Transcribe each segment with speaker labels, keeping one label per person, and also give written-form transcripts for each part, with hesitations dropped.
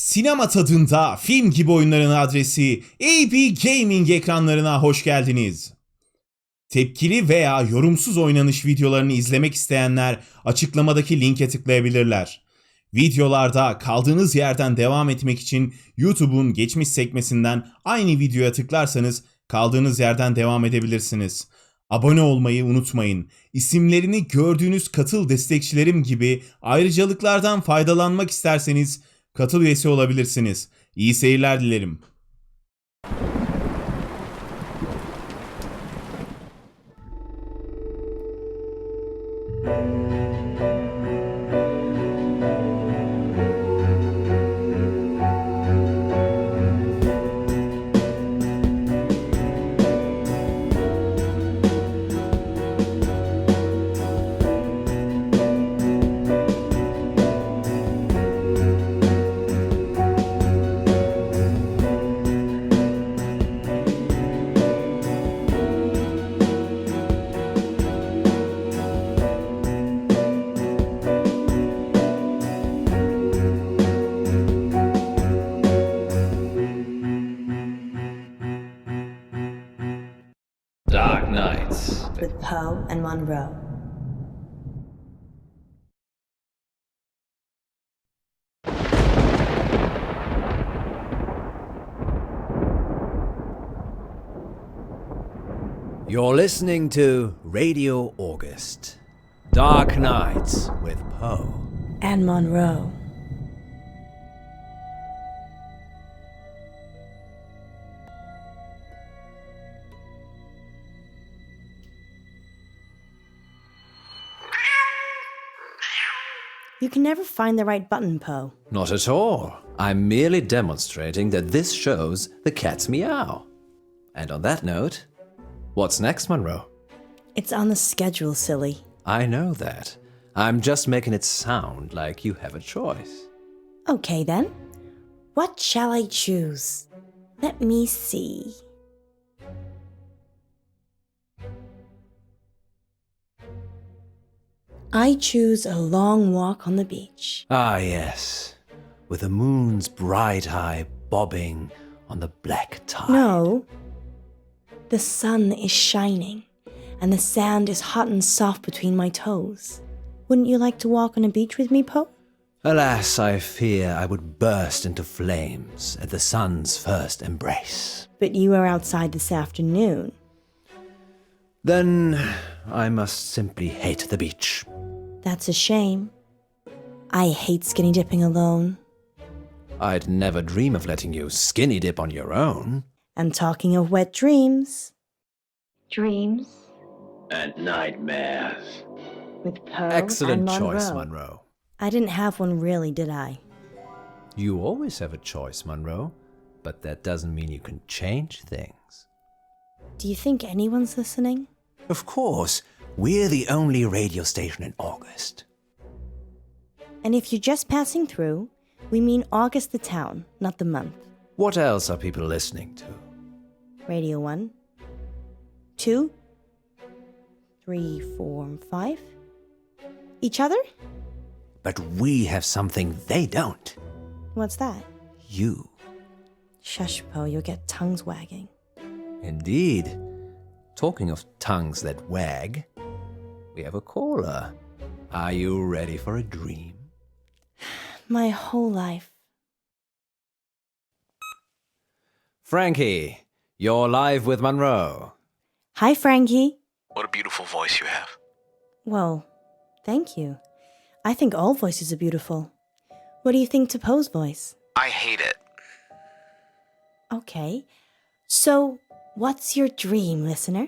Speaker 1: Sinema tadında film gibi oyunların adresi AB Gaming ekranlarına hoş geldiniz. Tepkili veya yorumsuz oynanış videolarını izlemek isteyenler açıklamadaki linke tıklayabilirler. Videolarda kaldığınız yerden devam etmek için YouTube'un geçmiş sekmesinden aynı videoya tıklarsanız kaldığınız yerden devam edebilirsiniz. Abone olmayı unutmayın. İsimlerini gördüğünüz katıl destekçilerim gibi ayrıcalıklardan faydalanmak isterseniz katıl üyesi olabilirsiniz. İyi seyirler dilerim.
Speaker 2: Dark Nights
Speaker 3: with POE and MUNRO.
Speaker 2: You're listening to Radio August. Dark Nights with POE
Speaker 3: And MUNRO. You can never find the right button, POE.
Speaker 2: Not at all. I'm merely demonstrating that this shows the cat's meow. And on that note, what's next, Monroe?
Speaker 3: It's on the schedule, silly.
Speaker 2: I know that. I'm just making it sound like you have a choice.
Speaker 3: Okay then. What shall I choose? Let me see. I choose a long walk on the beach.
Speaker 2: Ah, yes. With the moon's bright eye bobbing on the black tide.
Speaker 3: No. The sun is shining, and the sand is hot and soft between my toes. Wouldn't you like to walk on a beach with me, POE?
Speaker 2: Alas, I fear I would burst into flames at the sun's first embrace.
Speaker 3: But you were outside this afternoon.
Speaker 2: Then I must simply hate the beach.
Speaker 3: That's a shame. I hate skinny dipping alone.
Speaker 2: I'd never dream of letting you skinny dip on your own.
Speaker 3: And talking of wet dreams. Dreams
Speaker 4: And nightmares.
Speaker 3: with POE
Speaker 2: Excellent
Speaker 3: and
Speaker 2: choice,
Speaker 3: Monroe.
Speaker 2: Monroe.
Speaker 3: I didn't have one really, did I?
Speaker 2: You always have a choice, Monroe, but that doesn't mean you can change things.
Speaker 3: Do you think anyone's listening?
Speaker 2: Of course, we're the only radio station in August.
Speaker 3: And if you're just passing through, we mean August the town, not the month.
Speaker 2: What else are people listening to?
Speaker 3: Radio 1, 2, 3, 4, and 5. Each other?
Speaker 2: But we have something they don't.
Speaker 3: What's that?
Speaker 2: You.
Speaker 3: Shush, POE, you'll get tongues wagging.
Speaker 2: Indeed. Talking of tongues that wag, we have a caller. Are you ready for a dream?
Speaker 3: My whole life.
Speaker 2: Frankie, you're live with Monroe.
Speaker 3: Hi, Frankie.
Speaker 4: What a beautiful voice you have.
Speaker 3: Well, thank you. I think all voices are beautiful. What do you think to POE's voice?
Speaker 4: I hate it.
Speaker 3: Okay. So, what's your dream, listener?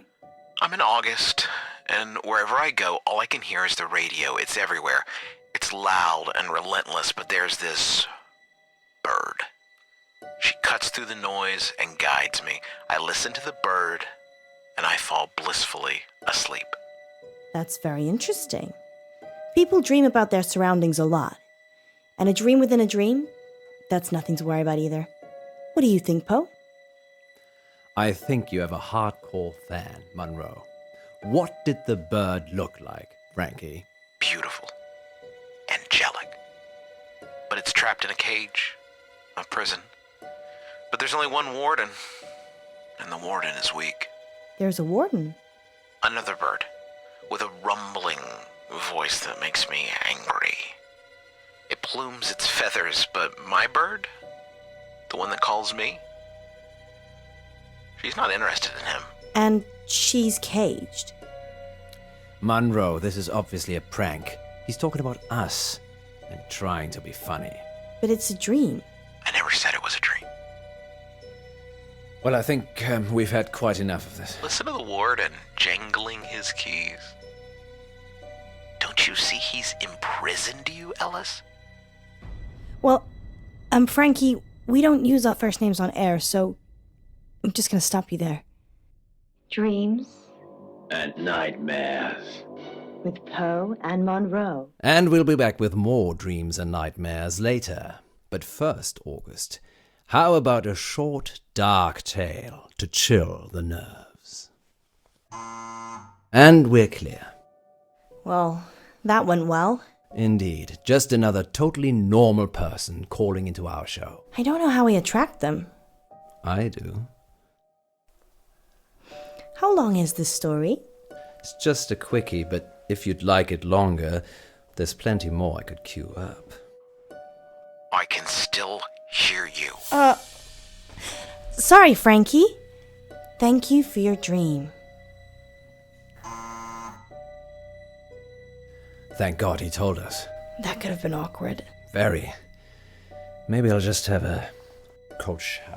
Speaker 4: I'm in August, and wherever I go, all I can hear is the radio. It's everywhere. It's loud and relentless, but there's this bird. She cuts through the noise and guides me. I listen to the bird, and I fall blissfully asleep.
Speaker 3: That's very interesting. People dream about their surroundings a lot. And a dream within a dream? That's nothing to worry about either. What do you think, POE?
Speaker 2: I think you have a hardcore fan, Monroe. What did the bird look like, Frankie?
Speaker 4: Beautiful. Angelic. But it's trapped in a cage. of prison. But there's only one warden, and the warden is weak.
Speaker 3: There's a warden.
Speaker 4: Another bird, with a rumbling voice that makes me angry. It plumes its feathers, but my bird, the one that calls me, she's not interested in him.
Speaker 3: And she's caged.
Speaker 2: Munro, this is obviously a prank. He's talking about us and trying to be funny.
Speaker 3: But it's a dream.
Speaker 4: I never said it was a dream.
Speaker 2: Well, I think we've had quite enough of this.
Speaker 4: Listen to the warden jangling his keys. Don't you see he's imprisoned you, Ellis?
Speaker 3: Well, Frankie, we don't use our first names on air, so I'm just gonna stop you there. Dreams
Speaker 5: And nightmares.
Speaker 3: with Poe and Munro.
Speaker 2: And we'll be back with more dreams and nightmares later. But first, August, how about a short, dark tale to chill the nerves? And we're clear.
Speaker 3: Well, that went well.
Speaker 2: Indeed, just another totally normal person calling into our show.
Speaker 3: I don't know how we attract them.
Speaker 2: I do.
Speaker 3: How long is this story?
Speaker 2: It's just a quickie, but if you'd like it longer, there's plenty more I could queue up.
Speaker 4: I can still hear you.
Speaker 3: Sorry, Frankie. Thank you for your dream.
Speaker 2: Thank God he told us.
Speaker 3: That could have been awkward.
Speaker 2: Very. Maybe I'll just have a cold shower.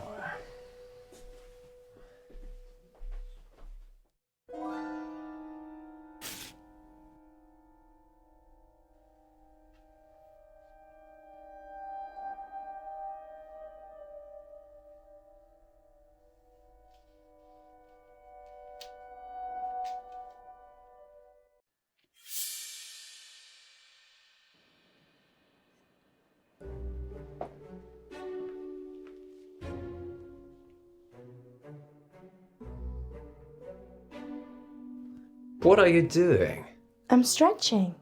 Speaker 2: What are you doing?
Speaker 3: I'm stretching.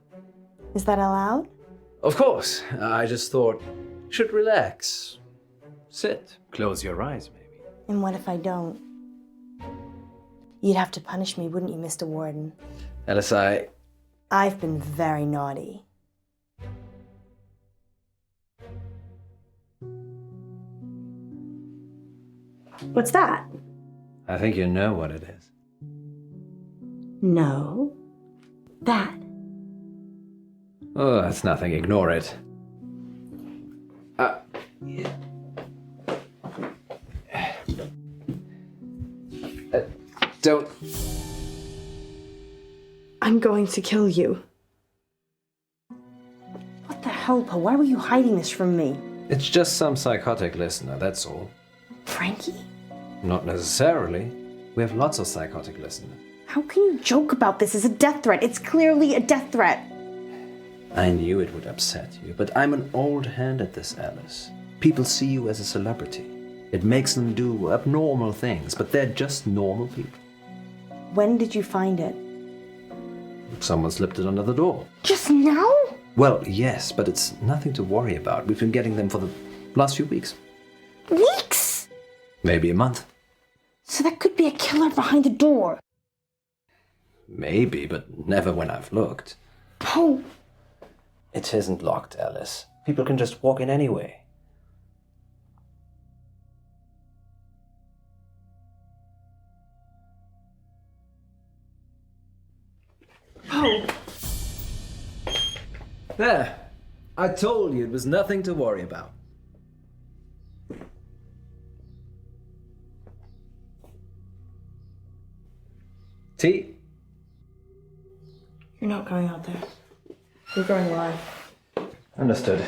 Speaker 3: Is that allowed?
Speaker 2: Of course. I just thought you should relax. Sit. Close your eyes, maybe.
Speaker 3: And what if I don't? You'd have to punish me, wouldn't you, Mr. Warden?
Speaker 2: Alice,
Speaker 3: I've been very naughty. What's that?
Speaker 2: I think you know what it is.
Speaker 3: No. That.
Speaker 2: Oh, that's nothing. Ignore it. Yeah. Don't.
Speaker 3: I'm going to kill you. What the hell, Poe? Why were you hiding this from me?
Speaker 2: It's just some psychotic listener, that's all.
Speaker 3: Frankie?
Speaker 2: Not necessarily. We have lots of psychotic listeners.
Speaker 3: How can you joke about this as a death threat? It's clearly a death threat.
Speaker 2: I knew it would upset you, but I'm an old hand at this, Alice. People see you as a celebrity. It makes them do abnormal things, but they're just normal people.
Speaker 3: When did you find it?
Speaker 2: Someone slipped it under the door.
Speaker 3: Just now?
Speaker 2: Well, yes, but it's nothing to worry about. We've been getting them for the last few weeks.
Speaker 3: Weeks?
Speaker 2: Maybe a month.
Speaker 3: So that could be a killer behind the door.
Speaker 2: Maybe, but never when I've looked.
Speaker 3: Poe.
Speaker 2: It isn't locked, Alice. People can just walk in anyway.
Speaker 3: Poe.
Speaker 2: There. I told you it was nothing to worry about. Tea?
Speaker 3: You're not going out there. You're going live.
Speaker 2: Understood.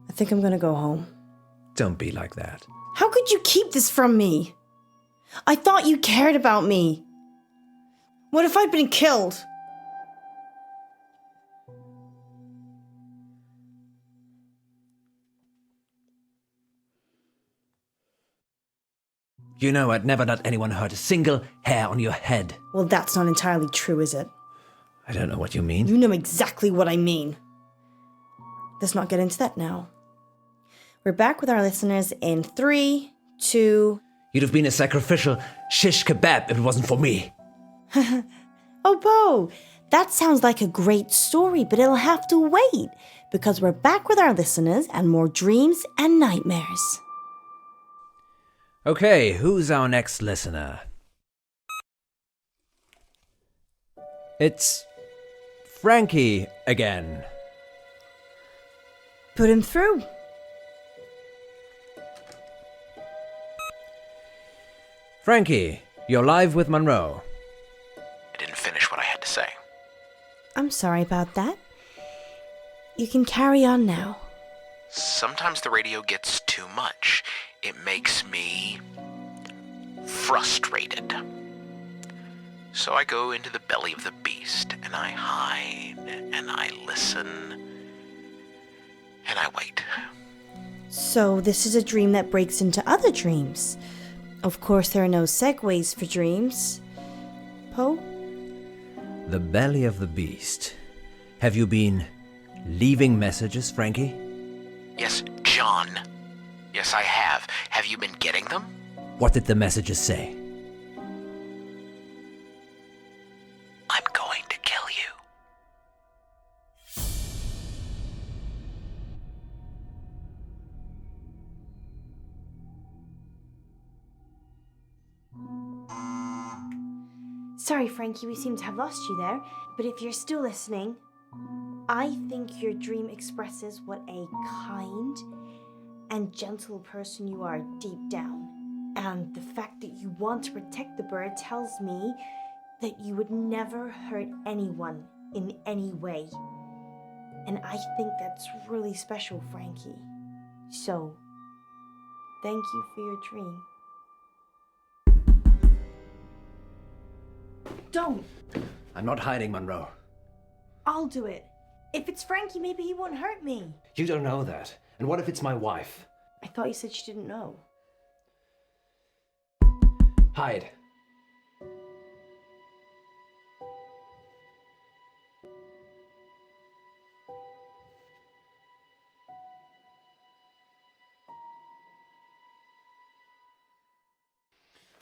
Speaker 3: I think I'm gonna go home.
Speaker 2: Don't be like that.
Speaker 3: How could you keep this from me? I thought you cared about me. What if I'd been killed?
Speaker 2: You know I'd never let anyone hurt a single hair on your head.
Speaker 3: Well, that's not entirely true, is it?
Speaker 2: I don't know what you mean.
Speaker 3: You know exactly what I mean. Let's not get into that now. We're back with our listeners in 3, 2...
Speaker 2: You'd have been a sacrificial shish kebab if it wasn't for me.
Speaker 3: Oh, Bo, that sounds like a great story, but it'll have to wait, because we're back with our listeners and more dreams and nightmares.
Speaker 2: Okay, who's our next listener? It's Frankie again.
Speaker 3: Put him through.
Speaker 2: Frankie, you're live with Munro.
Speaker 4: I didn't finish what I had to say.
Speaker 3: I'm sorry about that. You can carry on now.
Speaker 4: Sometimes the radio gets too much. It makes me frustrated. So I go into the belly of the beast, and I hide, and I listen, and I wait.
Speaker 3: So this is a dream that breaks into other dreams. Of course, there are no segues for dreams. Poe?
Speaker 2: The belly of the beast. Have you been leaving messages, Frankie?
Speaker 4: Yes, John. Yes, I have. Have you been getting them?
Speaker 2: What did the messages say?
Speaker 4: I'm going to kill you.
Speaker 3: Sorry, Frankie, we seem to have lost you there. But if you're still listening, I think your dream expresses what a kind and gentle person you are deep down. And the fact that you want to protect the bird tells me that you would never hurt anyone in any way. And I think that's really special, Frankie. So, thank you for your dream. Don't!
Speaker 2: I'm not hiding, Munro.
Speaker 3: I'll do it. If it's Frankie, maybe he won't hurt me.
Speaker 2: You don't know that. And what if it's my wife?
Speaker 3: I thought you said she didn't know.
Speaker 2: Hide.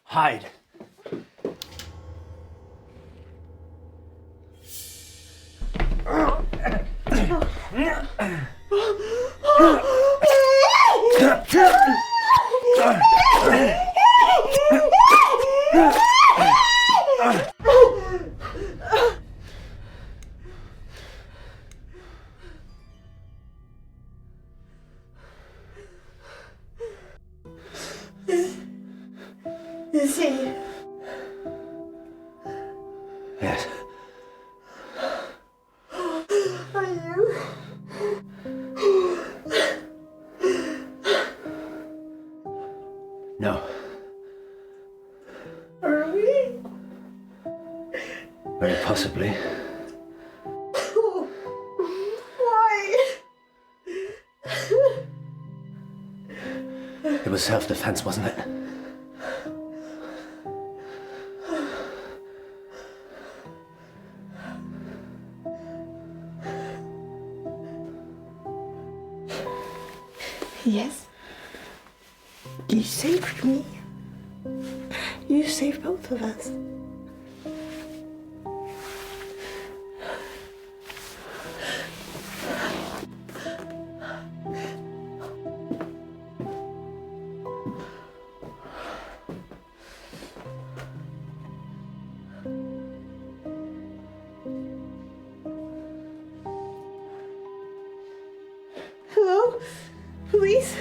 Speaker 2: Hide.
Speaker 3: Is he?
Speaker 2: Yes.
Speaker 3: Are you?
Speaker 2: No.
Speaker 3: Are we?
Speaker 2: Very possibly.
Speaker 3: Why?
Speaker 2: It was self-defense, wasn't it?
Speaker 3: Yes. You saved me. You saved both of us. Hello? Police?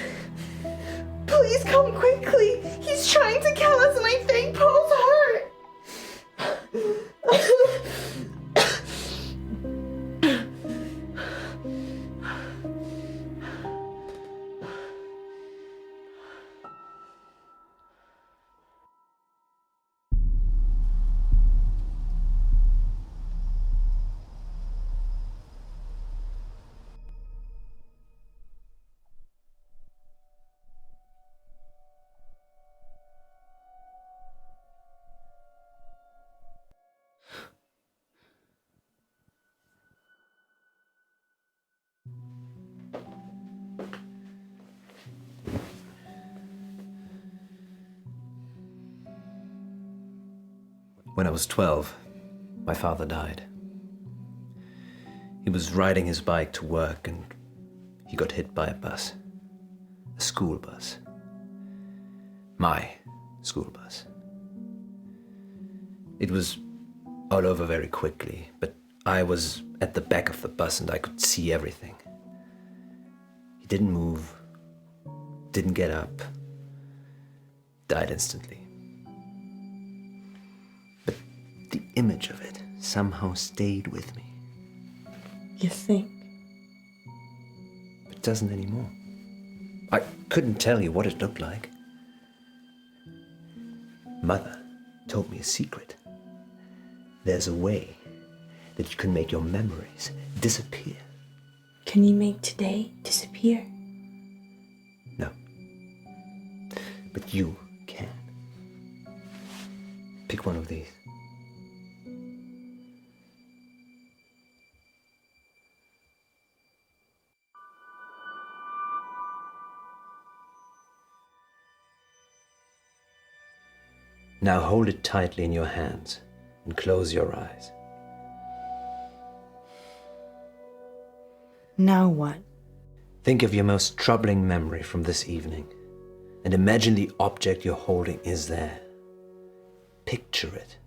Speaker 3: Please come quickly. He's trying to kill us and I think Paul's hurt.
Speaker 2: When I was 12, my father died. He was riding his bike to work and he got hit by a bus. A school bus. My school bus. It was all over very quickly, but I was at the back of the bus and I could see everything. He didn't move, didn't get up, died instantly. But the image of it somehow stayed with me.
Speaker 3: You think?
Speaker 2: It doesn't anymore. I couldn't tell you what it looked like. Mother told me a secret. There's a way that you can make your memories disappear.
Speaker 3: Can you make today disappear?
Speaker 2: No. But you can. Pick one of these. Now hold it tightly in your hands and close your eyes.
Speaker 3: Now what?
Speaker 2: Think of your most troubling memory from this evening and imagine the object you're holding is there. Picture it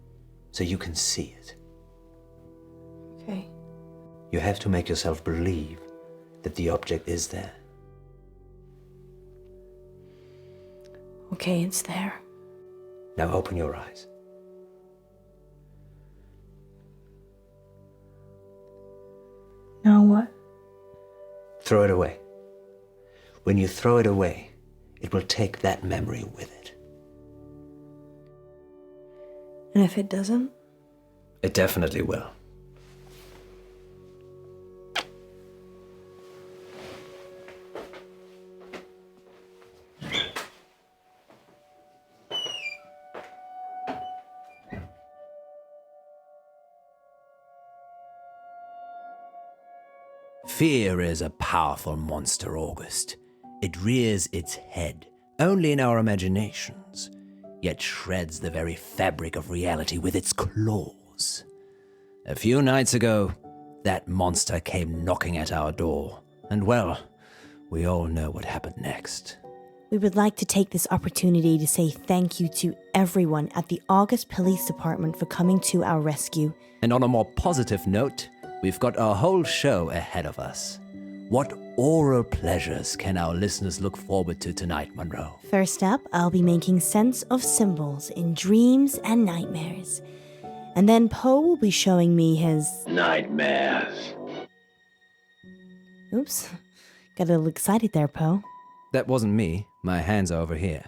Speaker 2: so you can see it.
Speaker 3: Okay.
Speaker 2: You have to make yourself believe that the object is there.
Speaker 3: Okay, it's there.
Speaker 2: Now open your eyes.
Speaker 3: Now what?
Speaker 2: Throw it away. When you throw it away, it will take that memory with it.
Speaker 3: And if it doesn't?
Speaker 2: It definitely will.
Speaker 6: Fear is a powerful monster, August. It rears its head only in our imaginations, yet shreds the very fabric of reality with its claws. A few nights ago, that monster came knocking at our door, and well, we all know what happened next.
Speaker 3: We would like to take this opportunity to say thank you to everyone at the August Police Department for coming to our rescue.
Speaker 6: And on a more positive note, we've got our whole show ahead of us. What oral pleasures can our listeners look forward to tonight, Munro?
Speaker 3: First up, I'll be making sense of symbols in dreams and nightmares. And then Poe will be showing me his...
Speaker 5: Nightmares.
Speaker 3: Oops, got a little excited there, Poe.
Speaker 6: That wasn't me. My hands are over here.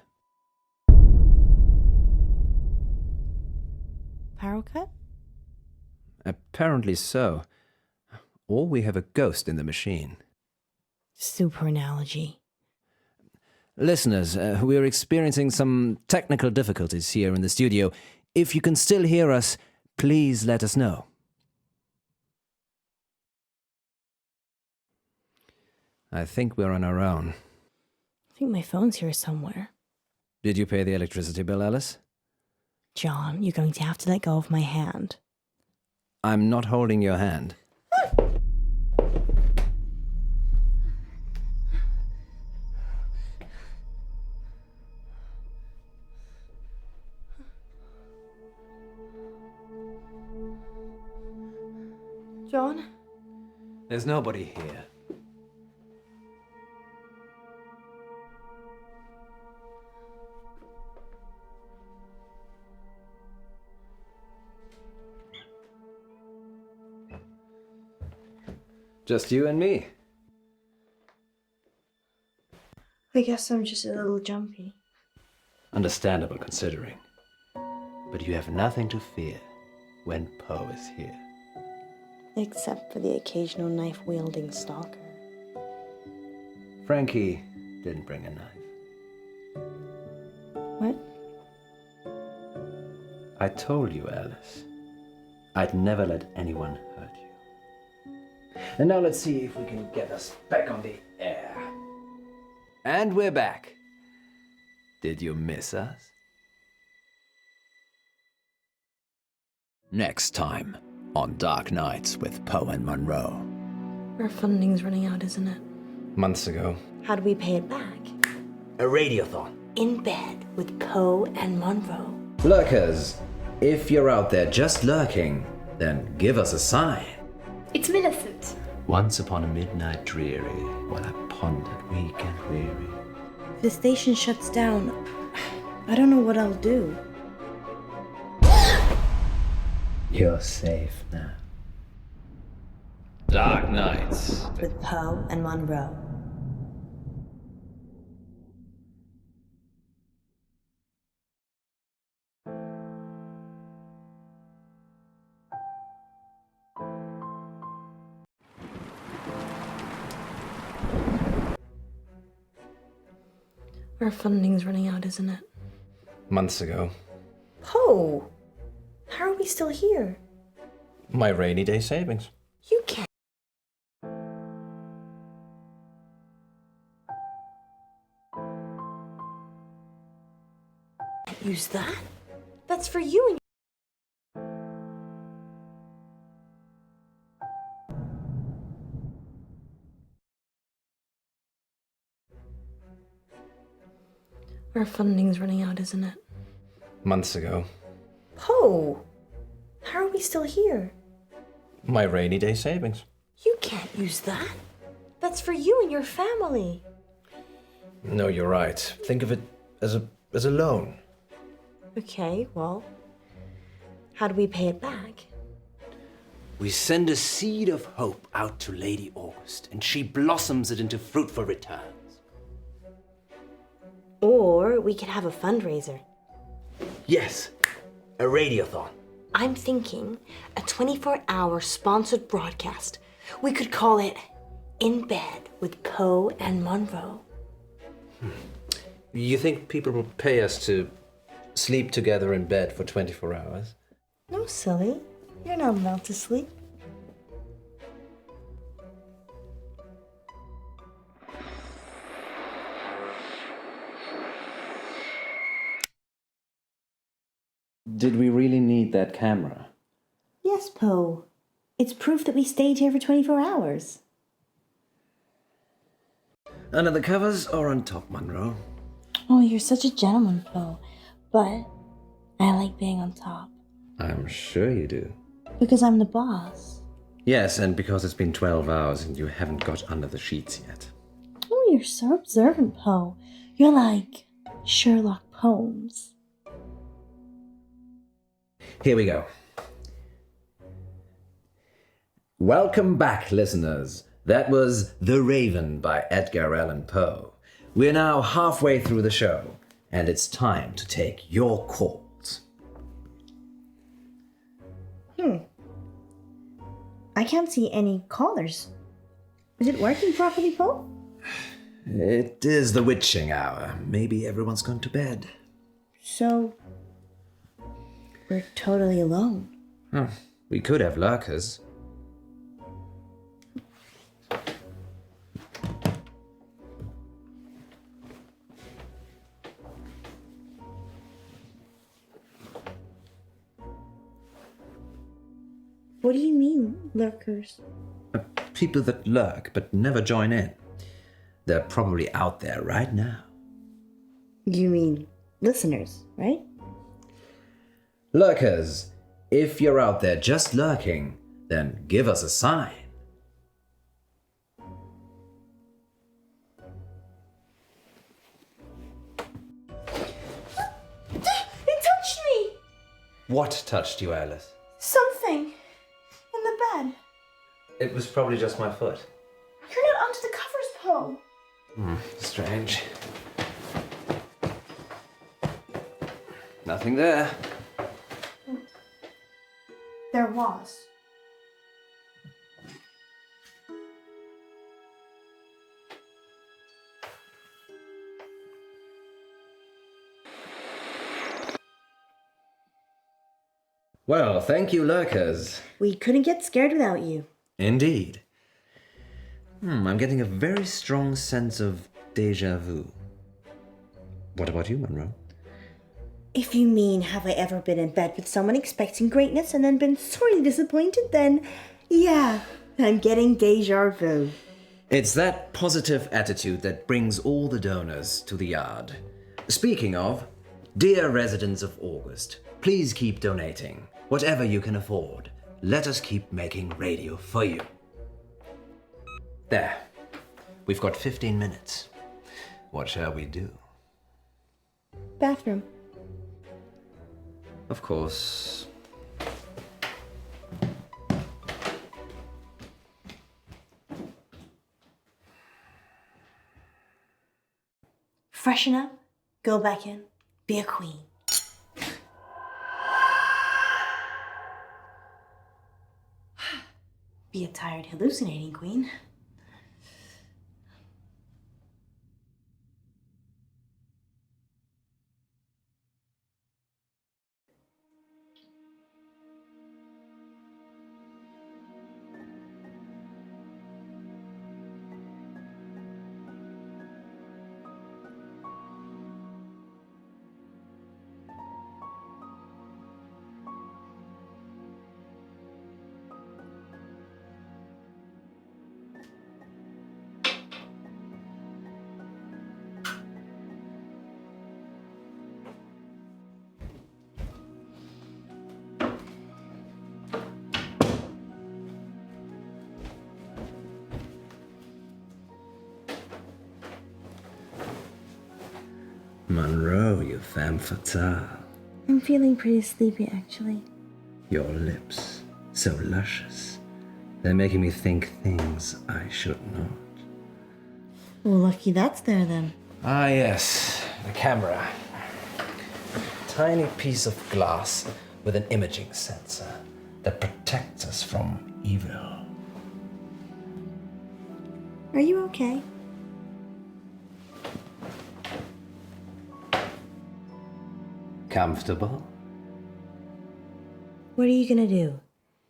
Speaker 3: Power cut?
Speaker 6: Apparently so. Or we have a ghost in the machine.
Speaker 3: Super analogy.
Speaker 6: Listeners, we're experiencing some technical difficulties here in the studio. If you can still hear us, please let us know. I think we're on our own.
Speaker 3: I think my phone's here somewhere.
Speaker 6: Did you pay the electricity bill, Alice?
Speaker 3: John, you're going to have to let go of my hand.
Speaker 6: I'm not holding your hand.
Speaker 3: John?
Speaker 2: There's nobody here. Just you and me.
Speaker 3: I guess I'm just a little jumpy.
Speaker 2: Understandable considering. But you have nothing to fear when Poe is here.
Speaker 3: Except for the occasional knife-wielding stalker.
Speaker 2: Frankie didn't bring a knife.
Speaker 3: What?
Speaker 2: I told you, Alice. I'd never let anyone hurt you. And now let's see if we can get us back on the air.
Speaker 6: And we're back. Did you miss us? Next time on Dark Nights with Poe and Munro.
Speaker 3: Our funding's running out, isn't it?
Speaker 2: Months ago.
Speaker 3: How do we pay it back?
Speaker 6: A radiothon.
Speaker 3: In bed with Poe and Munro.
Speaker 2: Lurkers, if you're out there just lurking, then give us a sign.
Speaker 7: It's Millicent.
Speaker 2: Once upon a midnight dreary, while I pondered weak and weary.
Speaker 3: If the station shuts down, I don't know what I'll do.
Speaker 2: You're safe now. Dark Nights.
Speaker 3: With Poe and Munro. Our funding's running out, isn't it?
Speaker 2: Months ago.
Speaker 3: Poe! How are we still here?
Speaker 2: My rainy day savings.
Speaker 3: You can't. Use that? That's for you and Our funding's running out, isn't it?
Speaker 2: Months ago.
Speaker 3: Poe! How are we still here?
Speaker 2: My rainy day savings.
Speaker 3: You can't use that. That's for you and your family.
Speaker 2: No, you're right. Think of it as a loan.
Speaker 3: Okay, well, how do we pay it back?
Speaker 6: We send a seed of hope out to Lady August, and she blossoms it into fruitful returns.
Speaker 3: Or we could have a fundraiser.
Speaker 6: Yes, a radiothon.
Speaker 3: I'm thinking a 24-hour sponsored broadcast. We could call it In Bed with Poe and Munro.
Speaker 2: You think people will pay us to sleep together in bed for 24 hours?
Speaker 3: No, silly. You're not allowed to sleep.
Speaker 2: Did we really need that camera?
Speaker 3: Yes, Poe. It's proof that we stayed here for 24 hours.
Speaker 2: Under the covers or on top, Munro?
Speaker 3: Oh, you're such a gentleman, Poe. But I like being on top.
Speaker 2: I'm sure you do.
Speaker 3: Because I'm the boss.
Speaker 2: Yes, and because it's been 12 hours and you haven't got under the sheets yet.
Speaker 3: Oh, you're so observant, Poe. You're like Sherlock Holmes.
Speaker 2: Here we go. Welcome back, listeners. That was The Raven by Edgar Allan Poe. We're now halfway through the show, and it's time to take your calls.
Speaker 3: I can't see any callers. Is it working properly, Poe?
Speaker 2: It is the witching hour. Maybe everyone's gone to bed.
Speaker 3: So, we're totally alone.
Speaker 2: We could have lurkers.
Speaker 3: What do you mean, lurkers?
Speaker 2: People that lurk but never join in. They're probably out there right now.
Speaker 3: You mean listeners, right?
Speaker 2: Lurkers, if you're out there just lurking, then give us a sign.
Speaker 3: It touched me!
Speaker 2: What touched you, Alice?
Speaker 3: Something in the bed.
Speaker 2: It was probably just my foot.
Speaker 3: You're not under the covers, Poe.
Speaker 2: Strange. Nothing there.
Speaker 3: There was.
Speaker 2: Well, thank you, lurkers.
Speaker 3: We couldn't get scared without you.
Speaker 2: Indeed. I'm getting a very strong sense of déjà vu. What about you, Munro?
Speaker 3: If you mean, have I ever been in bed with someone expecting greatness and then been sorely disappointed, then yeah, I'm getting deja vu.
Speaker 2: It's that positive attitude that brings all the donors to the yard. Speaking of, dear residents of August, please keep donating. Whatever you can afford. Let us keep making radio for you. There. We've got 15 minutes. What shall we do?
Speaker 3: Bathroom.
Speaker 2: Of course.
Speaker 3: Freshen up, go back in, be a queen. Be a tired, hallucinating queen.
Speaker 2: Munro, you femme fatale.
Speaker 3: I'm feeling pretty sleepy, actually.
Speaker 2: Your lips, so luscious. They're making me think things I should not.
Speaker 3: Well, lucky that's there then.
Speaker 2: Ah, yes, the camera. Tiny piece of glass with an imaging sensor that protects us from evil.
Speaker 3: Are you okay?
Speaker 2: Comfortable?
Speaker 3: What are you gonna do?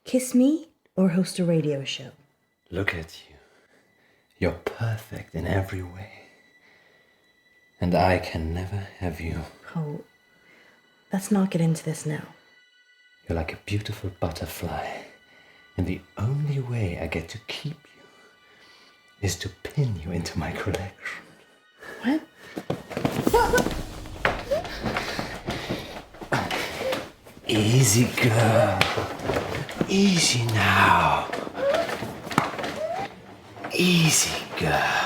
Speaker 3: Kiss me or host a radio show?
Speaker 2: Look at you. You're perfect in every way. And I can never have you.
Speaker 3: Oh, let's not get into this now.
Speaker 2: You're like a beautiful butterfly. And the only way I get to keep you is to pin you into my collection.
Speaker 3: What?
Speaker 2: Easy, girl. Easy now. Easy, girl.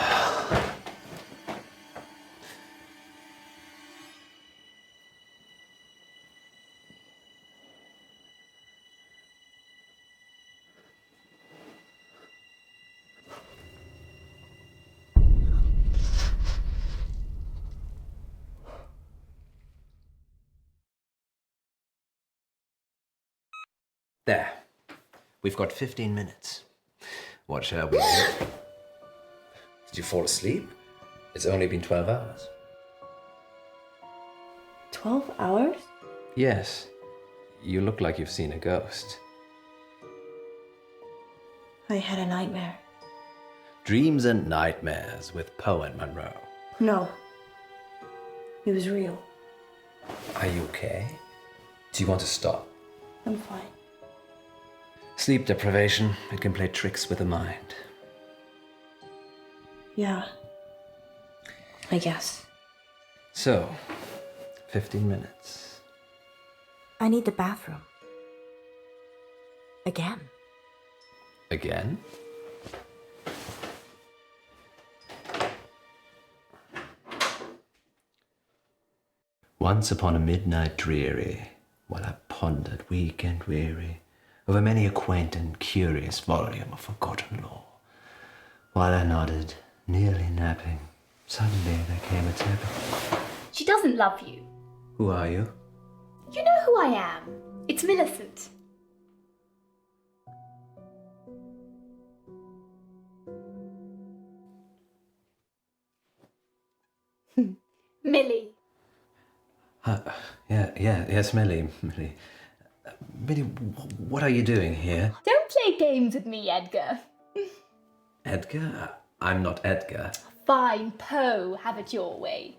Speaker 2: There. We've got 15 minutes. What shall we do? Did you fall asleep? It's only been 12 hours.
Speaker 3: 12 hours?
Speaker 2: Yes. You look like you've seen a ghost.
Speaker 3: I had a nightmare.
Speaker 2: Dreams and Nightmares with POE and MUNRO.
Speaker 3: No. It was real.
Speaker 2: Are you okay? Do you want to stop?
Speaker 3: I'm fine.
Speaker 2: Sleep deprivation, it can play tricks with the mind.
Speaker 3: Yeah. I guess.
Speaker 2: So, 15 minutes.
Speaker 3: I need the bathroom. Again.
Speaker 2: Again? Once upon a midnight dreary, while I pondered weak and weary over many a quaint and curious volume of forgotten lore, while I nodded, nearly napping, suddenly there came a tap.
Speaker 7: She doesn't love you.
Speaker 2: Who are you?
Speaker 7: You know who I am. It's Millicent. Millie.
Speaker 2: Yes, Millie. Millie, what are you doing here?
Speaker 7: Don't play games with me, Edgar.
Speaker 2: Edgar? I'm not Edgar.
Speaker 7: Fine, Poe, have it your way.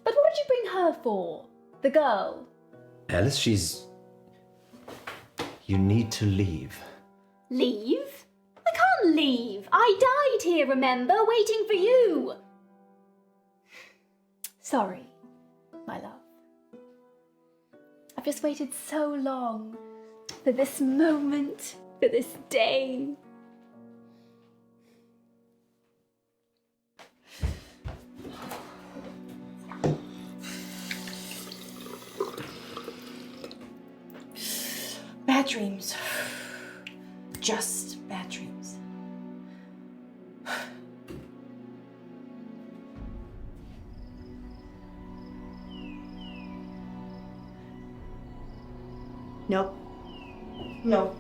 Speaker 7: But what did you bring her for? The girl.
Speaker 2: Alice, You need to leave.
Speaker 7: Leave? I can't leave. I died here, remember? Waiting for you. Sorry, my love. I've just waited so long for this moment, for this day.
Speaker 3: Bad dreams. Just bad dreams. Nope. No.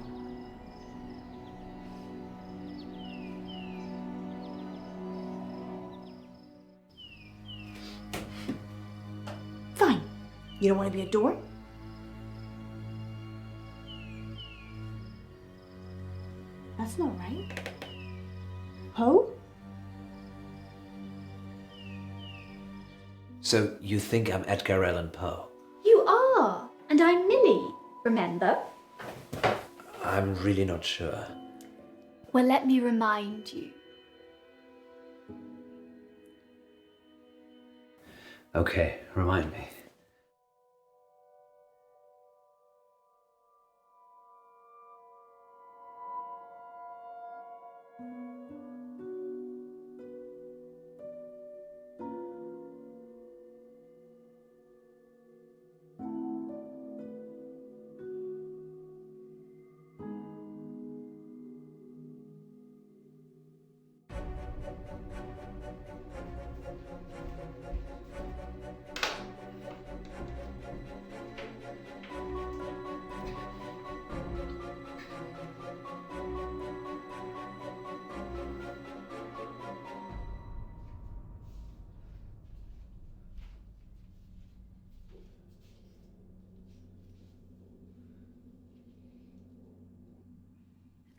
Speaker 3: Fine. You don't want to be a door? That's not right. Poe?
Speaker 2: So you think I'm Edgar Allan Poe?
Speaker 7: You are, and I'm Millie, remember?
Speaker 2: I'm really not sure.
Speaker 7: Well, let me remind you.
Speaker 2: Okay, remind me.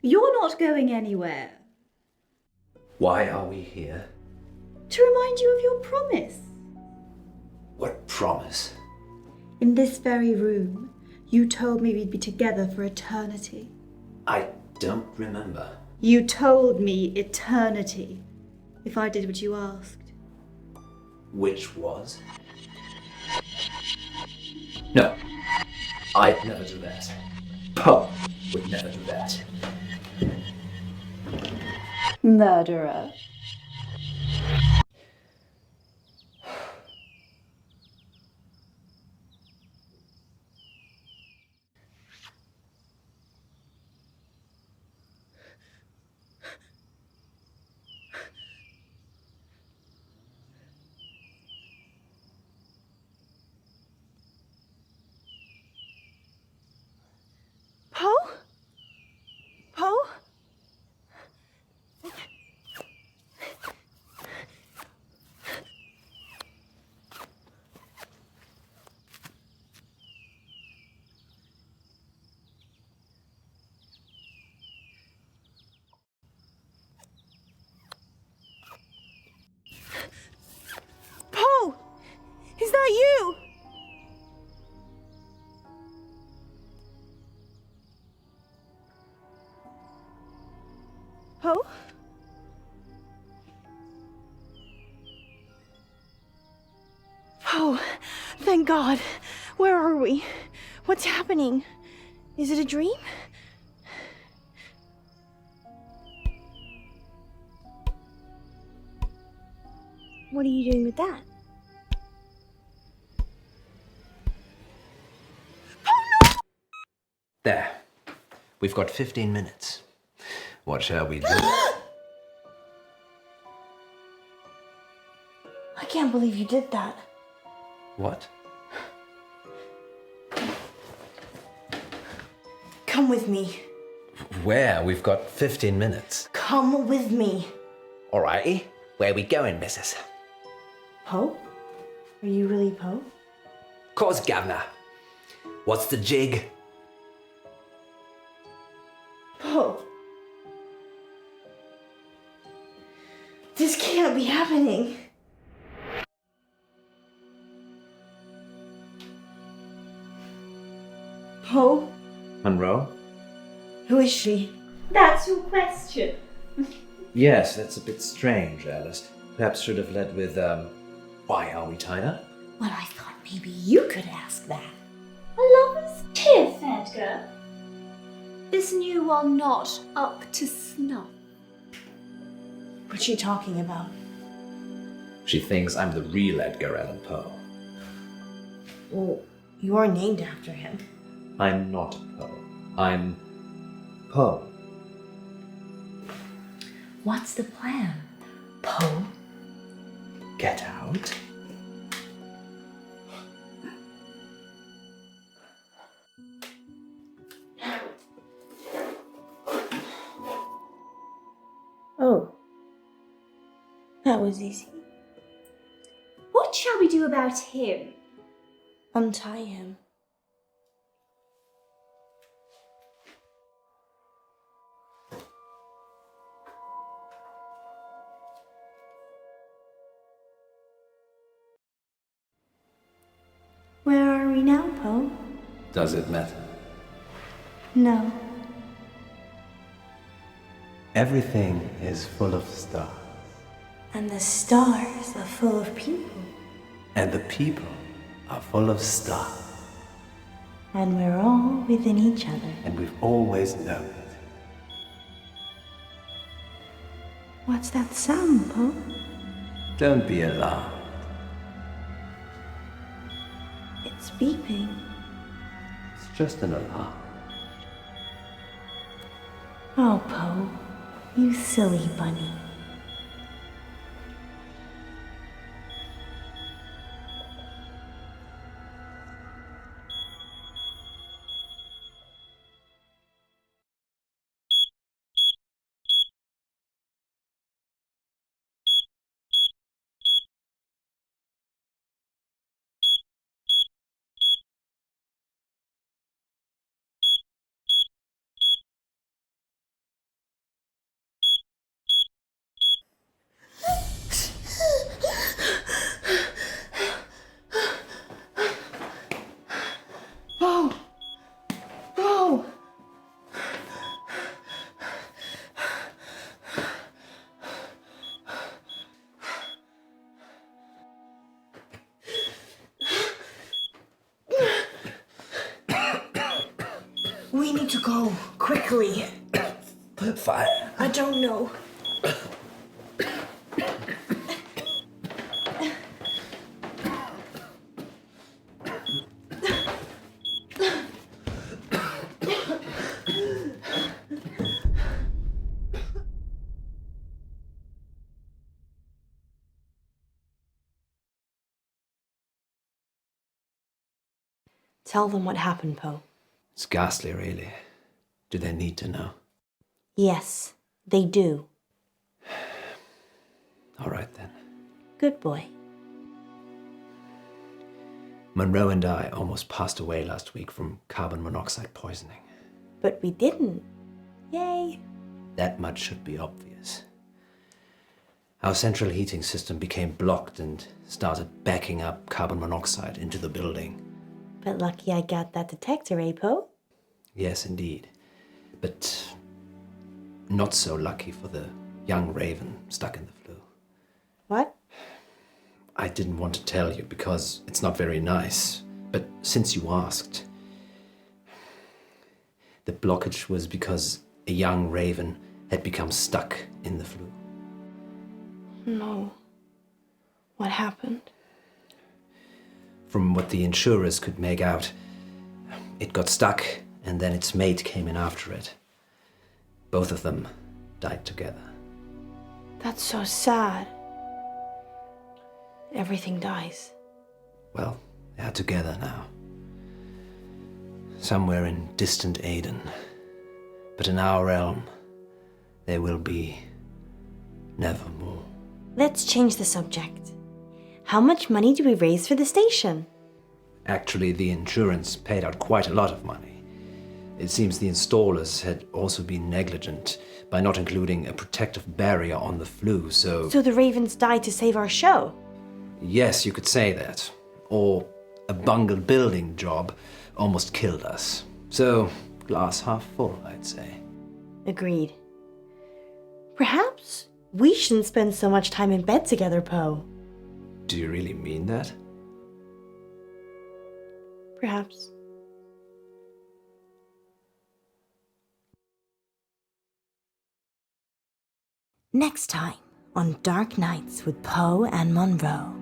Speaker 8: You're not going anywhere.
Speaker 2: Why are we here?
Speaker 8: To remind you of your promise.
Speaker 2: What promise?
Speaker 8: In this very room, you told me we'd be together for eternity.
Speaker 2: I don't remember.
Speaker 8: You told me eternity, if I did what you asked.
Speaker 2: Which was? No, I'd never do that. Poe would never do that.
Speaker 8: Murderer.
Speaker 3: Poe? Poe? Poe! Is that you? Poe? Poe, thank God. Where are we? What's happening? Is it a dream? What are you doing with that?
Speaker 2: There. We've got 15 minutes. What shall we do?
Speaker 3: I can't believe you did that.
Speaker 2: What?
Speaker 3: Come with me.
Speaker 2: Where? We've got 15 minutes.
Speaker 3: Come with me.
Speaker 2: Alrighty. Where are we going, missus?
Speaker 3: Poe? Are you really Poe?
Speaker 2: Course, governor. What's the jig?
Speaker 3: Poe. This can't be happening. Poe?
Speaker 2: Munro?
Speaker 3: Who is she?
Speaker 7: That's your question.
Speaker 2: Yes, that's a bit strange, Alice. Perhaps should have led with, why are we tied up?
Speaker 3: Well, I thought maybe you could ask that.
Speaker 7: A lover's tiff, Edgar. Is new one not up to snuff?
Speaker 3: What's she talking about?
Speaker 2: She thinks I'm the real Edgar Allan Poe.
Speaker 3: Well, you are named after him.
Speaker 2: I'm not Poe. I'm Poe.
Speaker 3: What's the plan, Poe?
Speaker 2: Get out.
Speaker 3: Oh. That was easy.
Speaker 7: What shall we do about him?
Speaker 3: Untie him. Where are we now, Poe?
Speaker 2: Does it matter?
Speaker 3: No.
Speaker 2: Everything is full of stars.
Speaker 3: And the stars are full of people.
Speaker 2: And the people are full of stars.
Speaker 3: And we're all within each other.
Speaker 2: And we've always known it.
Speaker 3: What's that sound, Poe?
Speaker 2: Don't be alarmed.
Speaker 3: It's beeping.
Speaker 2: It's just an alarm.
Speaker 3: Oh, Poe, you silly bunny. We need to go, quickly.
Speaker 2: Fire.
Speaker 3: I don't know. Tell them what happened, Poe.
Speaker 2: It's ghastly, really. Do they need to know?
Speaker 3: Yes, they do.
Speaker 2: All right, then.
Speaker 3: Good boy.
Speaker 2: Munro and I almost passed away last week from carbon monoxide poisoning.
Speaker 3: But we didn't. Yay.
Speaker 2: That much should be obvious. Our central heating system became blocked and started backing up carbon monoxide into the building.
Speaker 3: But lucky I got that detector, eh, Poe?
Speaker 2: Yes, indeed. But not so lucky for the young raven stuck in the flue.
Speaker 3: What?
Speaker 2: I didn't want to tell you because it's not very nice. But since you asked, the blockage was because a young raven had become stuck in the flue.
Speaker 3: No. What happened?
Speaker 2: From what the insurers could make out, it got stuck and then its mate came in after it. Both of them died together.
Speaker 3: That's so sad. Everything dies.
Speaker 2: Well, they are together now. Somewhere in distant Aden. But in our realm, they will be nevermore.
Speaker 3: Let's change the subject. How much money do we raise for the station?
Speaker 2: Actually, the insurance paid out quite a lot of money. It seems the installers had also been negligent by not including a protective barrier on the flue, so...
Speaker 3: So the ravens died to save our show?
Speaker 2: Yes, you could say that. Or a bungled building job almost killed us. So, glass half full, I'd say.
Speaker 3: Agreed. Perhaps we shouldn't spend so much time in bed together, Poe.
Speaker 2: Do you really mean that?
Speaker 3: Perhaps. Next time on Dark Nights with Poe and Munro.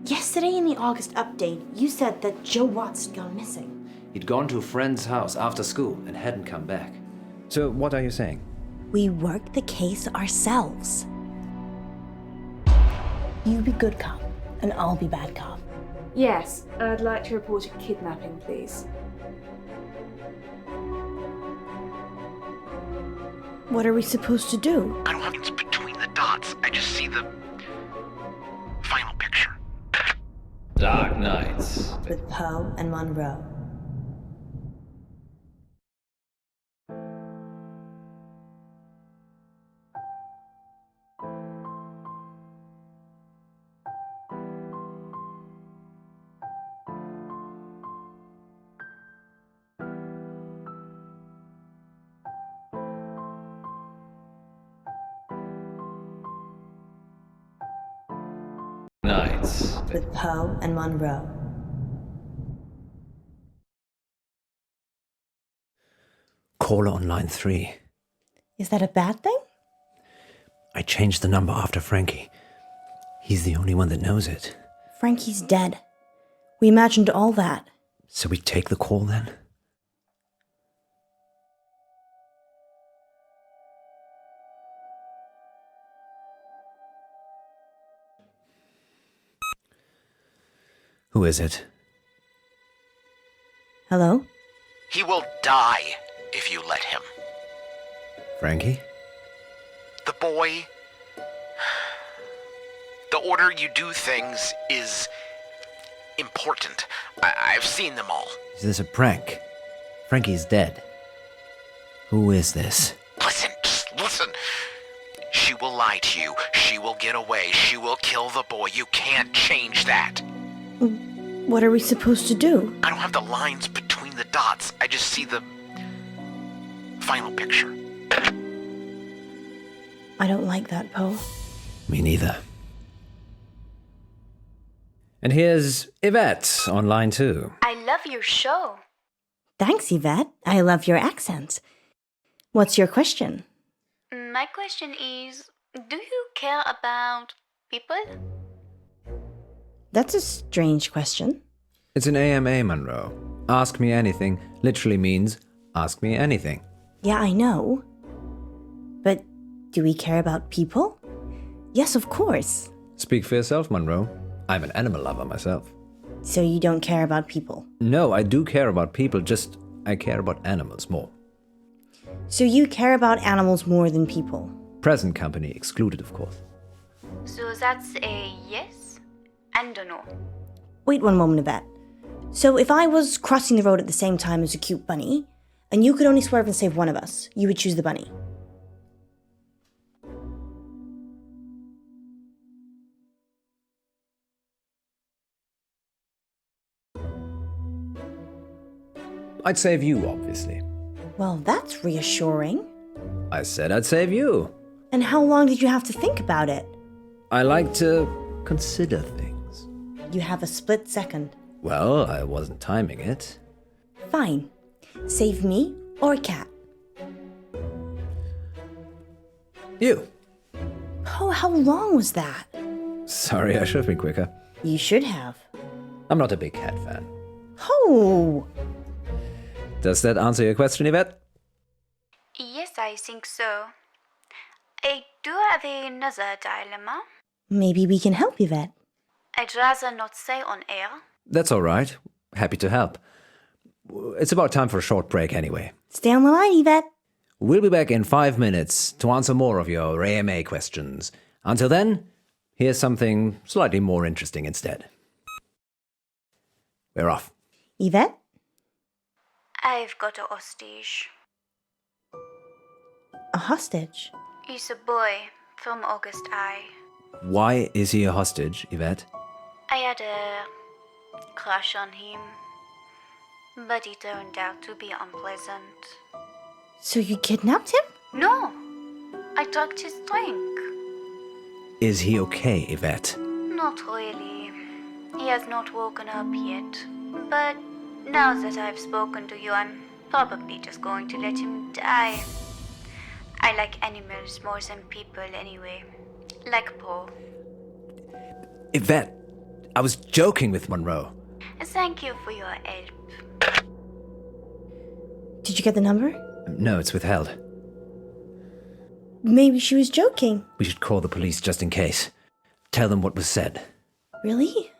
Speaker 3: Yesterday in the August update, you said that Joe Watts had gone missing.
Speaker 2: He'd gone to a friend's house after school and hadn't come back. So, what are you saying?
Speaker 3: We work the case ourselves. You be good cop, and I'll be bad cop.
Speaker 9: Yes, I'd like to report a kidnapping, please.
Speaker 3: What are we supposed to do?
Speaker 4: I don't have it's between the dots. I just see the final picture.
Speaker 2: Dark Nights.
Speaker 3: With Poe and Munro.
Speaker 2: Nights.
Speaker 3: With Poe and Munro.
Speaker 6: Caller on line 3.
Speaker 3: Is that a bad thing?
Speaker 6: I changed the number after Frankie. He's the only one that knows it.
Speaker 3: Frankie's dead. We imagined all that.
Speaker 6: So we take the call then? Who is it?
Speaker 3: Hello?
Speaker 4: He will die if you let him.
Speaker 6: Frankie?
Speaker 4: The boy. The order you do things is important. I've seen them all.
Speaker 6: Is this a prank? Frankie's dead. Who is this?
Speaker 4: Listen, just listen. She will lie to you. She will get away. She will kill the boy. You can't change that.
Speaker 3: What are we supposed to do?
Speaker 4: I don't have the lines between the dots. I just see the final picture.
Speaker 3: I don't like that, Poe.
Speaker 6: Me neither. And here's Yvette on line 2.
Speaker 7: I love your show.
Speaker 3: Thanks, Yvette. I love your accent. What's your question?
Speaker 7: My question is, do you care about people?
Speaker 3: That's a strange question.
Speaker 6: It's an AMA, Monroe. Ask me anything literally means ask me anything.
Speaker 3: Yeah, I know. But do we care about people? Yes, of course.
Speaker 6: Speak for yourself, Monroe. I'm an animal lover myself.
Speaker 3: So you don't care about people?
Speaker 6: No, I do care about people, just I care about animals more.
Speaker 3: So you care about animals more than people?
Speaker 6: Present company excluded, of course.
Speaker 7: So that's a yes and a no.
Speaker 3: Wait one moment, Yvette. So if I was crossing the road at the same time as a cute bunny, and you could only swerve and save one of us, you would choose the bunny?
Speaker 6: I'd save you, obviously.
Speaker 3: Well, that's reassuring.
Speaker 6: I said I'd save you.
Speaker 3: And how long did you have to think about it?
Speaker 6: I like to consider things.
Speaker 3: You have a split second.
Speaker 6: Well, I wasn't timing it.
Speaker 3: Fine. Save me or a cat?
Speaker 6: You.
Speaker 3: Oh, how long was that?
Speaker 6: Sorry, I should have been quicker.
Speaker 3: You should have.
Speaker 6: I'm not a big cat fan.
Speaker 3: Oh!
Speaker 6: Does that answer your question, Yvette?
Speaker 7: Yes, I think so. I do have another dilemma.
Speaker 3: Maybe we can help, Yvette.
Speaker 7: I'd rather not say on air.
Speaker 6: That's all right. Happy to help. It's about time for a short break anyway.
Speaker 3: Stay on the line, Yvette.
Speaker 6: We'll be back in 5 minutes to answer more of your AMA questions. Until then, here's something slightly more interesting instead. We're off.
Speaker 3: Yvette?
Speaker 7: I've got a hostage.
Speaker 3: A hostage?
Speaker 7: He's a boy from August High.
Speaker 6: Why is he a hostage, Yvette?
Speaker 7: I had a crush on him.
Speaker 10: but it turned out to be unpleasant.
Speaker 3: So you kidnapped him?
Speaker 10: No, I tugged his drink.
Speaker 6: Is he okay, Yvette?
Speaker 10: Not really. He has not woken up yet. But now that I've spoken to you, I'm probably just going to let him die. I like animals more than people anyway. Like Paul.
Speaker 6: Yvette, I was joking with Munro.
Speaker 10: Thank you for your help.
Speaker 3: Did you get the number?
Speaker 6: No, it's withheld.
Speaker 3: Maybe she was joking.
Speaker 6: We should call the police just in case. Tell them what was said.
Speaker 3: Really?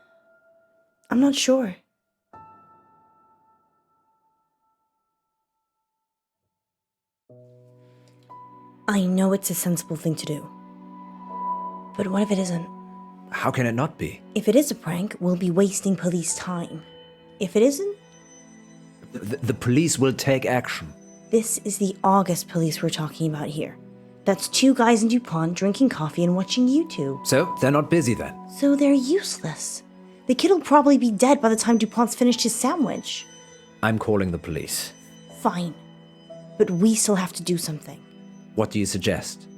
Speaker 3: I'm not sure. I know it's a sensible thing to do. But what if it isn't?
Speaker 6: How can it not be?
Speaker 3: If it is a prank, we'll be wasting police time. If it isn't,
Speaker 6: The police will take action.
Speaker 3: this is the August police we're talking about here. That's 2 guys in DuPont drinking coffee and watching YouTube.
Speaker 6: So, they're not busy then?
Speaker 3: So they're useless. The kid will probably be dead by the time DuPont's finished his sandwich.
Speaker 6: I'm calling the police.
Speaker 3: Fine. But we still have to do something.
Speaker 6: What do you suggest?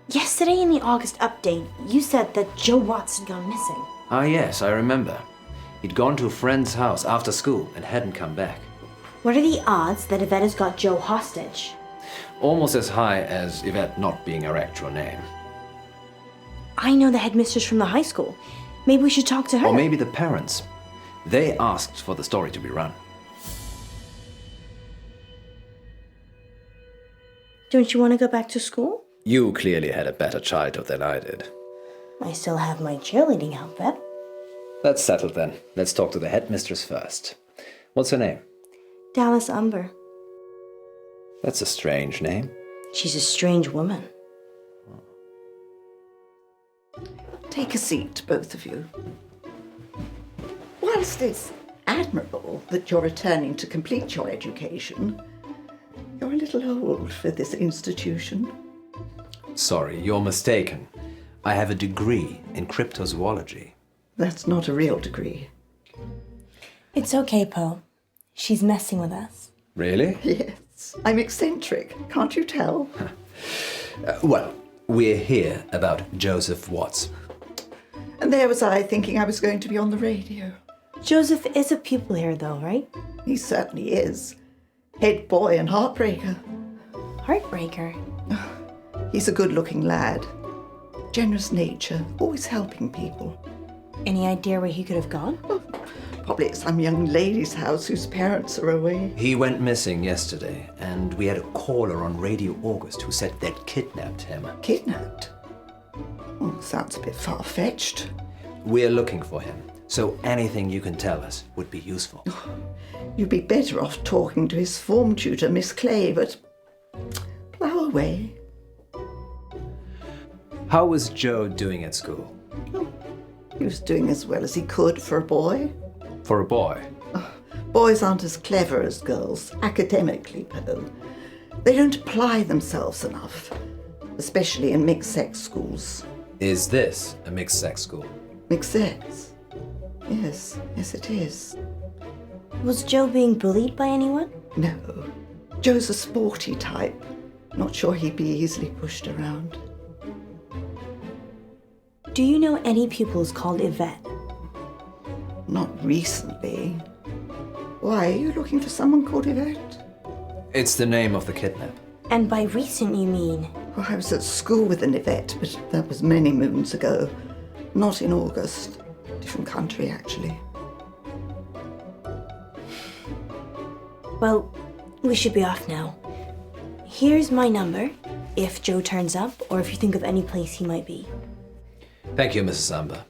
Speaker 3: Yesterday in the August update, you said that Joe Watts had gone missing.
Speaker 2: Ah, yes, I remember. He'd gone to a friend's house after school and hadn't come back.
Speaker 3: What are the odds that Yvette has got Joe hostage?
Speaker 2: Almost as high as Yvette not being her actual name.
Speaker 3: I know the headmistress from the high school. Maybe we should talk to her.
Speaker 2: Or maybe the parents. They asked for the story to be run.
Speaker 3: Don't you want to go back to school?
Speaker 2: You clearly had a better childhood than I did.
Speaker 3: I still have my cheerleading outfit.
Speaker 2: That's settled then. Let's talk to the headmistress first. What's her name?
Speaker 3: Dallas Umber.
Speaker 2: That's a strange name.
Speaker 3: She's a strange woman.
Speaker 11: Take a seat, both of you. Whilst it's admirable that you're returning to complete your education, you're a little old for this institution.
Speaker 2: Sorry, you're mistaken. I have a degree in cryptozoology.
Speaker 11: That's not a real degree.
Speaker 3: It's okay, Poe. She's messing with us.
Speaker 2: Really?
Speaker 11: Yes, I'm eccentric, can't you tell?
Speaker 2: Well, we're here about Joseph Watts.
Speaker 11: And there was I thinking I was going to be on the radio.
Speaker 3: Joseph is a pupil here, though, right?
Speaker 11: He certainly is. Head boy and heartbreaker.
Speaker 3: Heartbreaker.
Speaker 11: He's a good-looking lad. Generous nature, always helping people.
Speaker 3: Any idea where he could have gone?
Speaker 11: Probably at some young lady's house whose parents are away.
Speaker 2: He went missing yesterday, and we had a caller on Radio August who said they'd kidnapped him.
Speaker 11: Kidnapped? Oh, sounds a bit far-fetched.
Speaker 2: We're looking for him, so anything you can tell us would be useful.
Speaker 11: You'd be better off talking to his form tutor, Miss Clay, but plough away.
Speaker 2: How was Joe doing at school?
Speaker 11: He was doing as well as he could for a boy.
Speaker 2: For a boy?
Speaker 11: Boys aren't as clever as girls, academically, Poe. They don't apply themselves enough, especially in mixed-sex schools.
Speaker 2: Is this a mixed-sex school?
Speaker 11: Mixed-sex? Yes, it is.
Speaker 3: Was Joe being bullied by anyone?
Speaker 11: No. Joe's a sporty type. Not sure he'd be easily pushed around.
Speaker 3: Do you know any pupils called Yvette?
Speaker 11: Not recently. Why, are you looking for someone called Yvette?
Speaker 2: It's the name of the kidnap.
Speaker 3: And by recent, you mean?
Speaker 11: Well, I was at school with an Yvette, but that was many moons ago. Not in August. Different country, actually.
Speaker 3: Well, we should be off now. Here's my number, if Joe turns up, or if you think of any place he might be.
Speaker 2: Thank you, Mrs. Umber.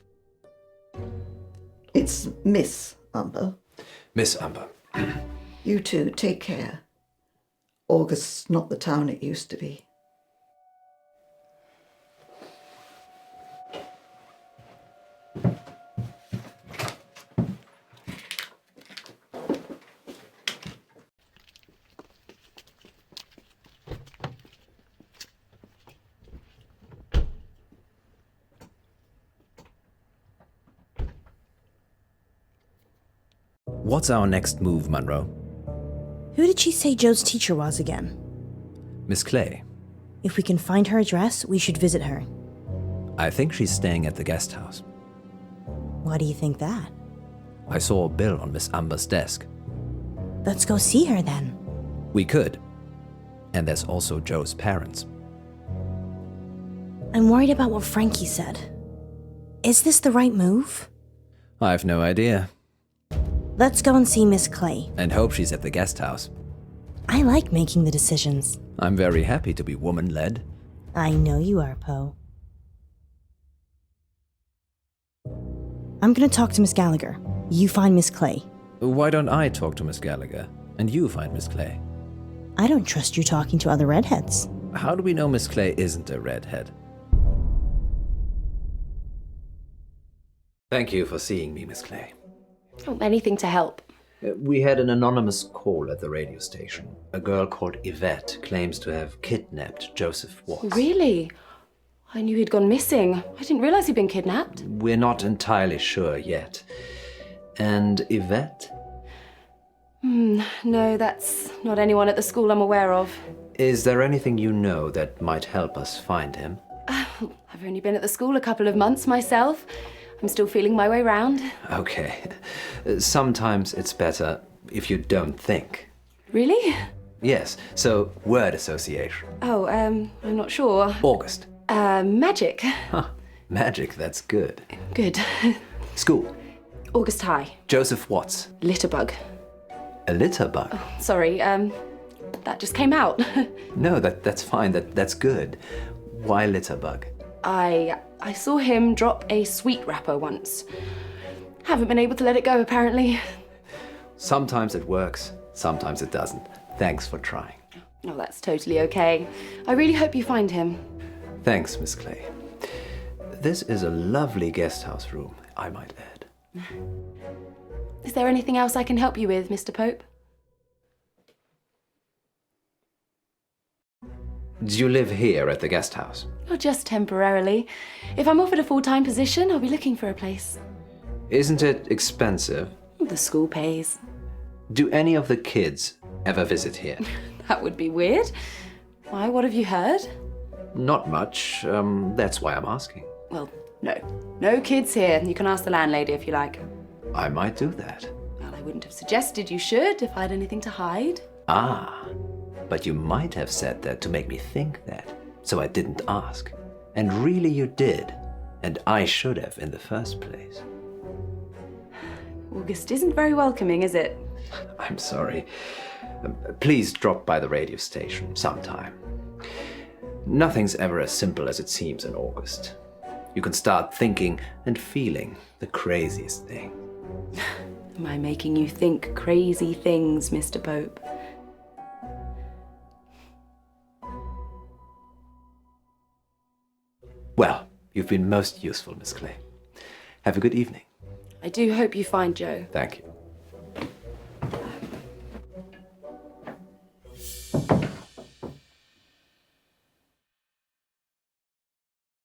Speaker 11: It's Miss Umber.
Speaker 2: Miss Umber.
Speaker 11: You too, take care. August's not the town it used to be.
Speaker 6: What's our next move, Munro?
Speaker 3: Who did she say Joe's teacher was again?
Speaker 6: Miss Clay.
Speaker 3: If we can find her address, we should visit her.
Speaker 6: I think she's staying at the guest house.
Speaker 3: Why do you think that?
Speaker 6: I saw a bill on Miss Amber's desk.
Speaker 3: Let's go see her then.
Speaker 6: We could. And there's also Joe's parents.
Speaker 3: I'm worried about what Frankie said. Is this the right move?
Speaker 6: I've no idea.
Speaker 3: Let's go and see Miss Clay.
Speaker 6: And hope she's at the guest house.
Speaker 3: I like making the decisions.
Speaker 6: I'm very happy to be woman-led.
Speaker 3: I know you are, Poe. I'm gonna talk to Miss Gallagher. You find Miss Clay.
Speaker 6: Why don't I talk to Miss Gallagher, and you find Miss Clay?
Speaker 3: I don't trust you talking to other redheads.
Speaker 6: How do we know Miss Clay isn't a redhead? Thank you for seeing me, Miss Clay.
Speaker 9: Oh, anything to help.
Speaker 6: We had an anonymous call at the radio station. A girl called Yvette claims to have kidnapped Joseph Watts.
Speaker 9: Really? I knew he'd gone missing. I didn't realize he'd been kidnapped.
Speaker 6: We're not entirely sure yet. And Yvette?
Speaker 9: No, that's not anyone at the school I'm aware of.
Speaker 6: Is there anything you know that might help us find him?
Speaker 9: I've only been at the school a couple of months myself. I'm still feeling my way round.
Speaker 6: Okay. Sometimes it's better if you don't think.
Speaker 9: Really?
Speaker 6: Yes, so word association.
Speaker 9: Oh, I'm not sure.
Speaker 6: August.
Speaker 9: Magic.
Speaker 6: Huh, magic, that's good.
Speaker 9: Good.
Speaker 6: School.
Speaker 9: August High.
Speaker 6: Joseph Watts.
Speaker 9: Litterbug.
Speaker 6: A litter bug?
Speaker 9: Sorry, that just came out.
Speaker 6: No, that's fine, that's good. Why litter bug?
Speaker 9: I saw him drop a sweet wrapper once. Haven't been able to let it go, apparently.
Speaker 6: Sometimes it works, sometimes it doesn't. Thanks for trying.
Speaker 9: Oh, that's totally okay. I really hope you find him.
Speaker 6: Thanks, Miss Clay. This is a lovely guest house room, I might add.
Speaker 9: Is there anything else I can help you with, Mr. Pope?
Speaker 6: Do you live here at the guest house?
Speaker 9: Oh, just temporarily. If I'm offered a full-time position, I'll be looking for a place.
Speaker 6: Isn't it expensive?
Speaker 9: The school pays.
Speaker 6: Do any of the kids ever visit here?
Speaker 9: That would be weird. Why, what have you heard?
Speaker 6: Not much. That's why I'm asking.
Speaker 9: Well, no. No kids here. You can ask the landlady if you like.
Speaker 6: I might do that.
Speaker 9: Well, I wouldn't have suggested you should if I had anything to hide.
Speaker 6: Ah, but you might have said that to make me think that, so I didn't ask. And really you did, and I should have in the first place.
Speaker 9: August isn't very welcoming, is it?
Speaker 6: I'm sorry. Please drop by the radio station sometime. Nothing's ever as simple as it seems in August. You can start thinking and feeling the craziest thing.
Speaker 9: Am I making you think crazy things, Mr. Pope?
Speaker 6: Well, you've been most useful, Miss Clay. Have a good evening.
Speaker 9: I do hope you find Joe.
Speaker 6: Thank you.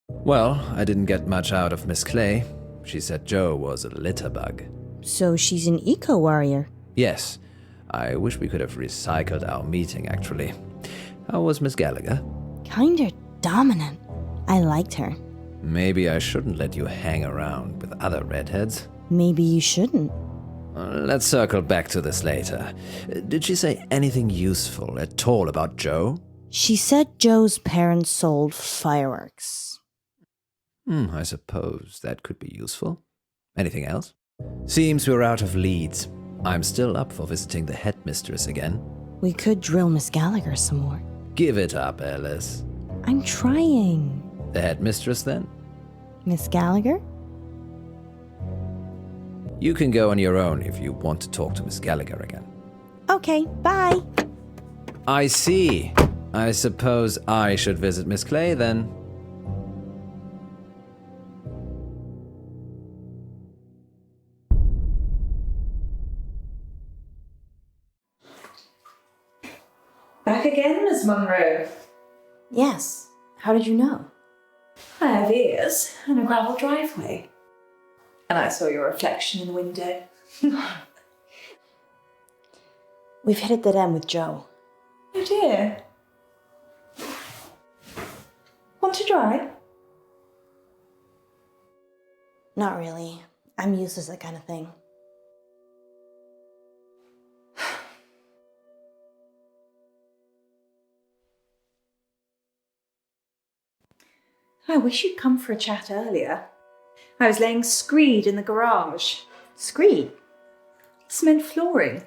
Speaker 6: Well, I didn't get much out of Miss Clay. She said Joe was a litter bug.
Speaker 3: So she's an eco-warrior.
Speaker 6: Yes. I wish we could have recycled our meeting, actually. How was Miss Gallagher?
Speaker 3: Kinda dominant. I liked her.
Speaker 6: Maybe I shouldn't let you hang around with other redheads.
Speaker 3: Maybe you shouldn't.
Speaker 6: Let's circle back to this later. Did she say anything useful at all about Joe?
Speaker 3: She said Joe's parents sold fireworks.
Speaker 6: I suppose that could be useful. Anything else? Seems we're out of leads. I'm still up for visiting the headmistress again.
Speaker 3: We could drill Miss Gallagher some more.
Speaker 6: Give it up, Alice.
Speaker 3: I'm trying.
Speaker 6: The headmistress, then?
Speaker 3: Miss Gallagher?
Speaker 6: You can go on your own if you want to talk to Miss Gallagher again.
Speaker 3: Okay, bye.
Speaker 6: I see. I suppose I should visit Miss Clay, then.
Speaker 12: Back again, Miss Munro.
Speaker 3: Yes. How did you know?
Speaker 12: I have ears and a gravel driveway. And I saw your reflection in the window.
Speaker 3: We've hit a dead end with Joe.
Speaker 12: Oh dear. Want to try?
Speaker 3: Not really. I'm used to that kind of thing.
Speaker 12: I wish you'd come for a chat earlier. I was laying screed in the garage.
Speaker 3: Screed?
Speaker 12: Cement flooring.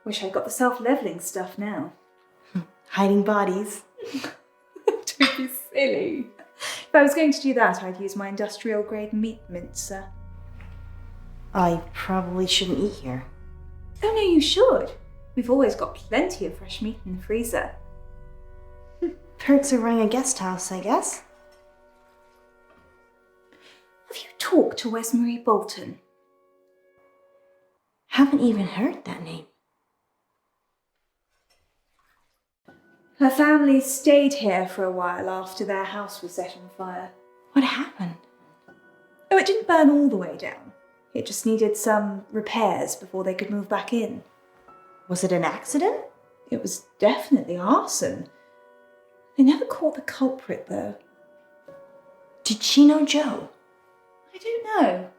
Speaker 12: Wish I'd got the self-levelling stuff now.
Speaker 3: Hiding bodies.
Speaker 12: Don't be silly. If I was going to do that, I'd use my industrial-grade meat mincer.
Speaker 3: I probably shouldn't eat here.
Speaker 12: Oh no, you should. We've always got plenty of fresh meat in the freezer.
Speaker 3: Perks of running a guest house, I guess.
Speaker 12: Have you talked to Wesmarie Bolton?
Speaker 3: Haven't even heard that name.
Speaker 12: Her family stayed here for a while after their house was set on fire.
Speaker 3: What happened?
Speaker 12: Oh, it didn't burn all the way down. It just needed some repairs before they could move back in.
Speaker 3: Was it an accident?
Speaker 12: It was definitely arson. They never caught the culprit, though.
Speaker 3: Did she know Joe?
Speaker 12: I don't know.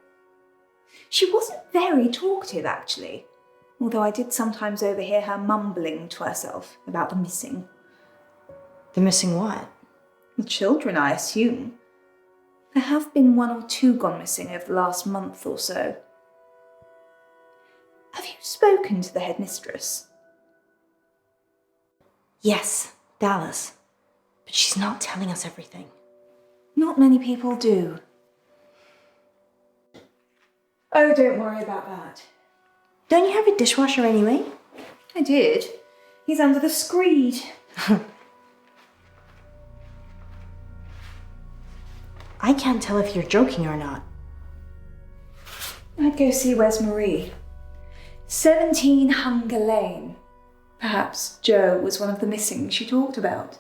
Speaker 12: She wasn't very talkative, actually, although I did sometimes overhear her mumbling to herself about the missing.
Speaker 3: The missing what?
Speaker 12: The children, I assume. There have been 1 or 2 gone missing over the last month or so. Have you spoken to the headmistress?
Speaker 3: Yes, Dallas. But she's not telling us everything.
Speaker 12: Not many people do. Oh, don't worry about that.
Speaker 3: Don't you have a dishwasher anyway?
Speaker 12: I did. He's under the screed.
Speaker 3: I can't tell if you're joking or not.
Speaker 12: I'd go see Wesmarie. 17 Hunger Lane. Perhaps Joe was one of the missing she talked about.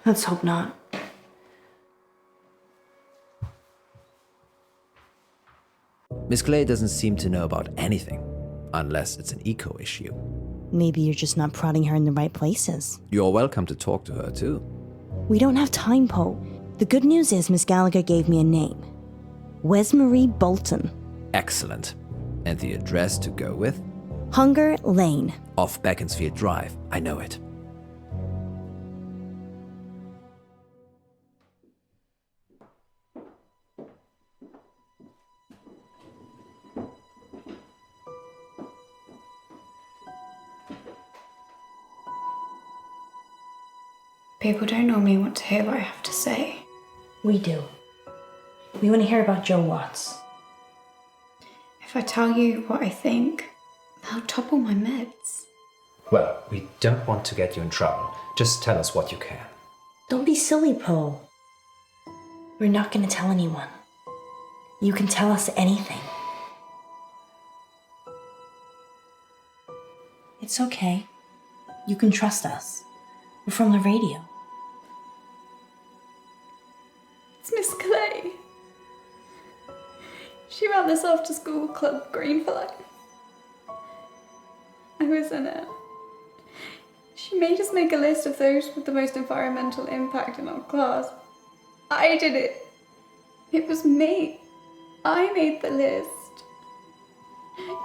Speaker 3: Let's hope not.
Speaker 6: Miss Clay doesn't seem to know about anything, unless it's an eco issue.
Speaker 3: Maybe you're just not prodding her in the right places.
Speaker 6: You're welcome to talk to her too.
Speaker 3: We don't have time, Poe. The good news is Miss Gallagher gave me a name. Wesmarie Bolton.
Speaker 6: Excellent. And the address to go with?
Speaker 3: Hunger Lane.
Speaker 6: Off Beaconsfield Drive. I know it.
Speaker 13: People don't normally want to hear what I have to say.
Speaker 3: We do. We want to hear about Joe Watts.
Speaker 13: If I tell you what I think, they'll topple my meds.
Speaker 2: Well, we don't want to get you in trouble. Just tell us what you can.
Speaker 3: Don't be silly, Poe. We're not going to tell anyone. You can tell us anything. It's okay. You can trust us. We're from the radio.
Speaker 13: It's Miss Clay. She ran this after school club, Green for Life. I was in it. She made us make a list of those with the most environmental impact in our class. I did it. It was me. I made the list.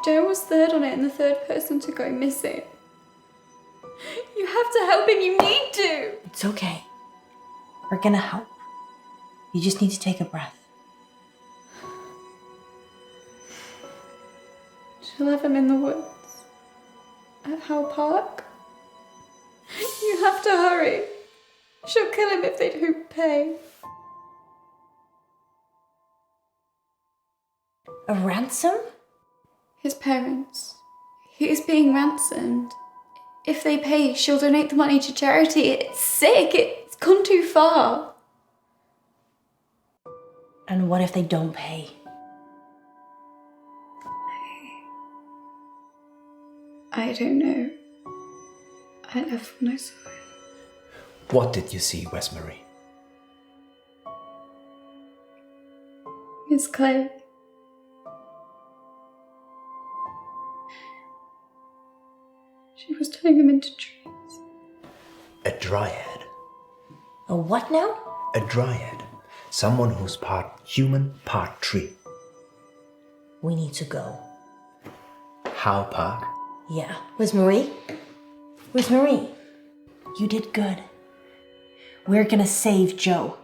Speaker 13: Joe was third on it and the third person to go missing. You have to help him, you need to!
Speaker 3: It's okay. We're gonna help. You just need to take a breath.
Speaker 13: She'll have him in the woods. At Howe Park. You have to hurry. She'll kill him if they don't pay.
Speaker 3: A ransom?
Speaker 13: His parents. He is being ransomed. If they pay, she'll donate the money to charity. It's sick. It's gone too far.
Speaker 3: And what if they don't pay?
Speaker 13: I don't know. I left when I saw it.
Speaker 2: What did you see, Wesmarie?
Speaker 13: Miss Clay. She turning them into trees.
Speaker 2: A dryad.
Speaker 3: A what now?
Speaker 2: A dryad. Someone who's part human, part tree.
Speaker 3: We need to go.
Speaker 2: How, Park?
Speaker 3: Yeah. Where's Marie? Where's Marie? You did good. We're gonna save Joe.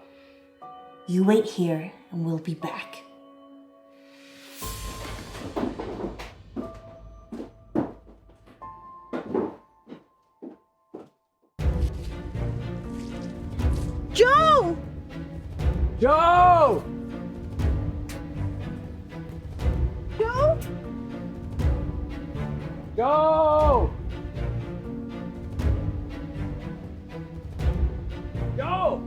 Speaker 3: You wait here and we'll be back.
Speaker 8: Joe!
Speaker 6: Joe!
Speaker 8: Joe?
Speaker 6: Joe! Joe!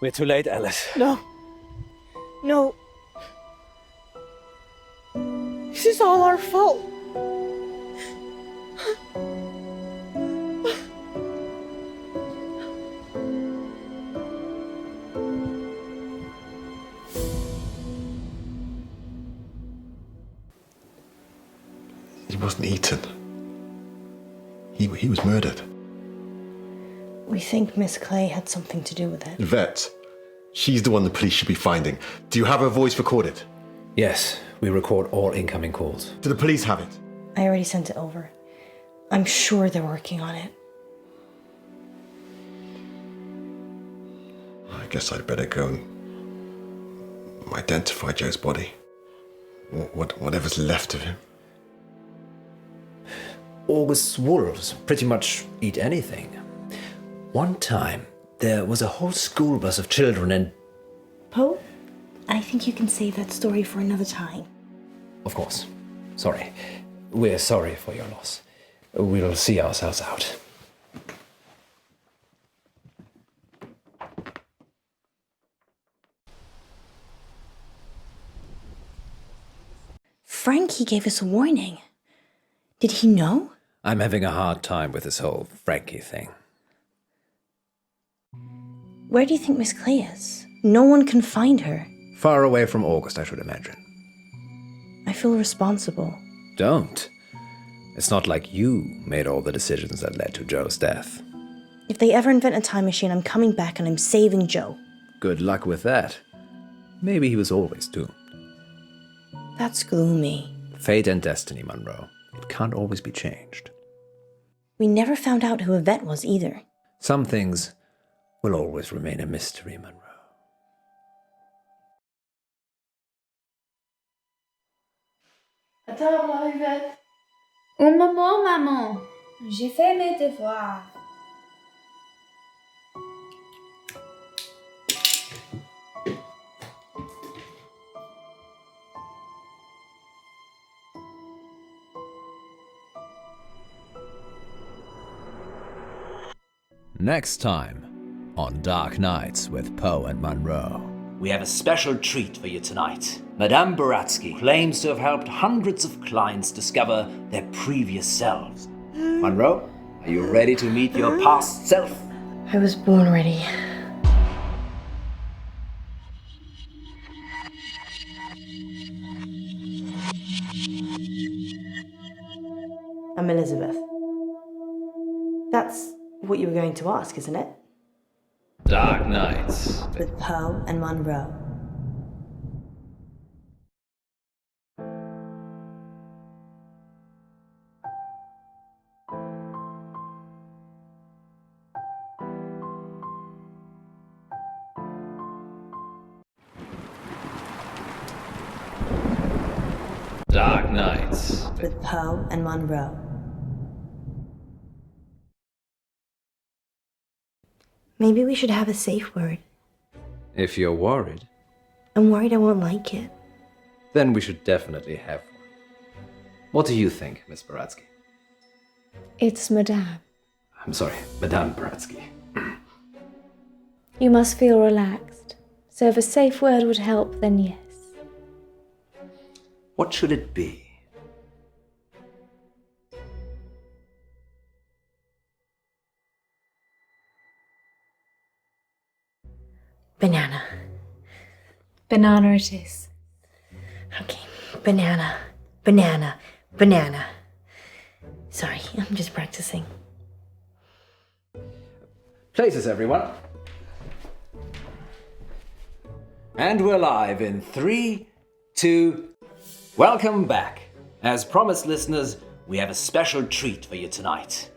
Speaker 2: We're too late, Alice.
Speaker 8: No. No. This is all our fault.
Speaker 14: He wasn't eaten. He was murdered.
Speaker 3: We think Miss Clay had something to do with it.
Speaker 14: Vet. She's the one the police should be finding. Do you have her voice recorded?
Speaker 2: Yes, we record all incoming calls.
Speaker 14: Do the police have it?
Speaker 3: I already sent it over. I'm sure they're working on it.
Speaker 14: I guess I'd better go and identify Joe's body. Whatever's left of him.
Speaker 2: August's wolves pretty much eat anything. One time, there was a whole school bus of children and...
Speaker 3: Poe, I think you can save that story for another time.
Speaker 2: Of course. Sorry. We're sorry for your loss. We'll see ourselves out.
Speaker 3: Frankie gave us a warning. Did he know?
Speaker 2: I'm having a hard time with this whole Frankie thing.
Speaker 3: Where do you think Miss Clay is? No one can find her.
Speaker 2: Far away from August, I should imagine.
Speaker 3: I feel responsible.
Speaker 2: Don't. It's not like you made all the decisions that led to Joe's death.
Speaker 3: If they ever invent a time machine, I'm coming back and I'm saving Joe.
Speaker 2: Good luck with that. Maybe he was always doomed.
Speaker 3: That's gloomy.
Speaker 2: Fate and destiny, Munro. It can't always be changed.
Speaker 3: We never found out who Yvette was either.
Speaker 2: Some things will always remain a mystery, Munro.
Speaker 13: À table, Yvette. Un moment, maman. J'ai fait mes devoirs.
Speaker 6: Next time on Dark Nights with Poe and Munro.
Speaker 15: We have a special treat for you tonight. Madame Baratsky claims to have helped hundreds of clients discover their previous selves. Munro, are you ready to meet your past self?
Speaker 3: I was born ready. I'm Elizabeth. That's what you were going to ask, isn't it?
Speaker 6: Dark Nights
Speaker 3: with Poe and Munro.
Speaker 6: Dark Nights
Speaker 3: with Poe and Munro. Maybe we should have a safe word.
Speaker 2: If you're worried,
Speaker 3: I'm worried I won't like it.
Speaker 2: then we should definitely have one. What do you think, Miss Baratsky?
Speaker 13: It's Madame.
Speaker 2: I'm sorry, Madame Baratsky.
Speaker 13: You must feel relaxed. So if a safe word would help, then yes.
Speaker 2: What should it be?
Speaker 3: Banana.
Speaker 13: Banana it is.
Speaker 3: Okay, banana, banana, banana. Sorry, I'm just practicing.
Speaker 15: Places, everyone. And we're live in 3, 2... Welcome back. As promised, listeners, we have a special treat for you tonight.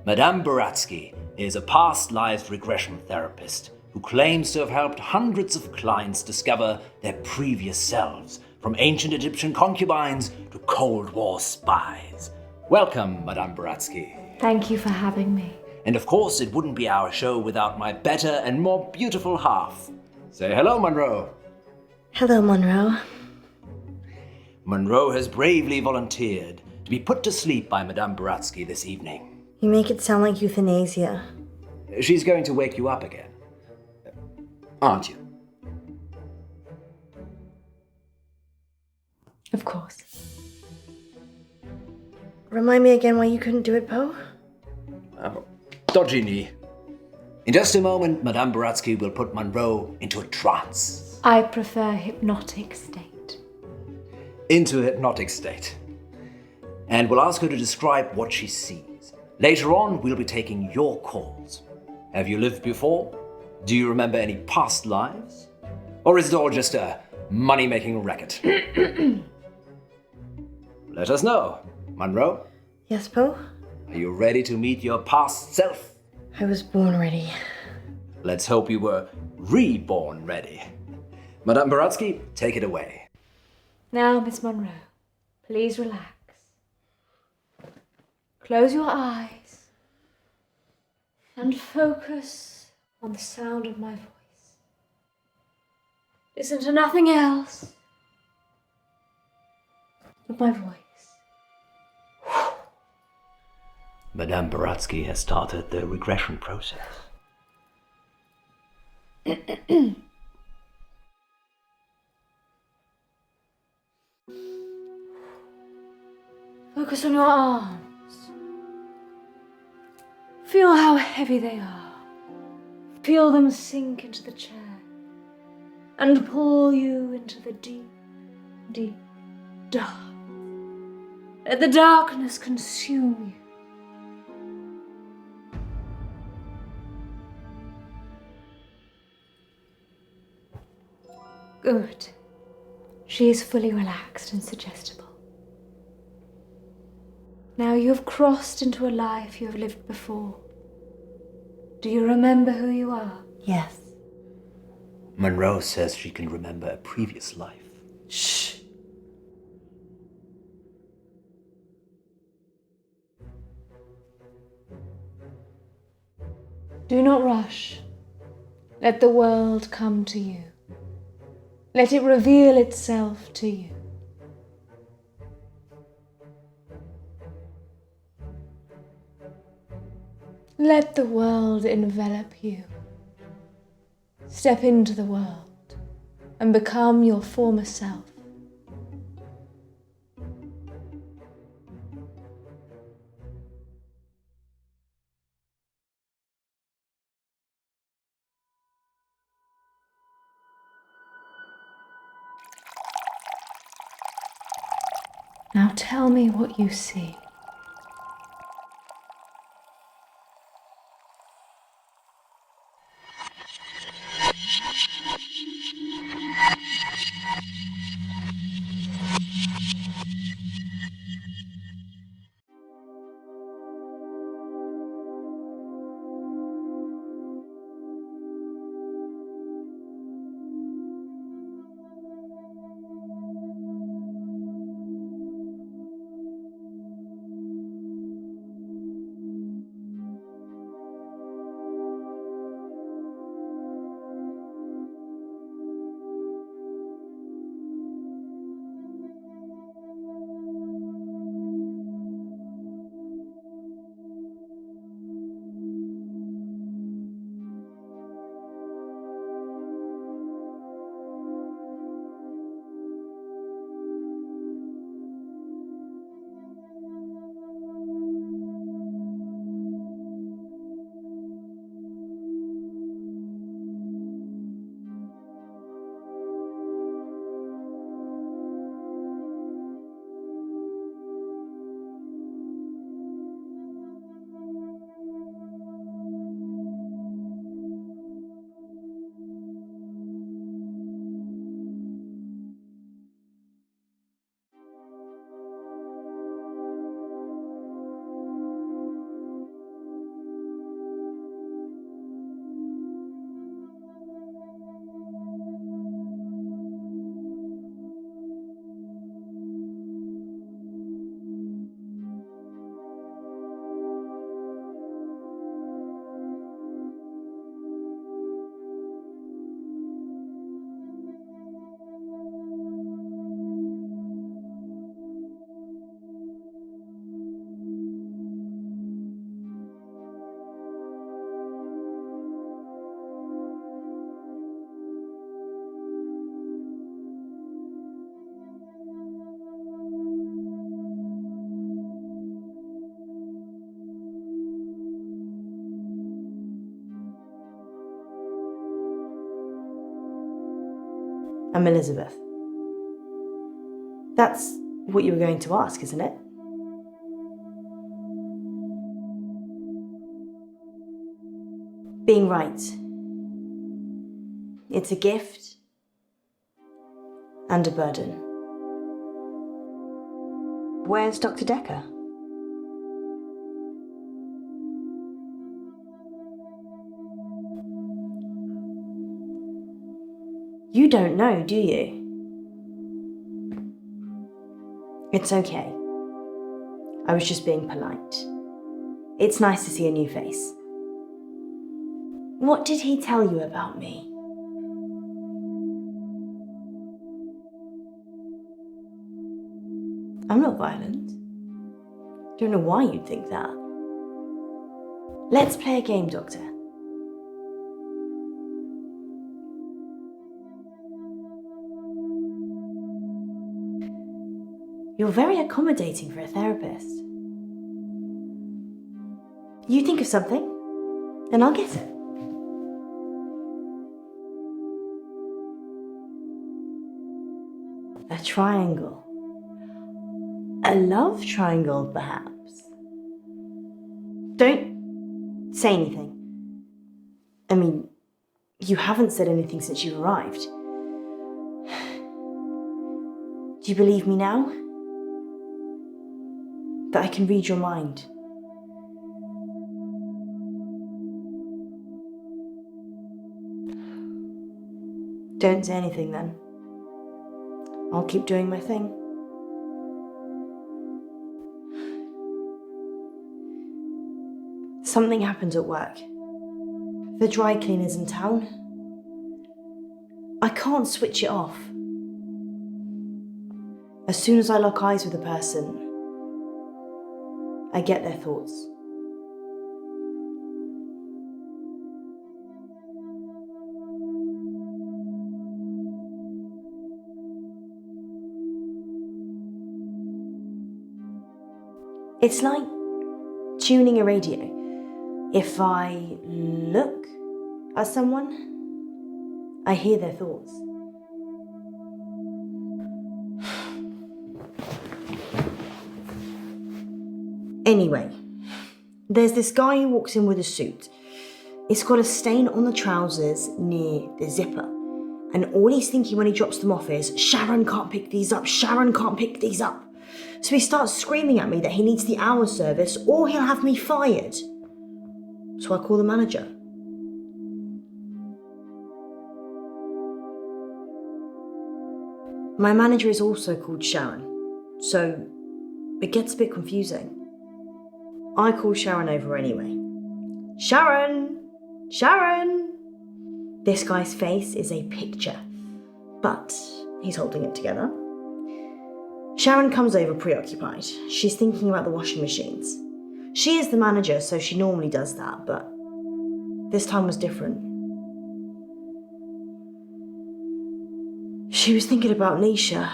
Speaker 15: Madame Buratsky is a past lives regression therapist who claims to have helped hundreds of clients discover their previous selves, from ancient Egyptian concubines to Cold War spies. Welcome, Madame Buratsky.
Speaker 13: Thank you for having me.
Speaker 15: And of course, it wouldn't be our show without my better and more beautiful half. Say hello, Munro.
Speaker 3: Hello, Munro.
Speaker 15: Munro has bravely volunteered to be put to sleep by Madame Buratsky this evening.
Speaker 3: You make it sound like euthanasia.
Speaker 15: She's going to wake you up again. Aren't you?
Speaker 13: Of course.
Speaker 3: Remind me again why you couldn't do it, Poe?
Speaker 15: Dodgy knee. In just a moment, Madame Buratsky will put Munro into a trance.
Speaker 13: I prefer hypnotic state.
Speaker 15: Into a hypnotic state. And we'll ask her to describe what she sees. Later on, we'll be taking your calls. Have you lived before? Do you remember any past lives? Or is it all just a money-making racket? Let us know. Munro?
Speaker 3: Yes, Poe?
Speaker 15: Are you ready to meet your past self?
Speaker 3: I was born ready.
Speaker 15: Let's hope you were reborn ready. Madame Buratsky, take it away.
Speaker 13: Now, Miss Munro, please relax. Close your eyes and focus on the sound of my voice. Listen to nothing else but my voice.
Speaker 15: Madame Buratsky has started the regression process.
Speaker 13: Focus on your arms. Feel how heavy they are. Feel them sink into the chair and pull you into the deep, deep dark. Let the darkness consume you. Good. She is fully relaxed and suggestible. Now you have crossed into a life you have lived before. Do you remember who you are?
Speaker 3: Yes.
Speaker 15: Munro says she can remember a previous life.
Speaker 13: Shh. Do not rush. Let the world come to you. Let it reveal itself to you. Let the world envelop you. Step into the world and become your former self. Now tell me what you see.
Speaker 3: I'm Elizabeth. That's what you were going to ask, isn't it? Being right. It's a gift and a burden. Where's Dr. Decker? You don't know, do you? It's okay. I was just being polite. It's nice to see a new face. What did he tell you about me? I'm not violent. Don't know why you'd think that. Let's play a game, Doctor. You're very accommodating for a therapist. You think of something, and I'll get it. A triangle. A love triangle, perhaps. Don't say anything. I mean, you haven't said anything since you arrived. Do you believe me now? That I can read your mind? Don't say anything then. I'll keep doing my thing. Something happened at work. The dry cleaner's in town. I can't switch it off. As soon as I lock eyes with a person, I get their thoughts. It's like tuning a radio. If I look at someone, I hear their thoughts. Anyway, there's this guy who walks in with a suit. It's got a stain on the trousers near the zipper. And all he's thinking when he drops them off is, Sharon can't pick these up, Sharon can't pick these up. So he starts screaming at me that he needs the hour service or he'll have me fired. So I call the manager. My manager is also called Sharon, so it gets a bit confusing. I call Sharon over anyway. Sharon! Sharon! This guy's face is a picture, but he's holding it together. Sharon comes over preoccupied. She's thinking about the washing machines. She is the manager, so she normally does that, but this time was different. She was thinking about Nisha,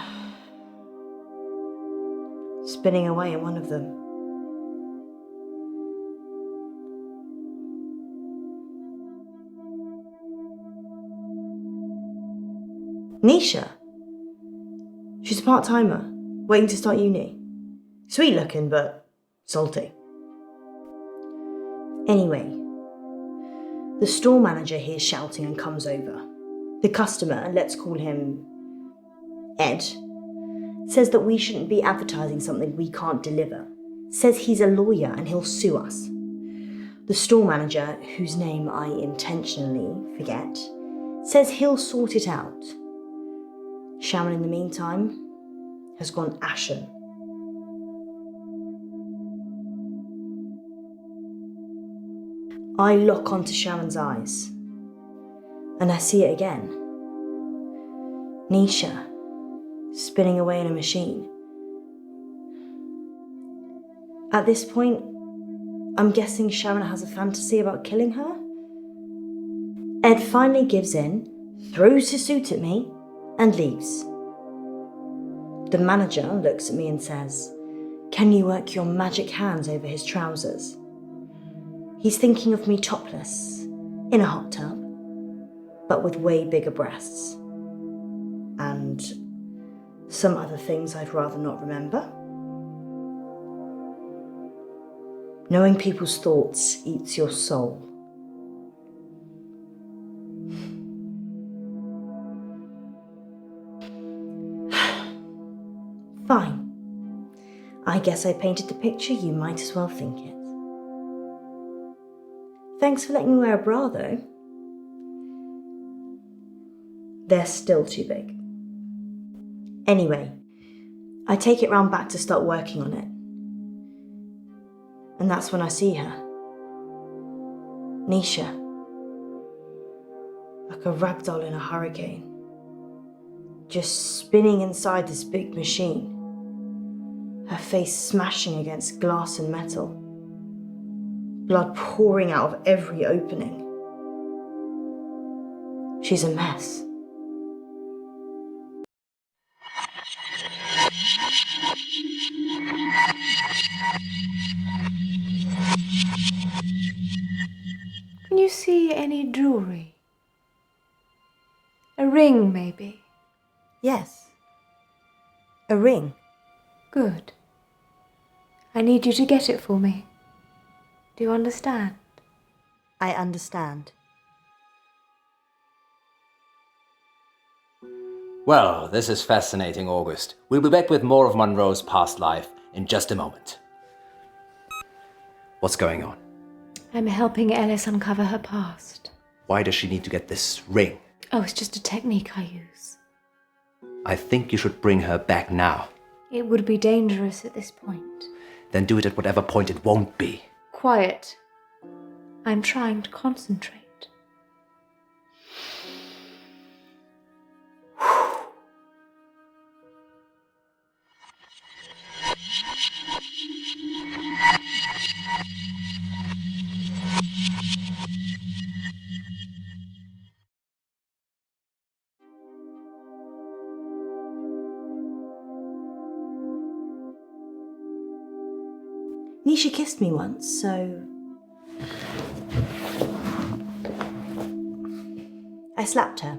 Speaker 3: spinning away in one of them. Nisha? She's a part-timer, waiting to start uni. Sweet looking, but salty. Anyway, the store manager hears shouting and comes over. The customer, let's call him Ed, says that we shouldn't be advertising something we can't deliver. Says he's a lawyer and he'll sue us. The store manager, whose name I intentionally forget, says he'll sort it out. Sharon, in the meantime, has gone ashen. I lock onto Sharon's eyes, and I see it again. Nisha, spinning away in a machine. At this point, I'm guessing Sharon has a fantasy about killing her. Ed finally gives in, throws his suit at me, and leaves. The manager looks at me and says, "Can you work your magic hands over his trousers?" He's thinking of me topless, in a hot tub, but with way bigger breasts. some other things I'd rather not remember. Knowing people's thoughts eats your soul. Fine. I guess I painted the picture, you might as well think it. Thanks for letting me wear a bra, though. They're still too big. Anyway, I take it round back to start working on it. And that's when I see her. Nisha. Like a ragdoll in a hurricane. Just spinning inside this big machine. Her face smashing against glass and metal. Blood pouring out of every opening. She's a mess.
Speaker 9: Can you see any jewelry? A ring, maybe?
Speaker 3: Yes. A ring.
Speaker 9: Good. I need you to get it for me. Do you understand?
Speaker 3: I understand.
Speaker 15: Well, this is fascinating, August. We'll be back with more of Munro's past life in just a moment. What's going on?
Speaker 9: I'm helping Ellis uncover her past.
Speaker 15: Why does she need to get this ring?
Speaker 9: Oh, it's just a technique I use.
Speaker 15: I think you should bring her back now.
Speaker 9: It would be dangerous at this point.
Speaker 15: Then do it at whatever point it won't be.
Speaker 9: Quiet. I'm trying to concentrate.
Speaker 3: Nisha kissed me once, so I slapped her.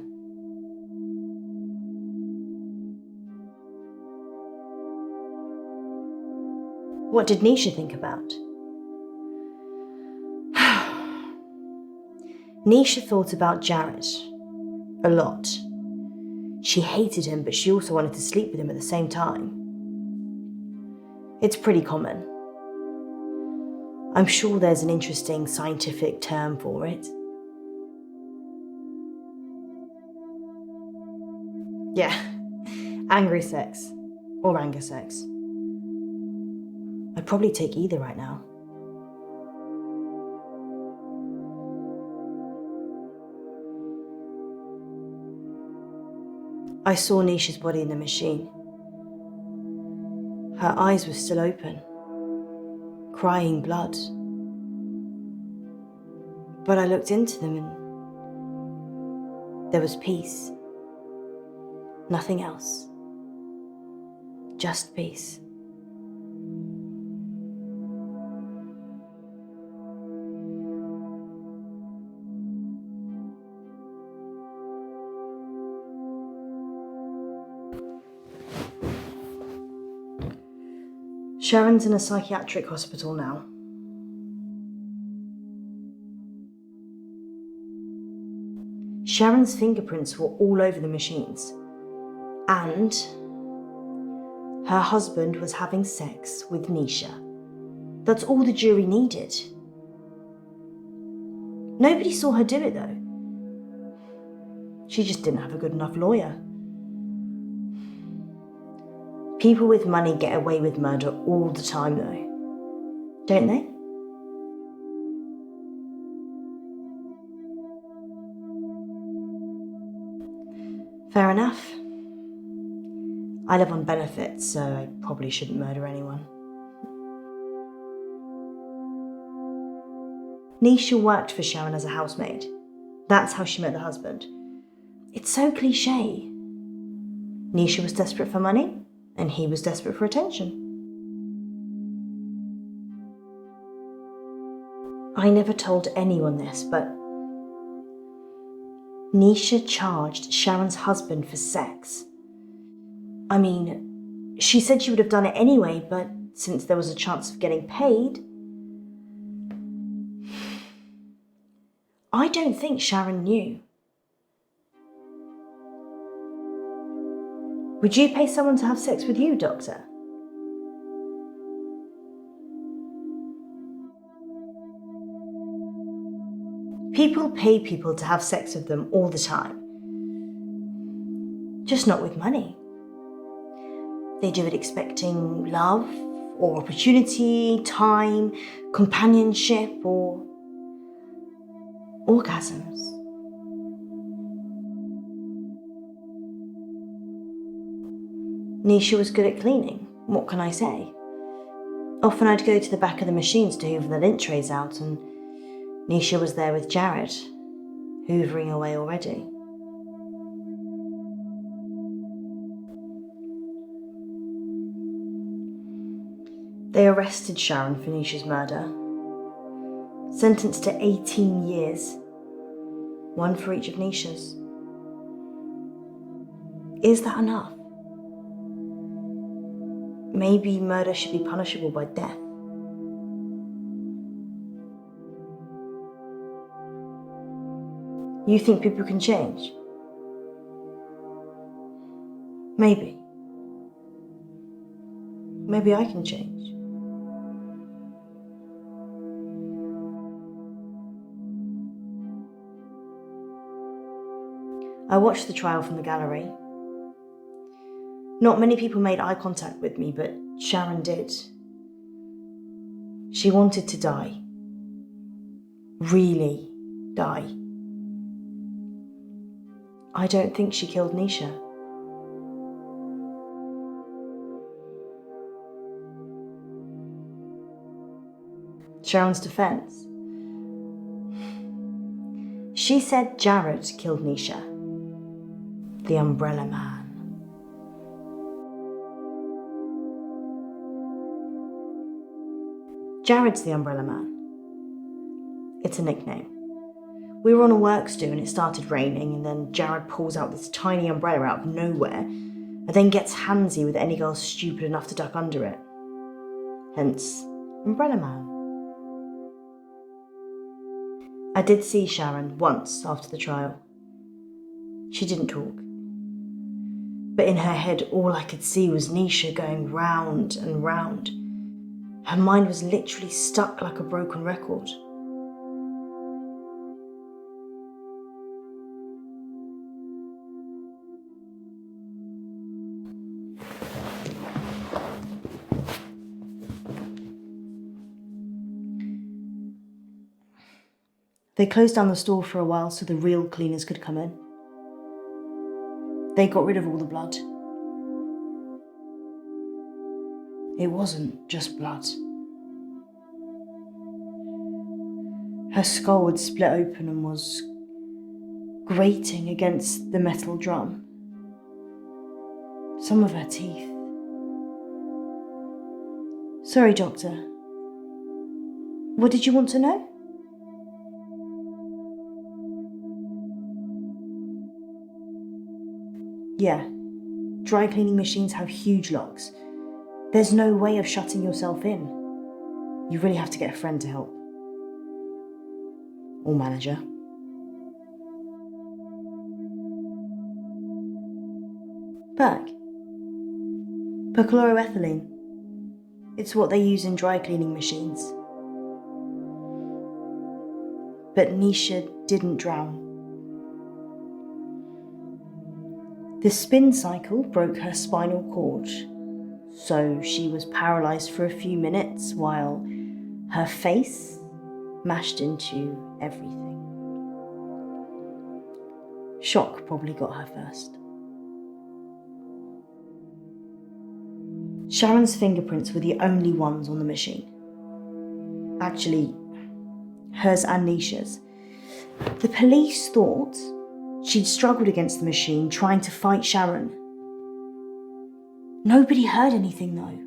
Speaker 3: What did Nisha think about? Nisha thought about Jared a lot. She hated him, but she also wanted to sleep with him at the same time. It's pretty common. I'm sure there's an interesting scientific term for it. Yeah, angry sex, or anger sex. I'd probably take either right now. I saw Nisha's body in the machine. Her eyes were still open. Crying blood. But I looked into them and there was peace. Nothing else. Just peace. Sharon's in a psychiatric hospital now. Sharon's fingerprints were all over the machines. And her husband was having sex with Nisha. That's all the jury needed. Nobody saw her do it though. She just didn't have a good enough lawyer. People with money get away with murder all the time though, don't they? Fair enough. I live on benefits, so I probably shouldn't murder anyone. Nisha worked for Sharon as a housemaid. That's how she met the husband. It's so cliche. Nisha was desperate for money, and he was desperate for attention. I never told anyone this, but Nisha charged Sharon's husband for sex. I mean, she said she would have done it anyway, but since there was a chance of getting paid, I don't think Sharon knew. Would you pay someone to have sex with you, Doctor? People pay people to have sex with them all the time. Just not with money. They do it expecting love, or opportunity, time, companionship, or orgasms. Nisha was good at cleaning, what can I say? Often I'd go to the back of the machines to hoover the lint trays out, and Nisha was there with Jared, hoovering away already. They arrested Sharon for Nisha's murder, sentenced to 18 years, one for each of Nisha's. Is that enough? Maybe murder should be punishable by death. You think people can change? Maybe. Maybe I can change. I watched the trial from the gallery. Not many people made eye contact with me, but Sharon did. She wanted to die. Really die. I don't think she killed Nisha. Sharon's defense. She said Jared killed Nisha. The umbrella man. Jared's the umbrella man. It's a nickname. We were on a works do and it started raining, and then Jared pulls out this tiny umbrella out of nowhere and then gets handsy with any girl stupid enough to duck under it. Hence, umbrella man. I did see Sharon once after the trial. She didn't talk. But in her head, all I could see was Nisha going round and round. Her mind was literally stuck like a broken record. They closed down the store for a while so the real cleaners could come in. They got rid of all the blood. It wasn't just blood. Her skull had split open and was grating against the metal drum. Some of her teeth. Sorry, Doctor. What did you want to know? Yeah, dry cleaning machines have huge locks. There's no way of shutting yourself in. You really have to get a friend to help. Or manager. Berg. Perchloroethylene. It's what they use in dry cleaning machines. But Nisha didn't drown. The spin cycle broke her spinal cord, so she was paralysed for a few minutes while her face mashed into everything. Shock probably got her first. Sharon's fingerprints were the only ones on the machine. Actually, hers and Nisha's. The police thought she'd struggled against the machine, trying to fight Sharon. Nobody heard anything, though.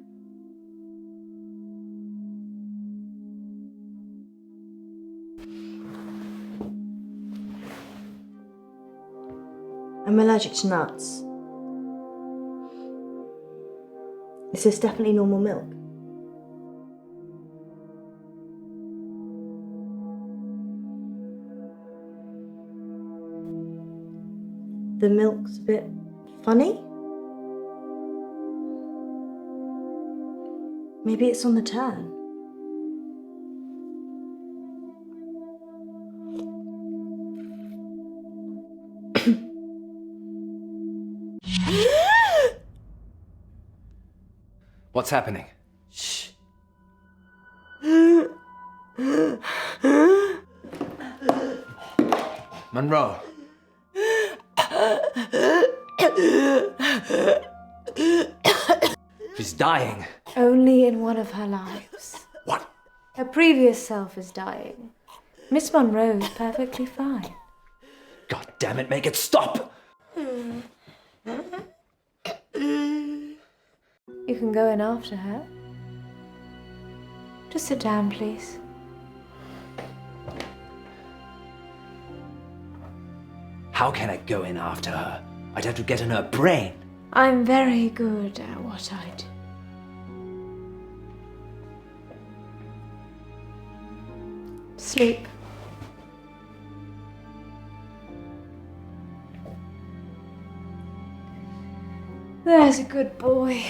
Speaker 3: I'm allergic to nuts. Is this definitely normal milk? The milk's a bit funny? Maybe it's on the turn.
Speaker 15: What's happening?
Speaker 3: Shh.
Speaker 15: Munro. She's dying.
Speaker 16: Only in one of her lives.
Speaker 15: What?
Speaker 16: Her previous self is dying. Miss Munro is perfectly fine.
Speaker 15: God damn it, make it stop!
Speaker 16: You can go in after her. Just sit down, please.
Speaker 15: How can I go in after her? I'd have to get in her brain.
Speaker 16: I'm very good at what I do. Sleep. There's a good boy.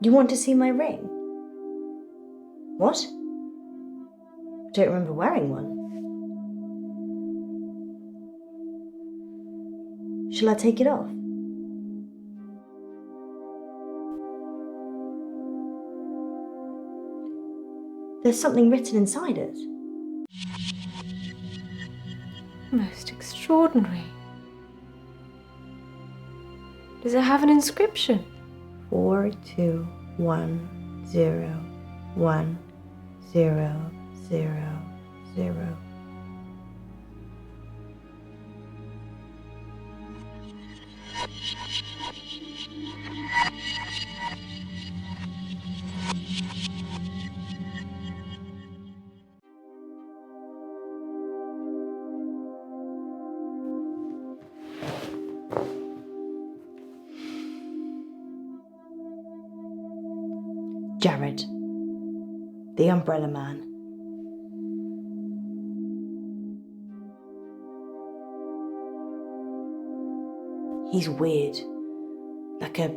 Speaker 3: You want to see my ring? What? I don't remember wearing one. Shall I take it off? There's something written inside it.
Speaker 16: Most extraordinary. Does it have an inscription?
Speaker 3: 421010000. Jared, the umbrella man. He's weird, like a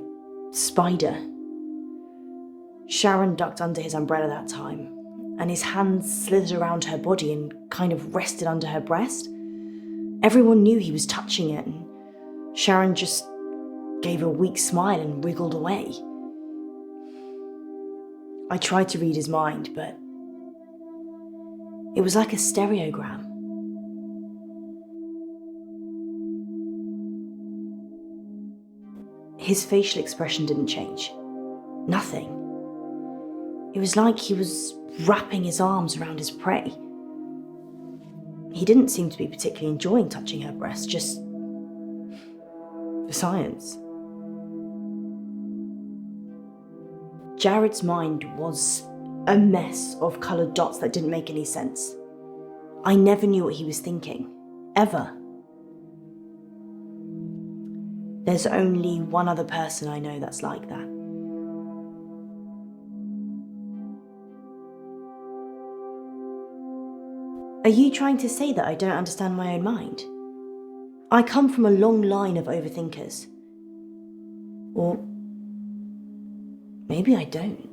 Speaker 3: spider. Sharon ducked under his umbrella that time, and his hands slithered around her body and kind of rested under her breast. Everyone knew he was touching it, and Sharon just gave a weak smile and wriggled away. I tried to read his mind, but it was like a stereogram. His facial expression didn't change. Nothing. It was like he was wrapping his arms around his prey. He didn't seem to be particularly enjoying touching her breast, just for science. Jared's mind was a mess of coloured dots that didn't make any sense. I never knew what he was thinking, ever. There's only one other person I know that's like that. Are you trying to say that I don't understand my own mind? I come from a long line of overthinkers. Or maybe I don't.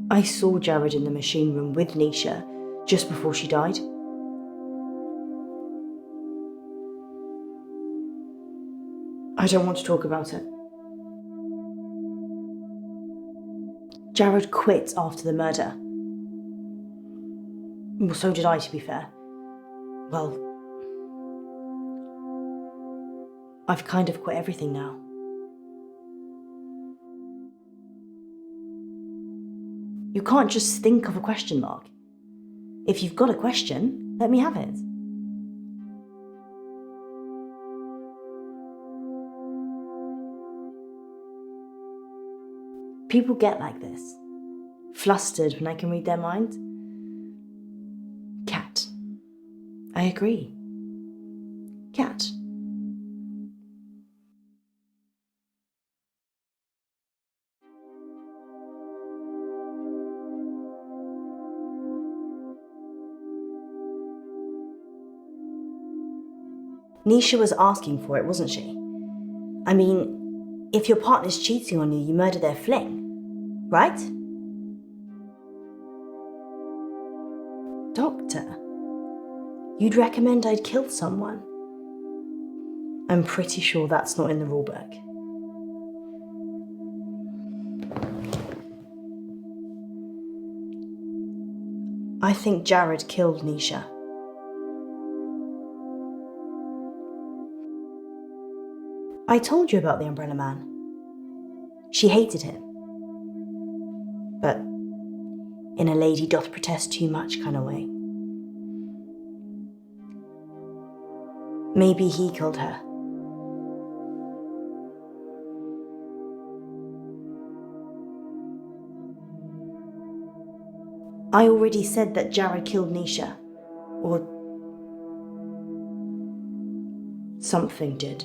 Speaker 3: I saw Jared in the machine room with Nisha just before she died. I don't want to talk about it. Jared quit after the murder. Well, so did I, to be fair. Well, I've kind of quit everything now. You can't just think of a question mark. If you've got a question, let me have it. People get like this, flustered when I can read their mind. Cat. I agree. Cat. Nisha was asking for it, wasn't she? I mean, if your partner's cheating on you, you murder their fling, right? Doctor, you'd recommend I'd kill someone? I'm pretty sure that's not in the rulebook. I think Jared killed Nisha. I told you about the umbrella man. She hated him. But in a lady doth protest too much kind of way. Maybe he killed her. I already said that Jared killed Nisha. Or something did.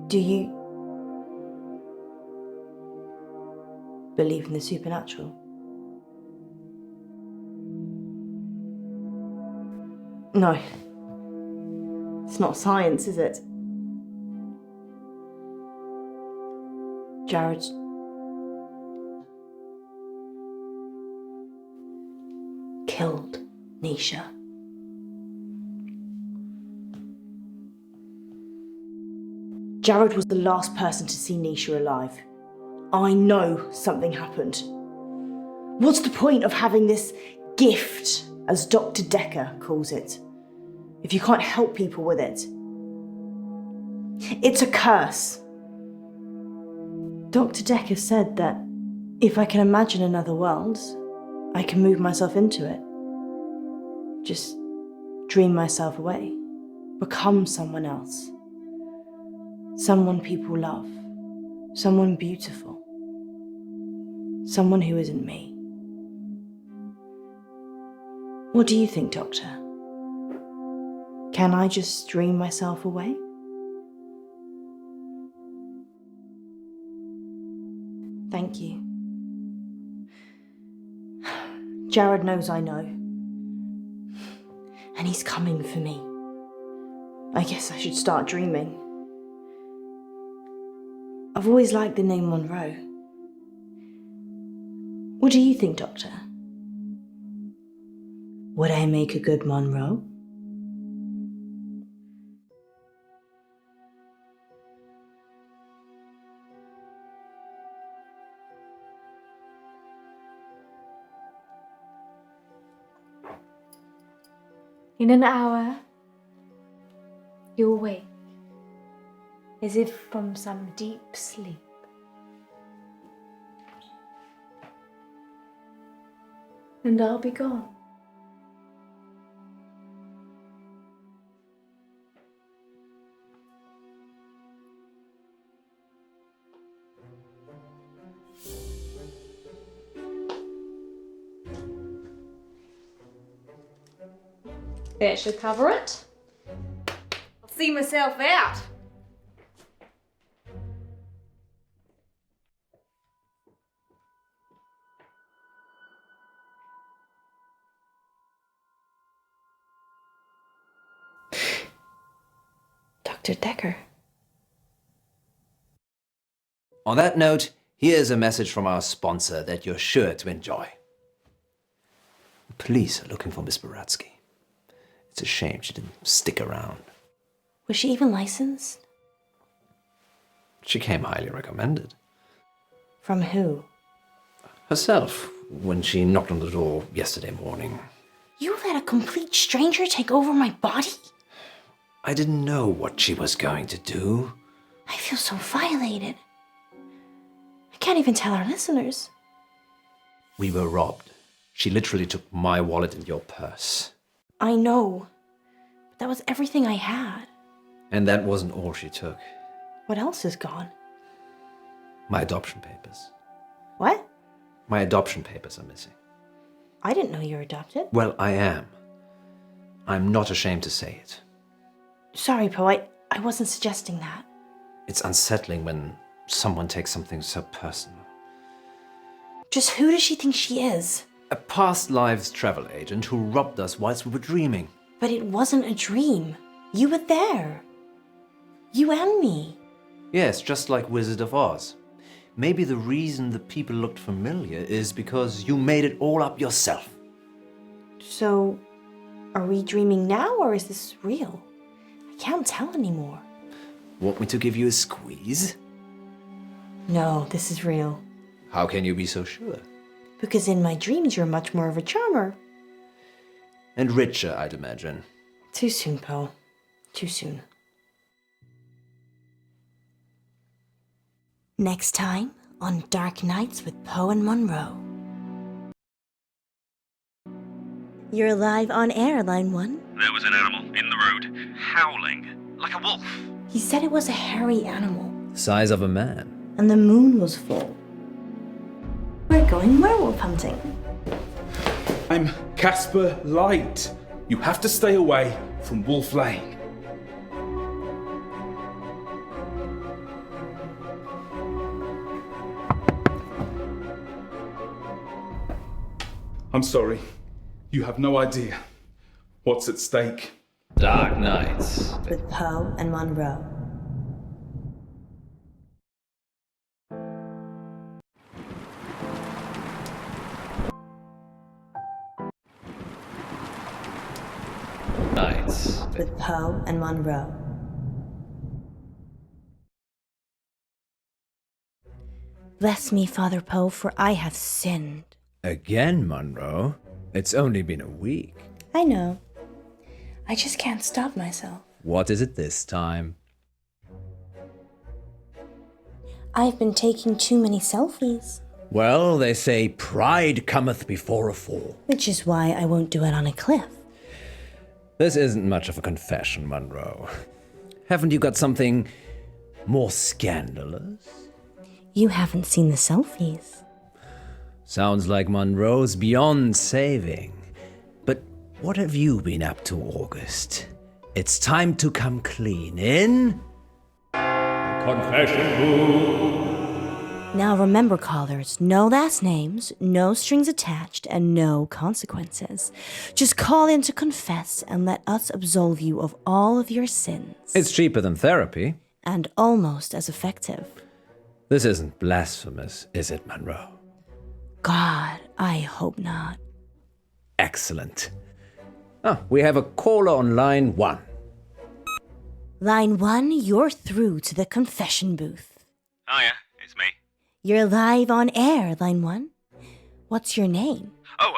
Speaker 3: Do you believe in the supernatural? No. It's not science, is it? Jared killed Nisha. Jared was the last person to see Nisha alive. I know something happened. What's the point of having this gift, as Dr. Decker calls it, if you can't help people with it? It's a curse. Dr. Decker said that if I can imagine another world, I can move myself into it. Just dream myself away. Become someone else. Someone people love. Someone beautiful. Someone who isn't me. What do you think, Doctor? Can I just dream myself away? Thank you. Jared knows I know. And he's coming for me. I guess I should start dreaming. I've always liked the name Munro. What do you think, Doctor? Would I make a good Munro?
Speaker 16: In an hour, you'll wake, as if from some deep sleep. And I'll be gone.
Speaker 9: That should cover it. I'll see myself out.
Speaker 3: Dr. Decker.
Speaker 15: On that note, here's a message from our sponsor that you're sure to enjoy. The police are looking for Miss Baratsky. It's a shame she didn't stick around.
Speaker 3: Was she even licensed?
Speaker 15: She came highly recommended.
Speaker 3: From who?
Speaker 15: Herself, when she knocked on the door yesterday morning.
Speaker 3: You let a complete stranger take over my body?
Speaker 2: I didn't know what she was going to do.
Speaker 3: I feel so violated. I can't even tell our listeners.
Speaker 2: We were robbed. She literally took my wallet and your purse.
Speaker 3: I know. But that was everything I had.
Speaker 2: And that wasn't all she took.
Speaker 3: What else is gone?
Speaker 2: My adoption papers.
Speaker 3: What?
Speaker 2: My adoption papers are missing.
Speaker 3: I didn't know you were adopted.
Speaker 2: Well, I am. I'm not ashamed to say it.
Speaker 3: Sorry, Poe, I wasn't suggesting that.
Speaker 2: It's unsettling when someone takes something so personal.
Speaker 3: Just who does she think she is?
Speaker 2: A past lives travel agent who robbed us whilst we were dreaming.
Speaker 3: But it wasn't a dream. You were there. You and me.
Speaker 2: Yes, just like Wizard of Oz. Maybe the reason the people looked familiar is because you made it all up yourself.
Speaker 3: So, are we dreaming now or is this real? I can't tell anymore.
Speaker 2: Want me to give you a squeeze?
Speaker 3: No, this is real.
Speaker 2: How can you be so sure?
Speaker 3: Because in my dreams you're much more of a charmer.
Speaker 2: And richer, I'd imagine.
Speaker 3: Too soon, Poe. Too soon. Next time on Dark Nights with Poe and Munro. You're live on air, line 1.
Speaker 17: There was an animal in the road, howling, like a wolf.
Speaker 3: He said it was a hairy animal.
Speaker 2: Size of a man.
Speaker 3: And the moon was full. We're going werewolf hunting.
Speaker 18: I'm Casper Light. You have to stay away from Wolf Lane. I'm sorry. You have no idea what's at stake.
Speaker 2: Dark Nights.
Speaker 3: With Poe and Munro.
Speaker 2: Nights.
Speaker 3: With Poe and Munro. Bless me, Father Poe, for I have sinned.
Speaker 6: Again, Munro? It's only been a week.
Speaker 3: I know. I just can't stop myself.
Speaker 6: What is it this time?
Speaker 3: I've been taking too many selfies.
Speaker 6: Well, they say pride cometh before a fall.
Speaker 3: Which is why I won't do it on a cliff.
Speaker 6: This isn't much of a confession, Munro. Haven't you got something more scandalous?
Speaker 3: You haven't seen the selfies.
Speaker 6: Sounds like Munro's beyond saving. But what have you been up to, August? It's time to come clean in... Confession booth.
Speaker 3: Now remember, callers, no last names, no strings attached, and no consequences. Just call in to confess and let us absolve you of all of your sins.
Speaker 6: It's cheaper than therapy.
Speaker 3: And almost as effective.
Speaker 6: This isn't blasphemous, is it, Munro?
Speaker 3: God, I hope not.
Speaker 6: Excellent. We have a caller on line 1.
Speaker 3: Line 1, you're through to the confession booth.
Speaker 17: Hiya, it's me.
Speaker 3: You're live on air, line 1. What's your name?
Speaker 17: Oh,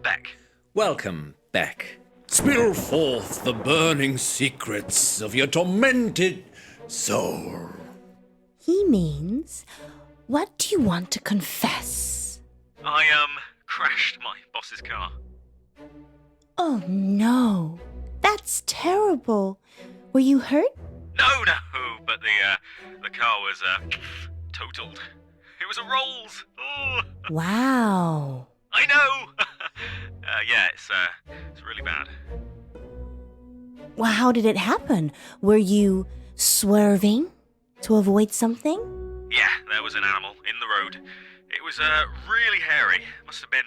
Speaker 17: Beck.
Speaker 6: Welcome, Beck. Spill forth the burning secrets of your tormented soul.
Speaker 3: He means, what do you want to confess?
Speaker 17: I, crashed my boss's car.
Speaker 3: Oh no, that's terrible. Were you hurt?
Speaker 17: No, but the car was, totaled. It was a Rolls. Oh.
Speaker 3: Wow.
Speaker 17: I know. Yeah, it's really bad.
Speaker 3: Well, how did it happen? Were you swerving to avoid something?
Speaker 17: Yeah, there was an animal in the road. It was, really hairy. Must have been,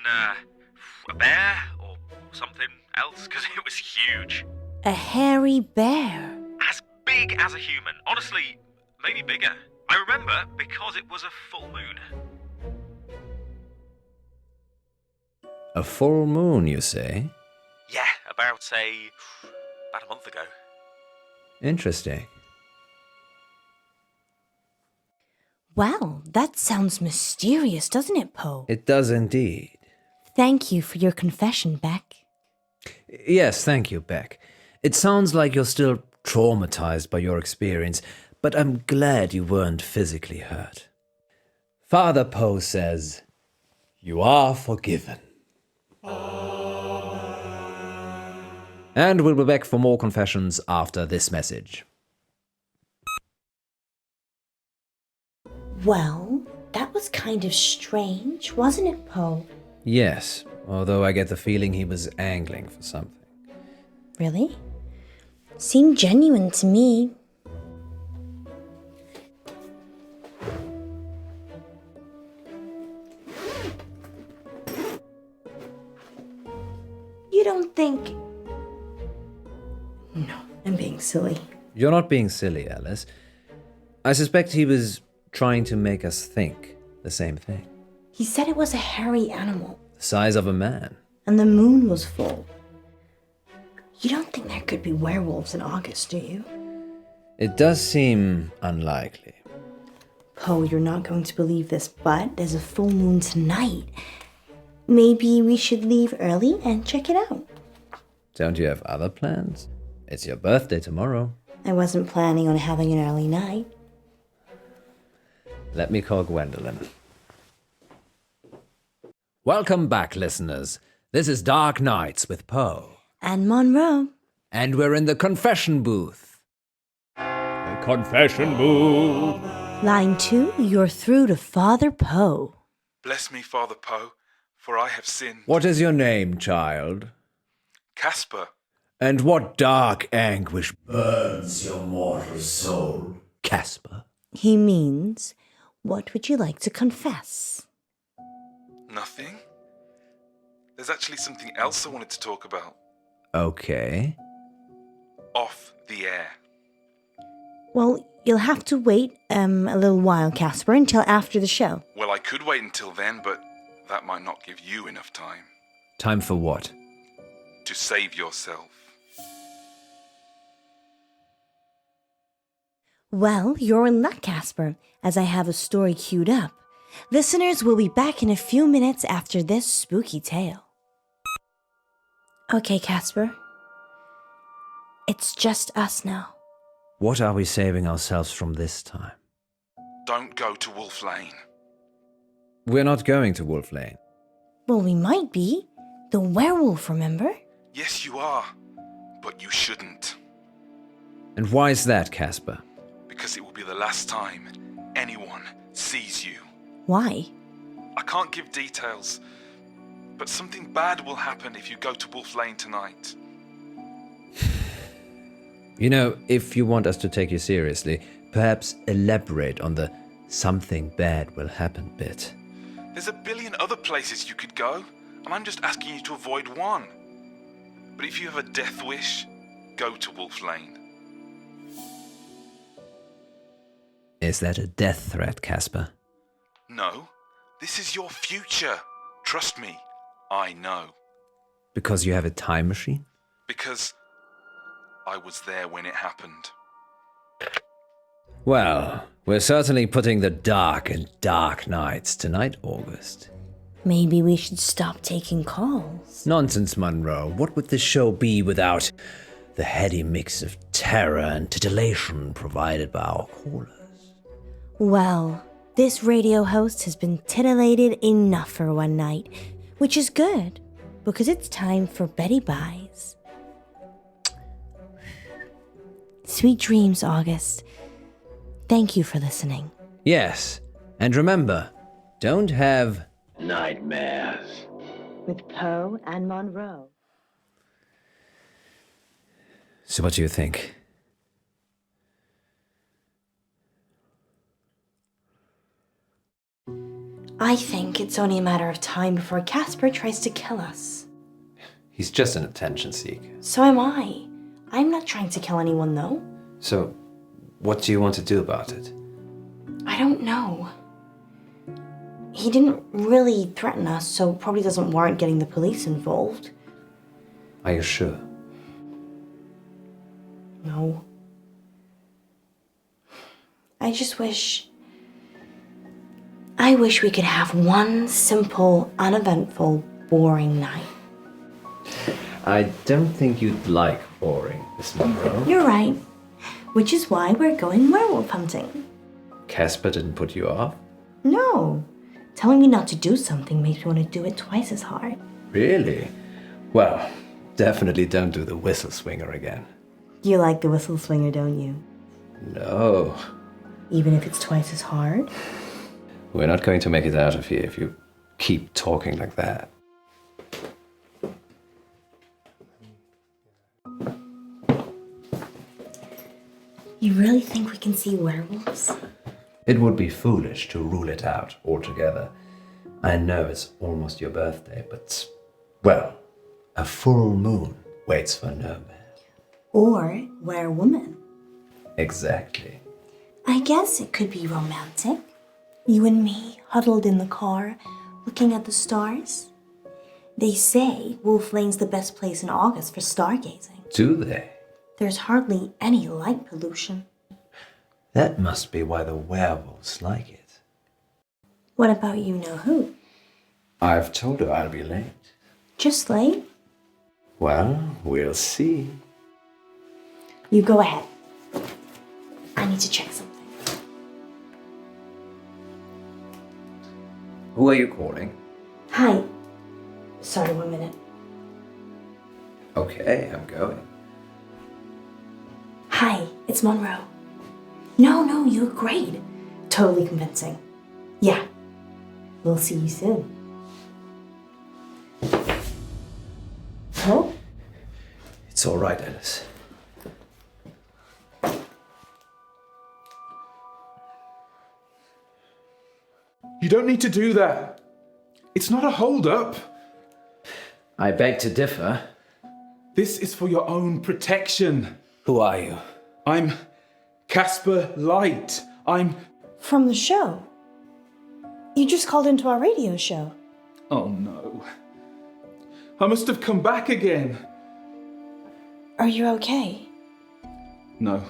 Speaker 17: a bear or something else, because it was huge.
Speaker 3: A hairy bear?
Speaker 17: As big as a human. Honestly, maybe bigger. I remember because it was a full moon.
Speaker 6: A full moon, you say?
Speaker 17: Yeah, about a month ago.
Speaker 6: Interesting.
Speaker 3: Well, that sounds mysterious, doesn't it, Poe?
Speaker 6: It does indeed.
Speaker 3: Thank you for your confession, Beck.
Speaker 6: Yes, thank you, Beck. It sounds like you're still traumatized by your experience, but I'm glad you weren't physically hurt. Father Poe says, "You are forgiven." And we'll be back for more confessions after this message.
Speaker 3: Well, that was kind of strange, wasn't it, Poe?
Speaker 6: Yes, although I get the feeling he was angling for something.
Speaker 3: Really? Seemed genuine to me. You don't think... No, I'm being silly.
Speaker 6: You're not being silly, Alice. I suspect he was trying to make us think the same thing.
Speaker 3: He said it was a hairy animal.
Speaker 6: The size of a man.
Speaker 3: And the moon was full. You don't think there could be werewolves in August, do you?
Speaker 6: It does seem unlikely.
Speaker 3: Poe, you're not going to believe this, but there's a full moon tonight. Maybe we should leave early and check it out.
Speaker 6: Don't you have other plans? It's your birthday tomorrow.
Speaker 3: I wasn't planning on having an early night.
Speaker 6: Let me call Gwendolyn. Welcome back, listeners. This is Dark Nights with Poe.
Speaker 3: And Munro.
Speaker 6: And we're in the confession booth. The confession booth.
Speaker 3: Line 2, you're through to Father Poe.
Speaker 18: Bless me, Father Poe, for I have sinned.
Speaker 6: What is your name, child?
Speaker 18: Casper.
Speaker 6: And what dark anguish burns your mortal soul, Casper?
Speaker 3: He means, what would you like to confess?
Speaker 18: Nothing. There's actually something else I wanted to talk about.
Speaker 6: Okay.
Speaker 18: Off the air.
Speaker 3: Well, you'll have to wait a little while, Casper, until after the show.
Speaker 18: Well, I could wait until then, but that might not give you enough time.
Speaker 6: Time for what?
Speaker 18: To save yourself.
Speaker 3: Well, you're in luck, Casper, as I have a story queued up. Listeners will be back in a few minutes after this spooky tale. Okay, Casper. It's just us now.
Speaker 6: What are we saving ourselves from this time?
Speaker 18: Don't go to Wolf Lane.
Speaker 6: We're not going to Wolf Lane.
Speaker 3: Well, we might be. The werewolf, remember?
Speaker 18: Yes, you are. But you shouldn't.
Speaker 6: And why is that, Casper?
Speaker 18: Because it will be the last time anyone sees you.
Speaker 3: Why?
Speaker 18: I can't give details, but something bad will happen if you go to Wolf Lane tonight.
Speaker 6: You know, if you want us to take you seriously, perhaps elaborate on the something bad will happen bit.
Speaker 18: There's a billion other places you could go, and I'm just asking you to avoid one. But if you have a death wish, go to Wolf Lane.
Speaker 6: Is that a death threat, Casper?
Speaker 18: No, this is your future. Trust me, I know.
Speaker 6: Because you have a time machine?
Speaker 18: Because I was there when it happened.
Speaker 6: Well, we're certainly putting the dark in dark nights tonight, August.
Speaker 3: Maybe we should stop taking calls.
Speaker 6: Nonsense, Munro. What would this show be without the heady mix of terror and titillation provided by our callers?
Speaker 3: Well, this radio host has been titillated enough for one night, which is good, because it's time for Betty Buys. Sweet dreams, August. Thank you for listening.
Speaker 6: Yes, and remember, don't have
Speaker 5: nightmares.
Speaker 3: With Poe and Munro.
Speaker 6: So what do you think?
Speaker 3: I think it's only a matter of time before Casper tries to kill us.
Speaker 6: He's just an attention seeker.
Speaker 3: So am I. I'm not trying to kill anyone, though.
Speaker 6: So, what do you want to do about it?
Speaker 3: I don't know. He didn't really threaten us, so probably doesn't warrant getting the police involved.
Speaker 6: Are you sure?
Speaker 3: No. I just wish... I wish we could have one simple, uneventful, boring night.
Speaker 2: I don't think you'd like boring, Miss Munro.
Speaker 3: You're right. Which is why we're going werewolf hunting.
Speaker 2: Casper didn't put you off?
Speaker 3: No. Telling me not to do something makes me want to do it twice as hard.
Speaker 2: Really? Well, definitely don't do the whistle swinger again.
Speaker 3: You like the whistle swinger, don't you?
Speaker 2: No.
Speaker 3: Even if it's twice as hard?
Speaker 2: We're not going to make it out of here if you keep talking like that.
Speaker 3: You really think we can see werewolves?
Speaker 2: It would be foolish to rule it out altogether. I know it's almost your birthday, but, well, a full moon waits for no man.
Speaker 3: Or werewoman.
Speaker 2: Exactly.
Speaker 3: I guess it could be romantic. You and me, huddled in the car, looking at the stars. They say Wolf Lane's the best place in August for stargazing.
Speaker 2: Do they?
Speaker 3: There's hardly any light pollution.
Speaker 2: That must be why the werewolves like it.
Speaker 3: What about you know who?
Speaker 2: I've told her I'll be late.
Speaker 3: Just late?
Speaker 2: Well, we'll see.
Speaker 3: You go ahead. I need to check something.
Speaker 2: Who are you calling?
Speaker 3: Hi. Sorry, 1 minute.
Speaker 2: Okay, I'm going.
Speaker 3: Hi, it's Monroe. No, you look great. Totally convincing. Yeah. We'll see you soon. Oh?
Speaker 2: It's all right, Alice.
Speaker 18: You don't need to do that. It's not a hold-up.
Speaker 2: I beg to differ.
Speaker 18: This is for your own protection.
Speaker 2: Who are you?
Speaker 18: I'm Casper Light. I'm...
Speaker 3: From the show. You just called into our radio show.
Speaker 18: Oh no. I must have come back again.
Speaker 3: Are you okay?
Speaker 18: No.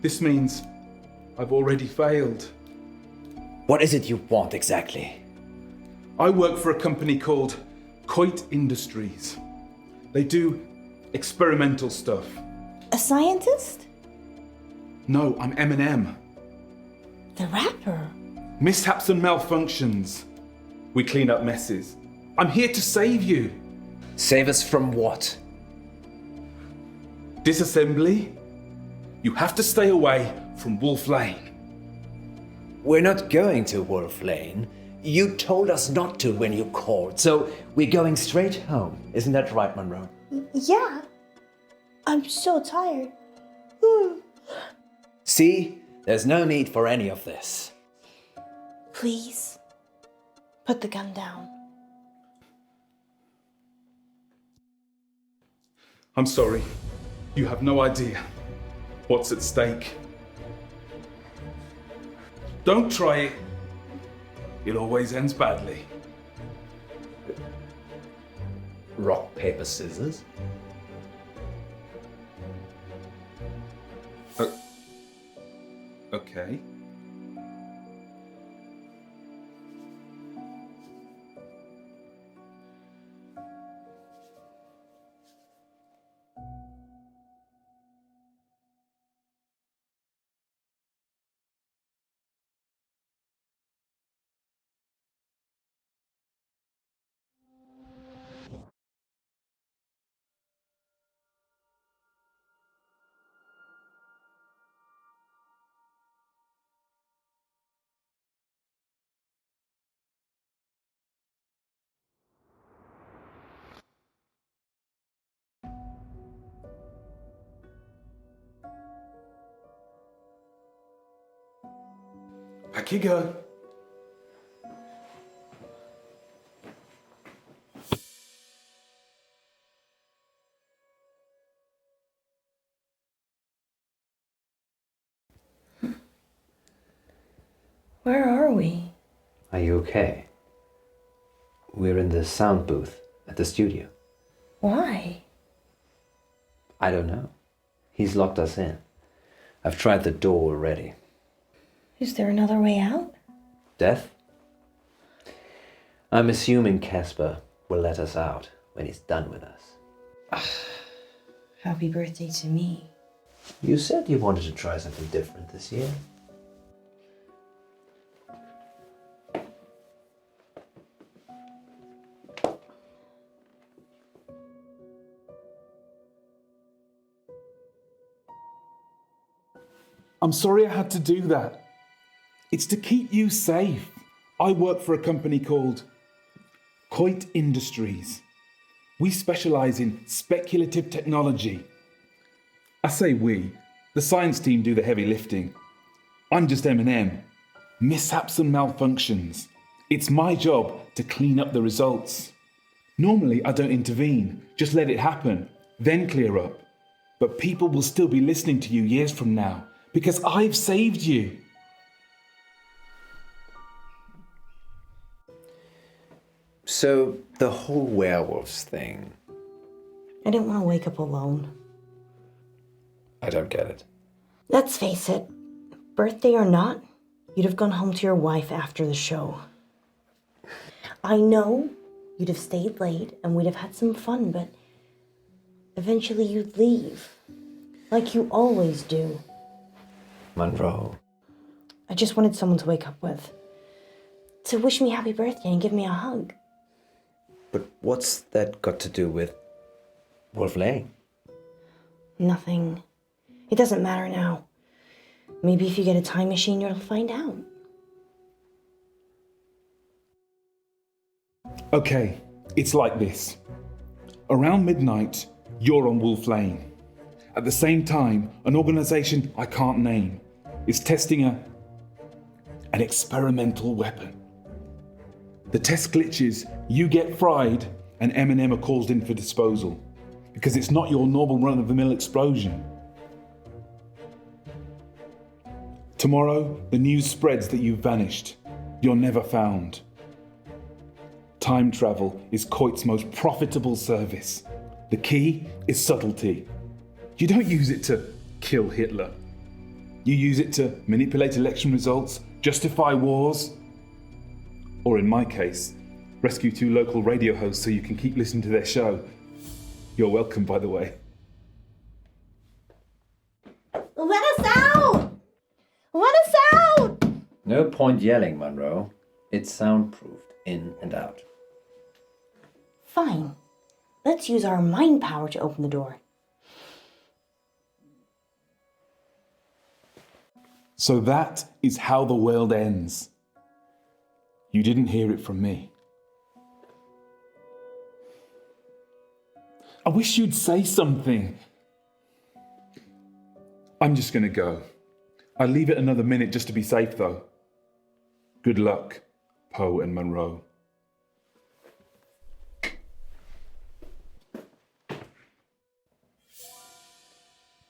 Speaker 18: This means I've already failed.
Speaker 15: What is it you want exactly?
Speaker 18: I work for a company called Coit Industries. They do experimental stuff.
Speaker 3: A scientist?
Speaker 18: No, I'm Eminem.
Speaker 3: The rapper?
Speaker 18: Mishaps and malfunctions. We clean up messes. I'm here to save you.
Speaker 15: Save us from what?
Speaker 18: Disassembly? You have to stay away from Wolf Lane.
Speaker 15: We're not going to Wolf Lane. You told us not to when you called, so we're going straight home. Isn't that right, Monroe?
Speaker 3: Yeah. I'm so tired.
Speaker 15: See? There's no need for any of this.
Speaker 3: Please, put the gun down.
Speaker 18: I'm sorry. You have no idea what's at stake. Don't try it. It always ends badly.
Speaker 15: Rock, paper, scissors?
Speaker 18: Okay. Back you go.
Speaker 3: Where are we?
Speaker 2: Are you okay? We're in the sound booth at the studio.
Speaker 3: Why?
Speaker 2: I don't know. He's locked us in. I've tried the door already.
Speaker 3: Is there another way out?
Speaker 2: Death? I'm assuming Casper will let us out when he's done with us.
Speaker 3: Happy birthday to me.
Speaker 2: You said you wanted to try something different this year.
Speaker 19: I'm sorry I had to do that. It's to keep you safe. I work for a company called Coit Industries. We specialise in speculative technology. I say we. The science team do the heavy lifting. I'm just M&M. Mishaps and malfunctions. It's my job to clean up the results. Normally I don't intervene, just let it happen, then clear up. But people will still be listening to you years from now because I've saved you.
Speaker 2: So, the whole werewolves thing.
Speaker 3: I didn't want to wake up alone.
Speaker 2: I don't get it.
Speaker 3: Let's face it, birthday or not, you'd have gone home to your wife after the show. I know you'd have stayed late and we'd have had some fun, but eventually you'd leave, like you always do.
Speaker 2: Munro.
Speaker 3: I just wanted someone to wake up with, to wish me happy birthday and give me a hug.
Speaker 2: But what's that got to do with Wolf Lane?
Speaker 3: Nothing. It doesn't matter now. Maybe if you get a time machine, you'll find out.
Speaker 19: Okay, it's like this. Around midnight, you're on Wolf Lane. At the same time, an organisation I can't name is testing an experimental weapon. The test glitches, you get fried, and M&M are called in for disposal. Because it's not your normal run-of-the-mill explosion. Tomorrow, the news spreads that you've vanished. You're never found. Time travel is Coit's most profitable service. The key is subtlety. You don't use it to kill Hitler. You use it to manipulate election results, justify wars, or in my case, rescue 2 local radio hosts so you can keep listening to their show. You're welcome, by the way.
Speaker 3: Let us out! Let us out!
Speaker 2: No point yelling, Munro. It's soundproofed, in and out.
Speaker 3: Fine. Let's use our mind power to open the door.
Speaker 19: So that is how the world ends. You didn't hear it from me. I wish you'd say something. I'm just gonna go. I'll leave it another minute just to be safe though. Good luck, Poe and Munro.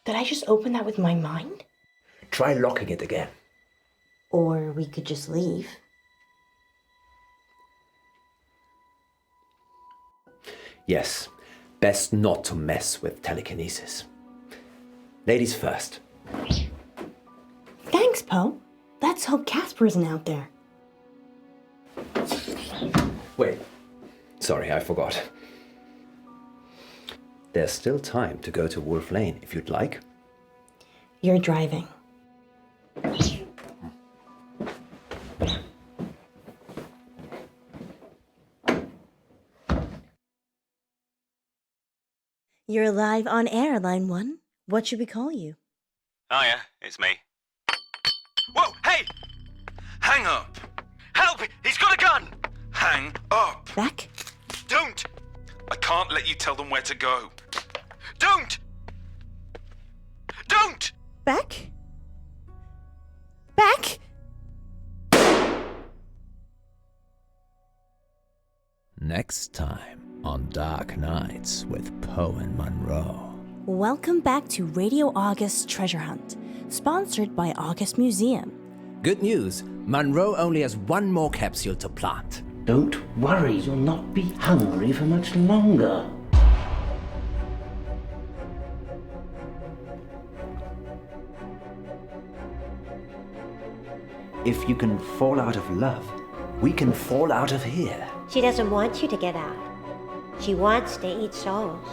Speaker 3: Did I just open that with my mind?
Speaker 2: Try locking it again.
Speaker 3: Or we could just leave.
Speaker 2: Yes, best not to mess with telekinesis. Ladies first.
Speaker 3: Thanks, Poe. Let's hope Casper isn't out there.
Speaker 2: Wait. Sorry, I forgot. There's still time to go to Wolf Lane if you'd like.
Speaker 3: You're driving. You're live on air, line 1. What should we call you?
Speaker 17: Hiya, it's me.
Speaker 18: Whoa, hey! Hang up!
Speaker 17: Help! He's got a gun!
Speaker 18: Hang up!
Speaker 3: Back?
Speaker 18: Don't! I can't let you tell them where to go.
Speaker 17: Don't! Don't!
Speaker 3: Back? Back?
Speaker 6: Next time on Dark Nights with Poe and Munro.
Speaker 3: Welcome back to Radio August's Treasure Hunt, sponsored by August Museum.
Speaker 6: Good news, Munro only has one more capsule to plant.
Speaker 5: Don't worry, you'll not be hungry for much longer.
Speaker 2: If you can fall out of love, we can fall out of here.
Speaker 20: She doesn't want you to get out. She wants to eat souls.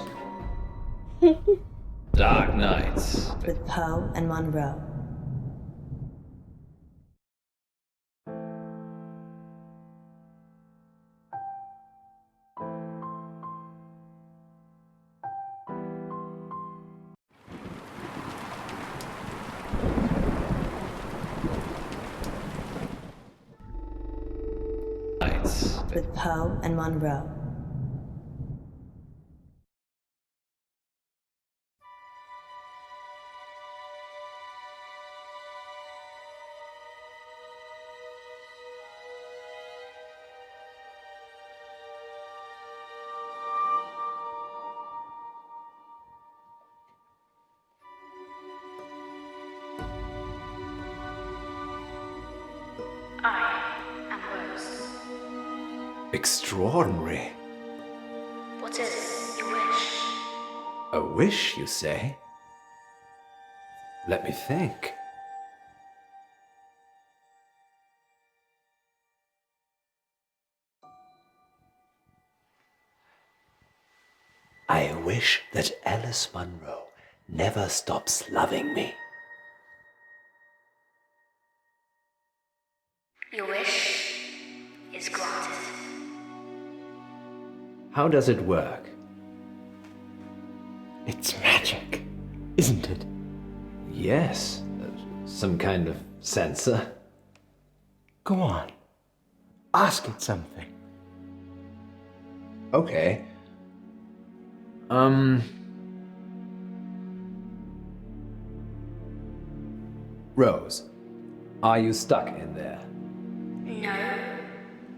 Speaker 15: Dark Nights.
Speaker 3: With Poe and Munro. With Poe and Munro.
Speaker 15: Extraordinary.
Speaker 10: What is your wish?
Speaker 15: A wish, you say? Let me think. I wish that Alice Munro never stops loving me.
Speaker 10: Your wish is granted.
Speaker 15: How does it work?
Speaker 5: It's magic, isn't it?
Speaker 15: Yes, some kind of sensor.
Speaker 5: Go on. Ask it something.
Speaker 15: Okay. Rose, are you stuck in there?
Speaker 10: No.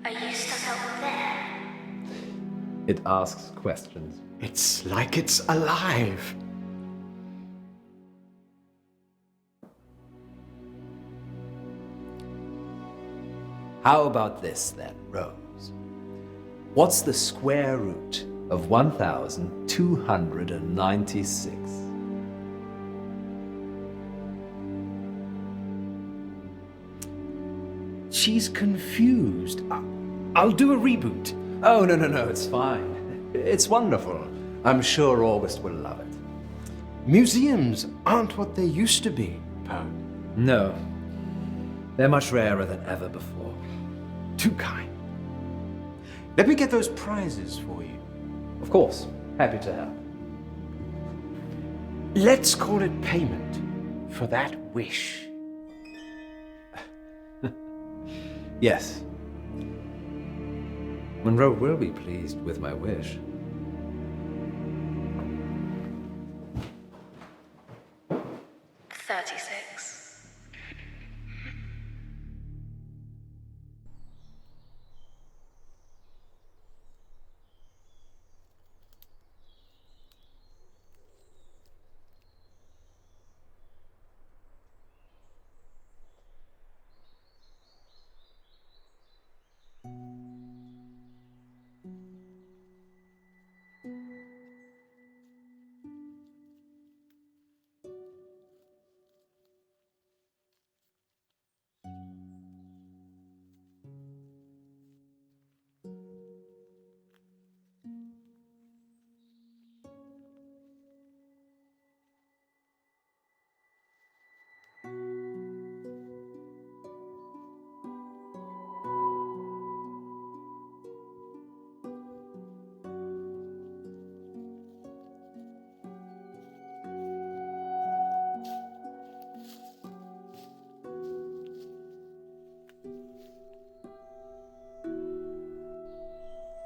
Speaker 10: Are you stuck out there?
Speaker 15: It asks questions.
Speaker 5: It's like it's alive.
Speaker 15: How about this then, Rose? What's the square root of 1296?
Speaker 5: She's confused. I'll do a reboot.
Speaker 15: Oh, no, it's fine. It's wonderful. I'm sure August will love it.
Speaker 5: Museums aren't what they used to be, Poe.
Speaker 15: No. They're much rarer than ever before.
Speaker 5: Too kind. Let me get those prizes for you.
Speaker 15: Of course. Happy to help.
Speaker 5: Let's call it payment for that wish.
Speaker 15: Yes. Munro will be pleased with my wish.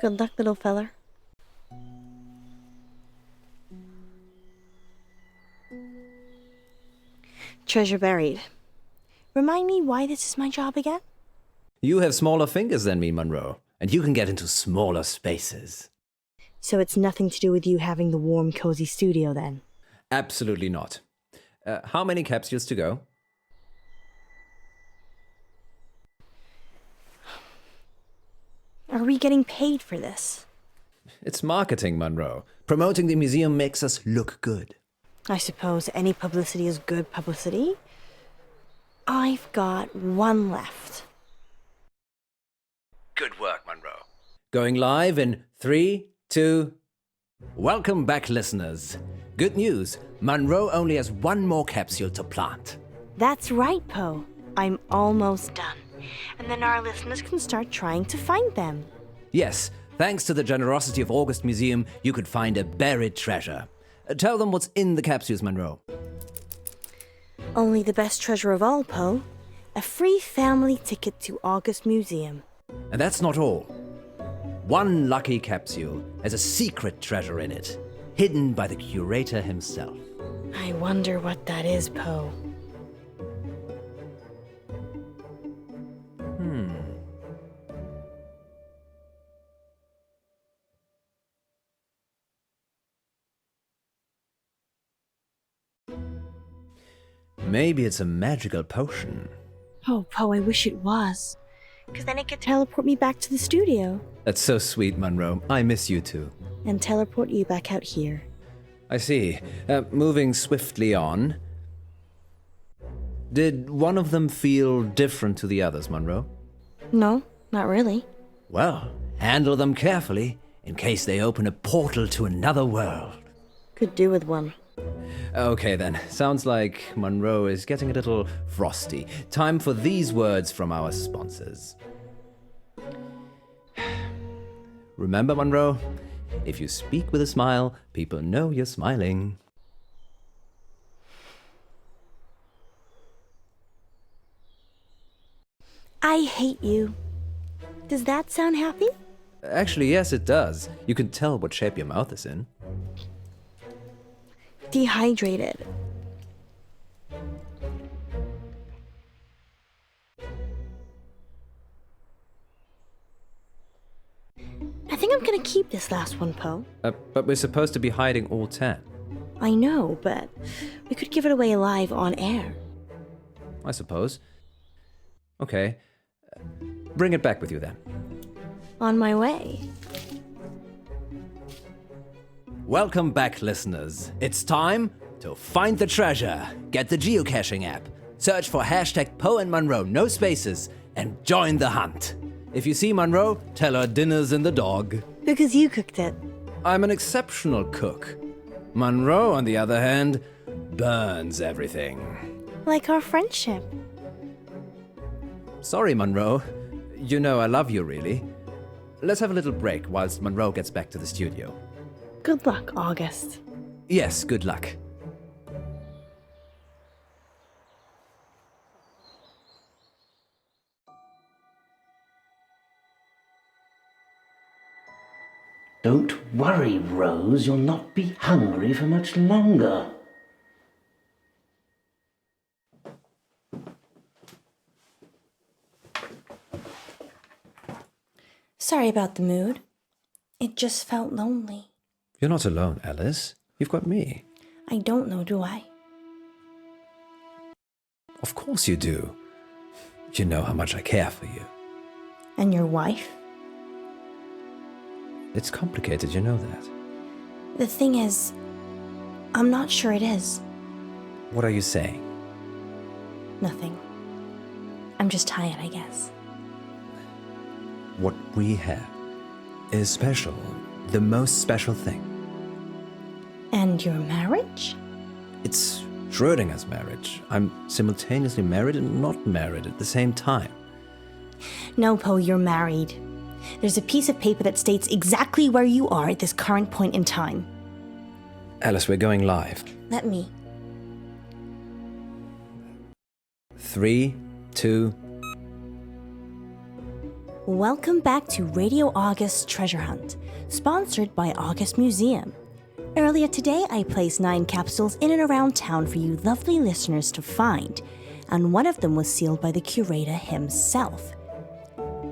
Speaker 3: Good luck, little feller. Treasure buried. Remind me why this is my job again?
Speaker 6: You have smaller fingers than me, Munro, and you can get into smaller spaces.
Speaker 3: So it's nothing to do with you having the warm, cozy studio then?
Speaker 6: Absolutely not. How many capsules to go?
Speaker 3: Are we getting paid for this?
Speaker 6: It's marketing, Munro. Promoting the museum makes us look good.
Speaker 3: I suppose any publicity is good publicity. I've got one left.
Speaker 6: Good work, Munro. Going live in 3, 2. Welcome back, listeners. Good news, Munro only has one more capsule to plant.
Speaker 3: That's right, Poe. I'm almost done. And then our listeners can start trying to find them.
Speaker 6: Yes, thanks to the generosity of August Museum, you could find a buried treasure. Tell them what's in the capsules, Munro.
Speaker 3: Only the best treasure of all, Poe. A free family ticket to August Museum.
Speaker 6: And that's not all. One lucky capsule has a secret treasure in it, hidden by the curator himself.
Speaker 3: I wonder what that is, Poe.
Speaker 6: Maybe it's a magical potion.
Speaker 3: Oh, Poe, I wish it was. Because then it could teleport me back to the studio.
Speaker 6: That's so sweet, Munro. I miss you too.
Speaker 3: And teleport you back out here.
Speaker 6: I see. Moving swiftly on. Did one of them feel different to the others, Munro?
Speaker 3: No, not really.
Speaker 6: Well, handle them carefully, in case they open a portal to another world.
Speaker 3: Could do with one.
Speaker 6: Okay then, sounds like Munro is getting a little frosty. Time for these words from our sponsors. Remember, Munro, if you speak with a smile, people know you're smiling.
Speaker 3: I hate you. Does that sound happy?
Speaker 6: Actually, yes, it does. You can tell what shape your mouth is in.
Speaker 3: Dehydrated. I think I'm gonna keep this last one, Poe.
Speaker 6: But we're supposed to be hiding all 10.
Speaker 3: I know, but we could give it away live on air.
Speaker 6: I suppose. Okay. Bring it back with you then.
Speaker 3: On my way.
Speaker 6: Welcome back, listeners. It's time to find the treasure. Get the geocaching app. Search for hashtag Poe and Munro, no spaces, and join the hunt. If you see Munro, tell her dinner's in the dog.
Speaker 3: Because you cooked it.
Speaker 6: I'm an exceptional cook. Munro, on the other hand, burns everything.
Speaker 3: Like our friendship.
Speaker 6: Sorry, Munro. You know I love you, really. Let's have a little break whilst Munro gets back to the studio.
Speaker 3: Good luck, August.
Speaker 6: Yes, good luck.
Speaker 21: Don't worry, Rose, you'll not be hungry for much longer.
Speaker 3: Sorry about the mood. It just felt lonely.
Speaker 6: You're not alone, Alice. You've got me.
Speaker 3: I don't know, do I?
Speaker 6: Of course you do. You know how much I care for you.
Speaker 3: And your wife?
Speaker 6: It's complicated, you know that.
Speaker 3: The thing is, I'm not sure it is.
Speaker 6: What are you saying?
Speaker 3: Nothing. I'm just tired, I guess.
Speaker 6: What we have is special. The most special thing.
Speaker 3: And your marriage?
Speaker 6: It's Schrödinger's marriage. I'm simultaneously married and not married at the same time.
Speaker 3: No, Poe, you're married. There's a piece of paper that states exactly where you are at this current point in time.
Speaker 6: Alice, we're going live.
Speaker 3: Let me.
Speaker 6: 3, 2...
Speaker 3: Welcome back to Radio August's Treasure Hunt, sponsored by August Museum. Earlier today, I placed 9 capsules in and around town for you lovely listeners to find, and one of them was sealed by the curator himself.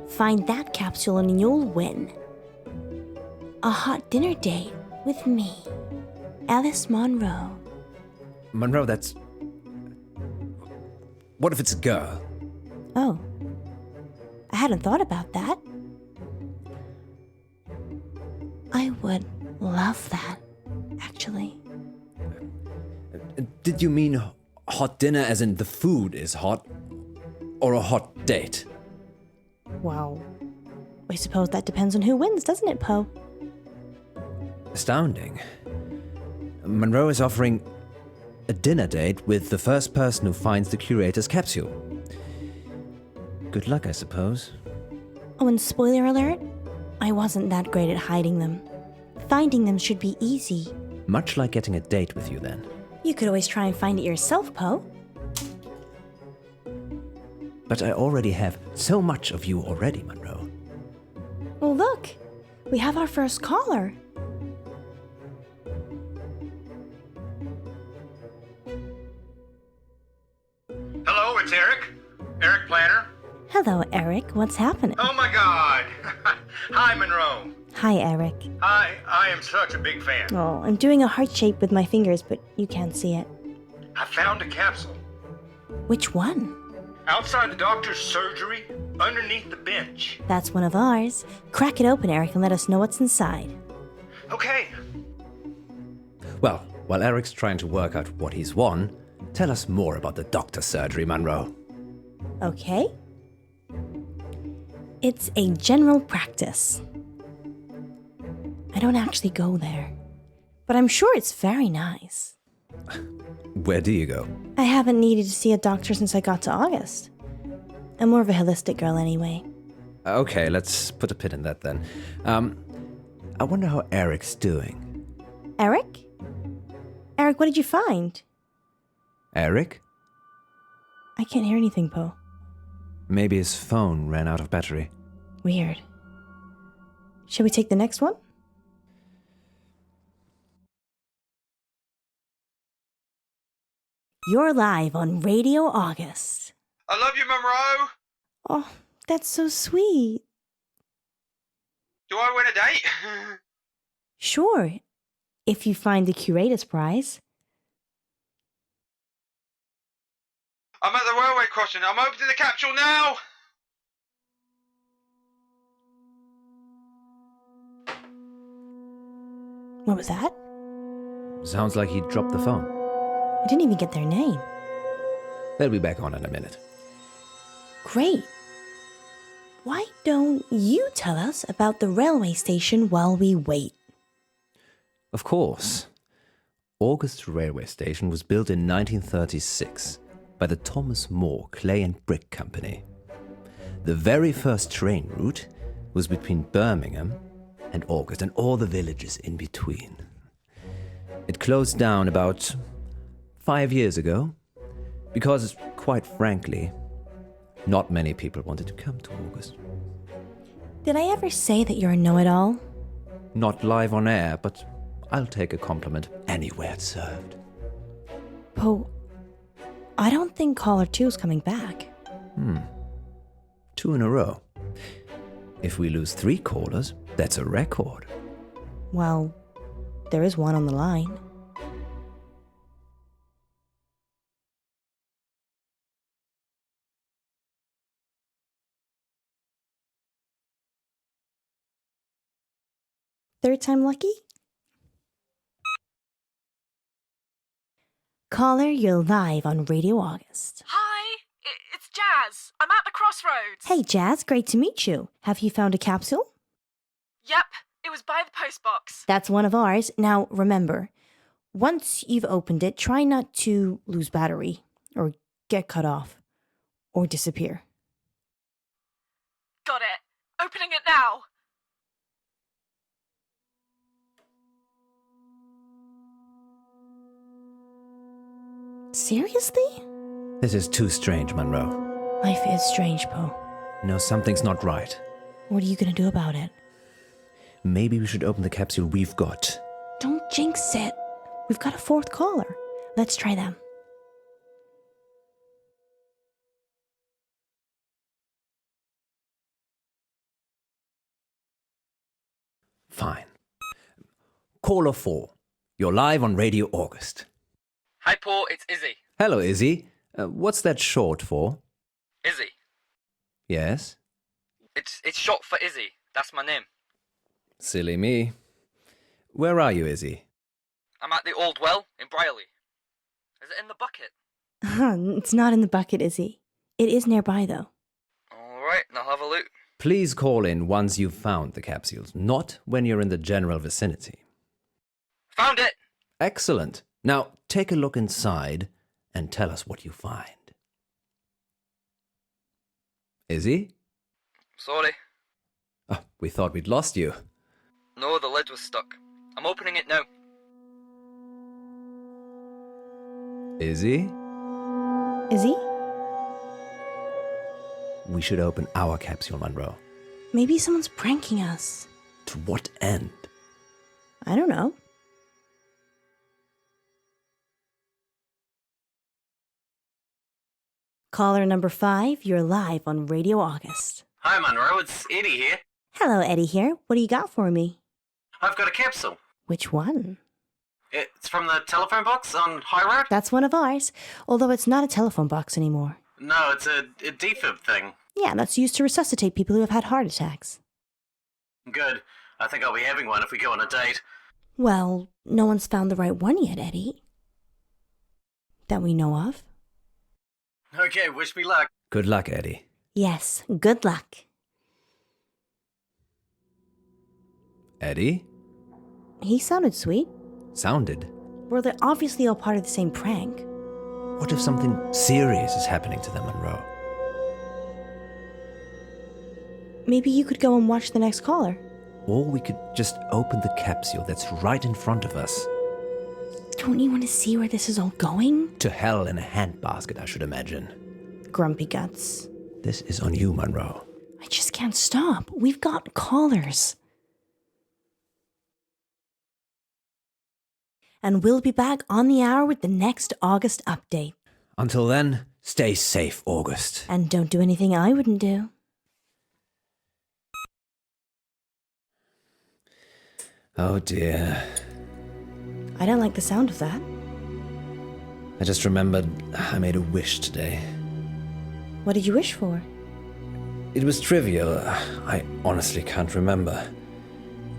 Speaker 3: Find that capsule and you'll win a hot dinner date with me, Alice Munro.
Speaker 6: Munro, that's... What if it's a girl?
Speaker 3: Oh. I hadn't thought about that. I would love that, actually.
Speaker 6: Did you mean hot dinner as in the food is hot? Or a hot date?
Speaker 3: Well, I suppose that depends on who wins, doesn't it, Poe?
Speaker 6: Astounding. Munro is offering a dinner date with the first person who finds the curator's capsule. Good luck, I suppose.
Speaker 3: Oh, and spoiler alert, I wasn't that great at hiding them. Finding them should be easy.
Speaker 6: Much like getting a date with you, then.
Speaker 3: You could always try and find it yourself, Poe.
Speaker 6: But I already have so much of you already, Munro.
Speaker 3: Well, look, we have our first caller.
Speaker 1: Hello, it's Eric. Eric Planner.
Speaker 3: Hello, Eric. What's happening?
Speaker 1: Oh my God. Hi, Monroe.
Speaker 3: Hi, Eric.
Speaker 1: Hi, I am such a big fan.
Speaker 3: Oh, I'm doing a heart shape with my fingers, but you can't see it.
Speaker 1: I found a capsule.
Speaker 3: Which one?
Speaker 1: Outside the doctor's surgery, underneath the bench.
Speaker 3: That's one of ours. Crack it open, Eric, and let us know what's inside.
Speaker 1: Okay.
Speaker 6: Well, while Eric's trying to work out what he's won, tell us more about the doctor's surgery, Munro.
Speaker 3: Okay. It's a general practice. I don't actually go there, but I'm sure it's very nice.
Speaker 6: Where do you go?
Speaker 3: I haven't needed to see a doctor since I got to August. I'm more of a holistic girl anyway.
Speaker 6: Okay, let's put a pin in that then. I wonder how Eric's doing.
Speaker 3: Eric? Eric, what did you find?
Speaker 6: Eric?
Speaker 3: I can't hear anything, Poe.
Speaker 6: Maybe his phone ran out of battery.
Speaker 3: Weird. Shall we take the next one? You're live on Radio August.
Speaker 1: I love you, Monroe.
Speaker 3: Oh, that's so sweet.
Speaker 1: Do I win a date?
Speaker 3: Sure, if you find the curator's prize.
Speaker 1: I'm at the railway crossing. I'm opening the capsule now.
Speaker 3: What was that?
Speaker 6: Sounds like he dropped the phone.
Speaker 3: I didn't even get their name.
Speaker 6: They'll be back on in a minute.
Speaker 3: Great. Why don't you tell us about the railway station while we wait?
Speaker 6: Of course. August Railway Station was built in 1936 by the Thomas More Clay and Brick Company. The very first train route was between Birmingham and August and all the villages in between. It closed down about 5 years ago because, quite frankly, not many people wanted to come to August.
Speaker 3: Did I ever say that you're a know-it-all?
Speaker 6: Not live on air, but I'll take a compliment anywhere it's served.
Speaker 3: Poe, I don't think caller 2 is coming back.
Speaker 6: 2 in a row. If we lose 3 callers, that's a record.
Speaker 3: Well, there is one on the line. Third time lucky? Caller, you're live on Radio August.
Speaker 22: Hi, it's Jazz. I'm at the crossroads.
Speaker 3: Hey, Jazz, great to meet you. Have you found a capsule?
Speaker 22: Yep, it was by the postbox.
Speaker 3: That's one of ours. Now, remember, once you've opened it, try not to lose battery, or get cut off, or disappear.
Speaker 22: Got it. Opening it now.
Speaker 3: Seriously?
Speaker 6: This is too strange, Munro.
Speaker 3: Life is strange, Poe.
Speaker 6: No, something's not right.
Speaker 3: What are you gonna do about it?
Speaker 6: Maybe we should open the capsule we've got.
Speaker 3: Don't jinx it. We've got a 4th caller. Let's try them.
Speaker 6: Fine. Caller 4. You're live on Radio August.
Speaker 23: Hi, Paul. It's Izzy.
Speaker 6: Hello, Izzy. What's that short for?
Speaker 23: Izzy.
Speaker 6: Yes?
Speaker 23: It's short for Izzy. That's my name.
Speaker 6: Silly me. Where are you, Izzy?
Speaker 23: I'm at the Old Well in Brierley. Is it in the bucket?
Speaker 3: It's not in the bucket, Izzy. It is nearby, though.
Speaker 23: All right, I'll have a look.
Speaker 6: Please call in once you've found the capsules, not when you're in the general vicinity.
Speaker 23: Found it!
Speaker 6: Excellent. Now take a look inside and tell us what you find. Izzy?
Speaker 23: Sorry.
Speaker 6: Oh, we thought we'd lost you.
Speaker 23: No, the lid was stuck. I'm opening it now.
Speaker 6: Izzy?
Speaker 3: Izzy?
Speaker 6: We should open our capsule, Munro.
Speaker 3: Maybe someone's pranking us.
Speaker 6: To what end?
Speaker 3: I don't know. Caller number 5, you're live on Radio August.
Speaker 4: Hi, Munro. It's Eddie here.
Speaker 3: Hello, Eddie here. What do you got for me?
Speaker 4: I've got a capsule.
Speaker 3: Which one?
Speaker 4: It's from the telephone box on High Road.
Speaker 3: That's one of ours, although it's not a telephone box anymore.
Speaker 4: No, it's a defib thing.
Speaker 3: Yeah, that's used to resuscitate people who have had heart attacks.
Speaker 4: Good. I think I'll be having one if we go on a date.
Speaker 3: Well, no one's found the right one yet, Eddie. That we know of.
Speaker 4: Okay, wish me luck.
Speaker 6: Good luck, Eddie.
Speaker 3: Yes, good luck.
Speaker 6: Eddie?
Speaker 3: He sounded sweet.
Speaker 6: Sounded?
Speaker 3: Well, they're obviously all part of the same prank.
Speaker 6: What if something serious is happening to them, Munro?
Speaker 3: Maybe you could go and watch the next caller.
Speaker 6: Or we could just open the capsule that's right in front of us.
Speaker 3: Don't you want to see where this is all going?
Speaker 6: To hell in a handbasket, I should imagine.
Speaker 3: Grumpy guts.
Speaker 6: This is on you, Munro.
Speaker 3: I just can't stop. We've got callers. And we'll be back on the hour with the next August update.
Speaker 6: Until then, stay safe, August.
Speaker 3: And don't do anything I wouldn't do.
Speaker 6: Oh dear.
Speaker 3: I don't like the sound of that.
Speaker 6: I just remembered I made a wish today.
Speaker 3: What did you wish for?
Speaker 6: It was trivial. I honestly can't remember.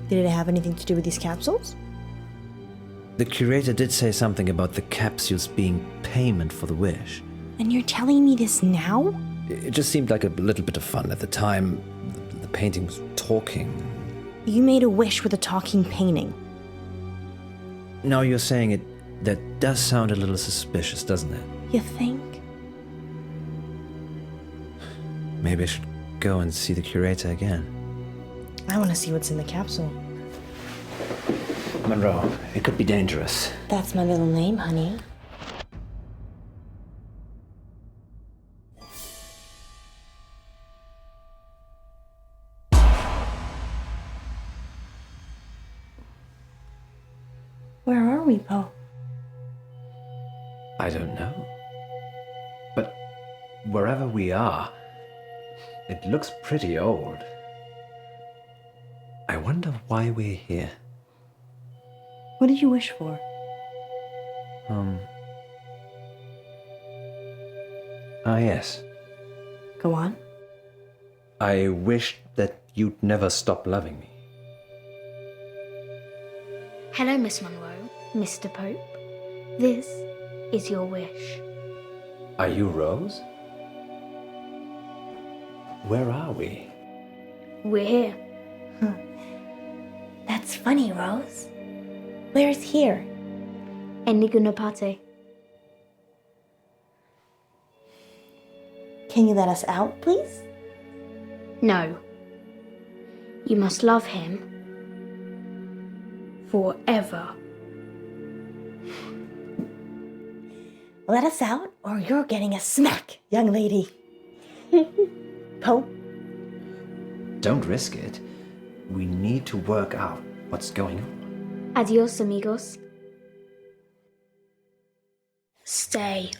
Speaker 3: Did it have anything to do with these capsules?
Speaker 6: The curator did say something about the capsules being payment for the wish.
Speaker 3: And you're telling me this now?
Speaker 6: It just seemed like a little bit of fun at the time. The painting was talking.
Speaker 3: You made a wish with a talking painting.
Speaker 6: Now you're saying it, that does sound a little suspicious, doesn't it?
Speaker 3: You think?
Speaker 6: Maybe I should go and see the curator again.
Speaker 3: I want to see what's in the capsule.
Speaker 6: Munro, it could be dangerous.
Speaker 3: That's my middle name, honey. Where are we, Poe?
Speaker 6: I don't know. But wherever we are, it looks pretty old. I wonder why we're here.
Speaker 3: What did you wish for?
Speaker 6: Yes.
Speaker 3: Go on.
Speaker 6: I wished that you'd never stop loving me.
Speaker 10: Hello, Miss Munro. Mr. Pope. This is your wish.
Speaker 6: Are you Rose? Where are we?
Speaker 10: We're here.
Speaker 3: That's funny, Rose. Where's here?
Speaker 10: Eniguna Pate.
Speaker 3: Can you let us out, please?
Speaker 10: No. You must love him forever.
Speaker 3: Let us out, or you're getting a smack, young lady. Poe?
Speaker 6: Don't risk it. We need to work out what's going on.
Speaker 10: Adios, amigos. Stay.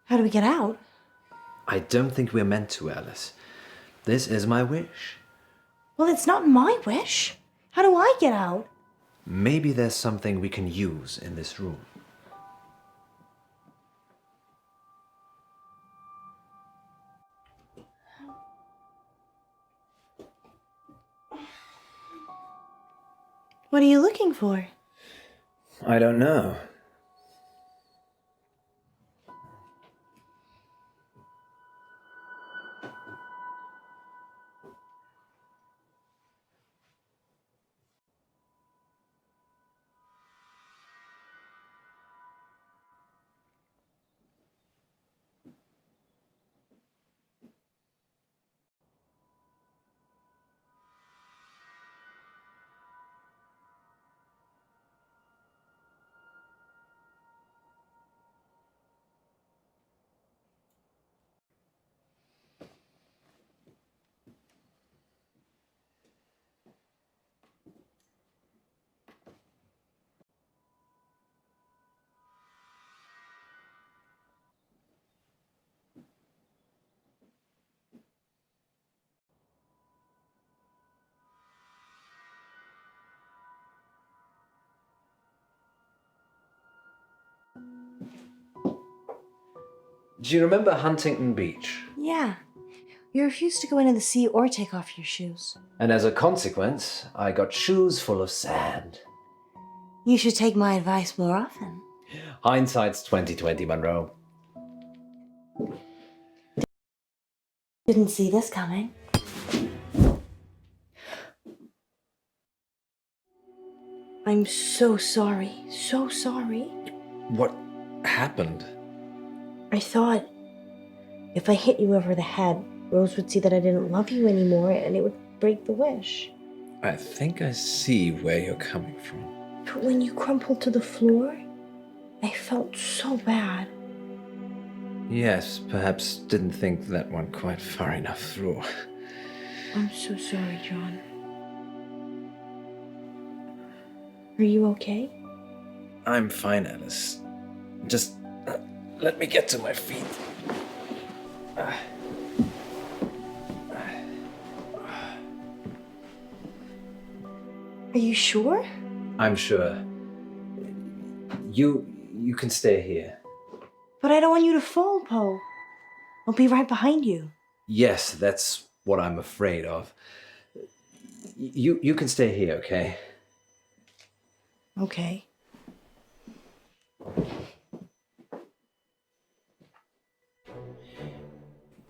Speaker 3: How do we get out?
Speaker 6: I don't think we're meant to, Alice. This is my wish.
Speaker 3: Well, it's not my wish. How do I get out?
Speaker 2: Maybe there's something we can use in this room.
Speaker 3: What are you looking for?
Speaker 2: I don't know. Do you remember Huntington Beach?
Speaker 3: Yeah. You refused to go into the sea or take off your shoes.
Speaker 2: And as a consequence, I got shoes full of sand.
Speaker 3: You should take my advice more often.
Speaker 2: Hindsight's 2020, Munro.
Speaker 3: Didn't see this coming. I'm so sorry. So sorry.
Speaker 2: What happened?
Speaker 3: I thought if I hit you over the head, Rose would see that I didn't love you anymore and it would break the wish.
Speaker 2: I think I see where you're coming from.
Speaker 3: But when you crumpled to the floor, I felt so bad.
Speaker 2: Yes, perhaps didn't think that one quite far enough through.
Speaker 3: I'm so sorry, John. Are you okay?
Speaker 2: I'm fine, Alice. Just let me get to my feet.
Speaker 3: Are you sure?
Speaker 2: I'm sure. You can stay here.
Speaker 3: But I don't want you to fall, Poe. I'll be right behind you.
Speaker 2: Yes, that's what I'm afraid of. You can stay here, okay?
Speaker 3: Okay.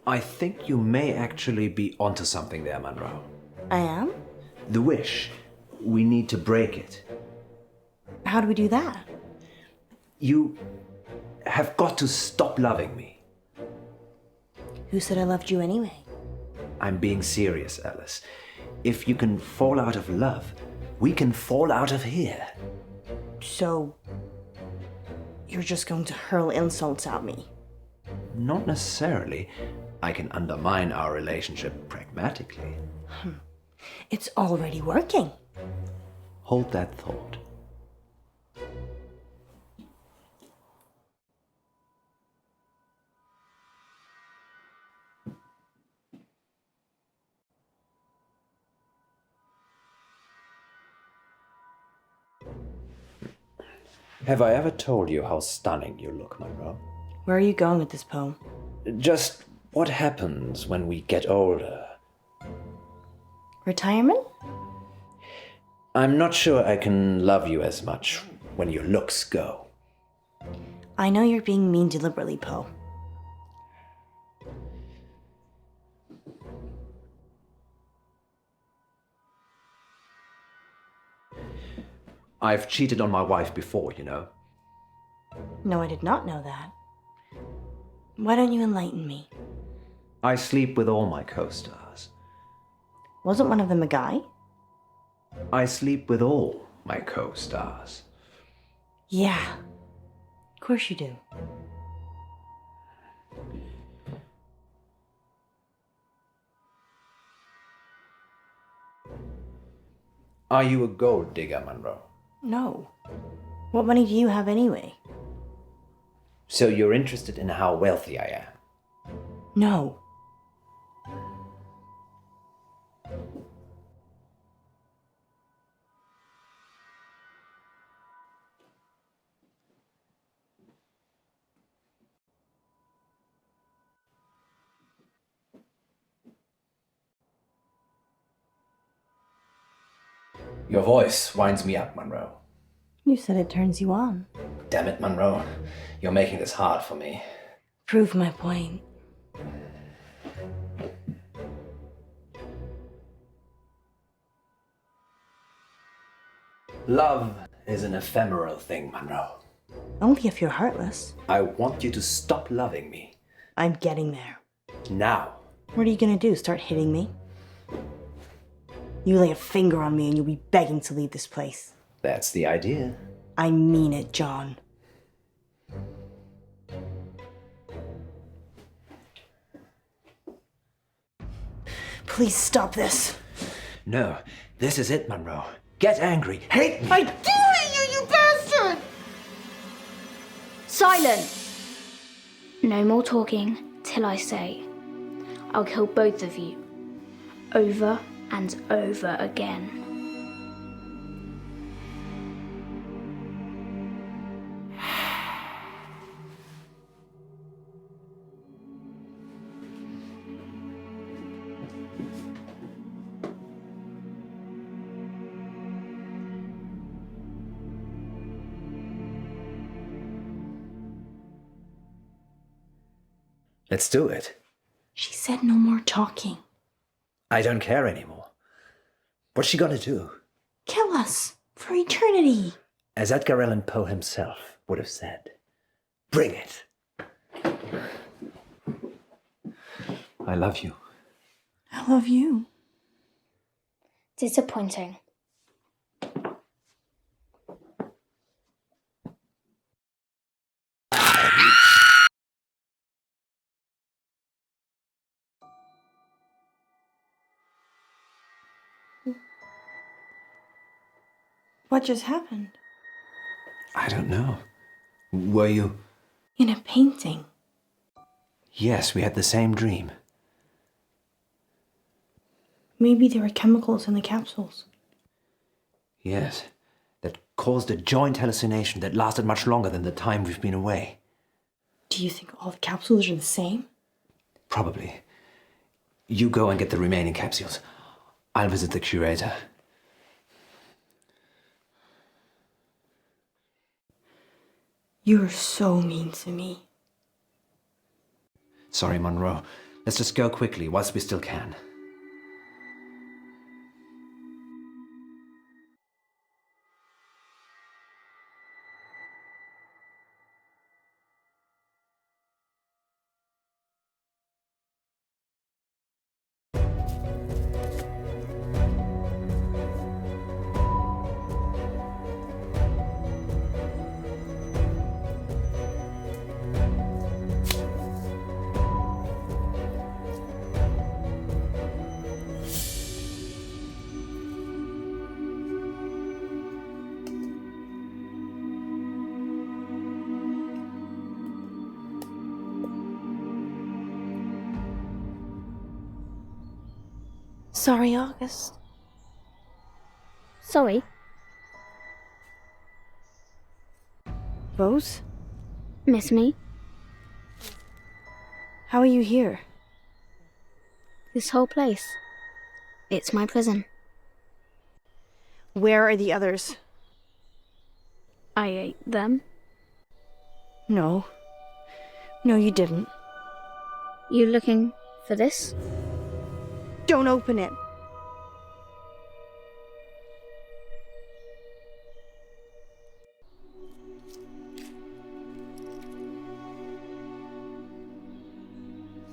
Speaker 2: I think you may actually be onto something there, Munro.
Speaker 3: I am?
Speaker 2: The wish. We need to break it.
Speaker 3: How do we do that?
Speaker 2: You have got to stop loving me.
Speaker 3: Who said I loved you anyway?
Speaker 2: I'm being serious, Alice. If you can fall out of love, we can fall out of here.
Speaker 3: So, you're just going to hurl insults at me?
Speaker 2: Not necessarily. I can undermine our relationship pragmatically.
Speaker 3: It's already working.
Speaker 2: Hold that thought. Have I ever told you how stunning you look, Munro?
Speaker 3: Where are you going with this poem?
Speaker 2: Just what happens when we get older.
Speaker 3: Retirement?
Speaker 2: I'm not sure I can love you as much when your looks go.
Speaker 3: I know you're being mean deliberately, Poe.
Speaker 2: I've cheated on my wife before, you know.
Speaker 3: No, I did not know that. Why don't you enlighten me?
Speaker 2: I sleep with all my co-stars.
Speaker 3: Wasn't one of them a guy?
Speaker 2: I sleep with all my co-stars.
Speaker 3: Yeah. Of course you do.
Speaker 2: Are you a gold digger, Munro?
Speaker 3: No. What money do you have anyway?
Speaker 2: So you're interested in how wealthy I am?
Speaker 3: No.
Speaker 2: Your voice winds me up, Munro.
Speaker 3: You said it turns you on.
Speaker 2: Damn it, Munro. You're making this hard for me.
Speaker 3: Prove my point.
Speaker 2: Love is an ephemeral thing, Munro.
Speaker 3: Only if you're heartless.
Speaker 2: I want you to stop loving me.
Speaker 3: I'm getting there.
Speaker 2: Now.
Speaker 3: What are you gonna do, start hitting me? You lay a finger on me and you'll be begging to leave this place.
Speaker 2: That's the idea.
Speaker 3: I mean it, John. Please stop this.
Speaker 2: No, this is it, Munro. Get angry. Hate me.
Speaker 3: I do hate you, you bastard!
Speaker 10: Silence! No more talking till I say. I'll kill both of you. Over and over again.
Speaker 2: Let's do it.
Speaker 3: She said no more talking.
Speaker 2: I don't care anymore. What's she gonna do?
Speaker 3: Kill us for eternity.
Speaker 2: As Edgar Allan Poe himself would have said, bring it. I love you.
Speaker 3: I love you.
Speaker 10: Disappointing.
Speaker 3: What just happened?
Speaker 2: I don't know. Were you?
Speaker 3: In a painting.
Speaker 2: Yes, we had the same dream.
Speaker 3: Maybe there were chemicals in the capsules.
Speaker 2: Yes, that caused a joint hallucination that lasted much longer than the time we've been away.
Speaker 3: Do you think all the capsules are the same?
Speaker 2: Probably. You go and get the remaining capsules. I'll visit the curator.
Speaker 3: You're so mean to me.
Speaker 2: Sorry, Munro. Let's just go quickly whilst we still can.
Speaker 3: Sorry, August.
Speaker 10: Sorry.
Speaker 3: Rose?
Speaker 10: Miss me?
Speaker 3: How are you here?
Speaker 10: This whole place. It's my prison.
Speaker 3: Where are the others?
Speaker 10: I ate them.
Speaker 3: No. No, you didn't.
Speaker 10: You looking for this?
Speaker 3: Don't open it.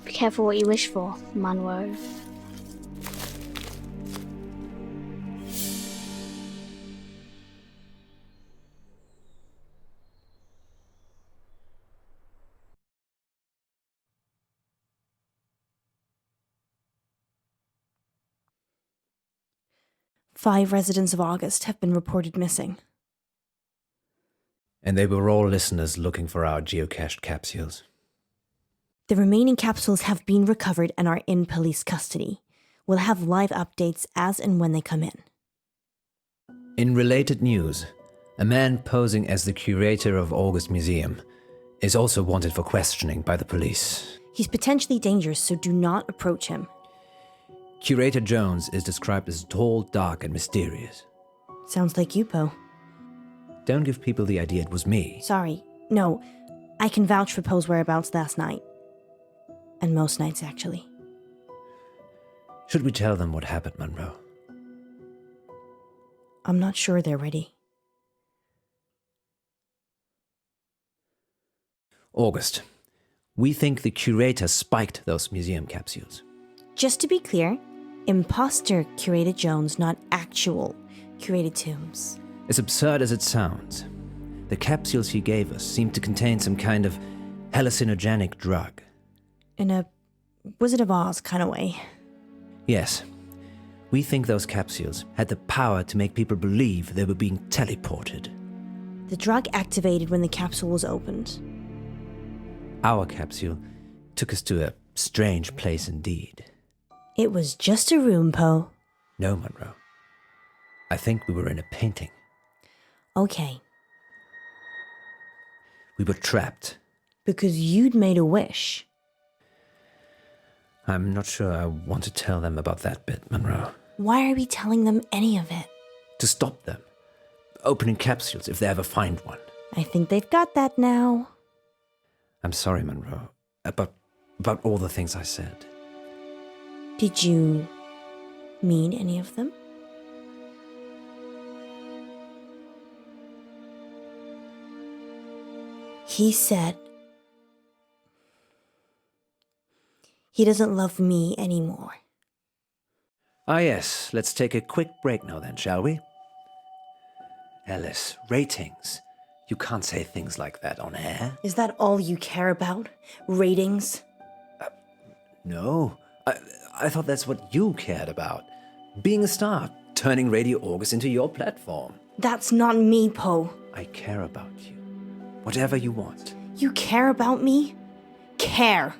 Speaker 10: Be careful what you wish for, Munro.
Speaker 3: Five residents of August have been reported missing.
Speaker 2: And they were all listeners looking for our geocached capsules.
Speaker 3: The remaining capsules have been recovered and are in police custody. We'll have live updates as and when they come in.
Speaker 2: In related news, a man posing as the curator of August Museum is also wanted for questioning by the police.
Speaker 3: He's potentially dangerous, so do not approach him.
Speaker 2: Curator Jones is described as tall, dark, and mysterious.
Speaker 3: Sounds like you, Poe.
Speaker 6: Don't give people the idea it was me.
Speaker 3: Sorry. No, I can vouch for Poe's whereabouts last night. And most nights, actually.
Speaker 6: Should we tell them what happened, Munro?
Speaker 3: I'm not sure they're ready.
Speaker 6: August, we think the curator spiked those museum capsules.
Speaker 3: Just to be clear, imposter curated Jones, not actual curated Tombs.
Speaker 6: As absurd as it sounds, the capsules he gave us seemed to contain some kind of hallucinogenic drug.
Speaker 3: In a Wizard of Oz kind of way.
Speaker 6: Yes, we think those capsules had the power to make people believe they were being teleported.
Speaker 3: The drug activated when the capsule was opened.
Speaker 6: Our capsule took us to a strange place indeed.
Speaker 3: It was just a room, Poe.
Speaker 6: No, Munro. I think we were in a painting.
Speaker 3: Okay.
Speaker 6: We were trapped.
Speaker 3: Because you'd made a wish.
Speaker 6: I'm not sure I want to tell them about that bit, Munro.
Speaker 3: Why are we telling them any of it?
Speaker 6: To stop them. Opening capsules if they ever find one.
Speaker 3: I think they've got that now.
Speaker 6: I'm sorry, Munro, about all the things I said.
Speaker 3: Did you mean any of them? He said he doesn't love me anymore.
Speaker 6: Ah yes, let's take a quick break now then, shall we? Alice, ratings. You can't say things like that on air.
Speaker 3: Is that all you care about? Ratings?
Speaker 6: No, I thought that's what you cared about. Being a star, turning Radio August into your platform.
Speaker 3: That's not me, Poe.
Speaker 6: I care about you. Whatever you want.
Speaker 3: You care about me? Care.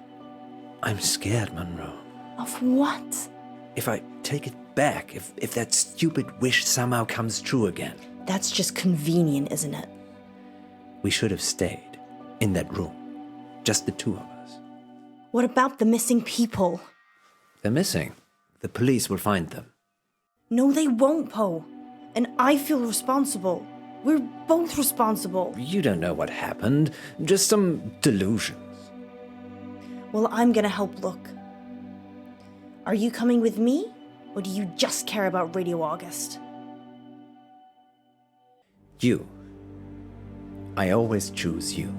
Speaker 6: I'm scared, Munro.
Speaker 3: Of what?
Speaker 6: If I take it back, if that stupid wish somehow comes true again.
Speaker 3: That's just convenient, isn't it?
Speaker 6: We should have stayed in that room. Just the two of us.
Speaker 3: What about the missing people?
Speaker 6: They're missing. The police will find them.
Speaker 3: No, they won't, Poe. And I feel responsible. We're both responsible.
Speaker 6: You don't know what happened. Just some delusions.
Speaker 3: Well, I'm gonna help look. Are you coming with me? Or do you just care about Radio August?
Speaker 6: You. I always choose you.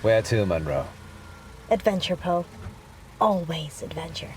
Speaker 6: Where to, Munro?
Speaker 3: Adventure, Poe. Always adventure.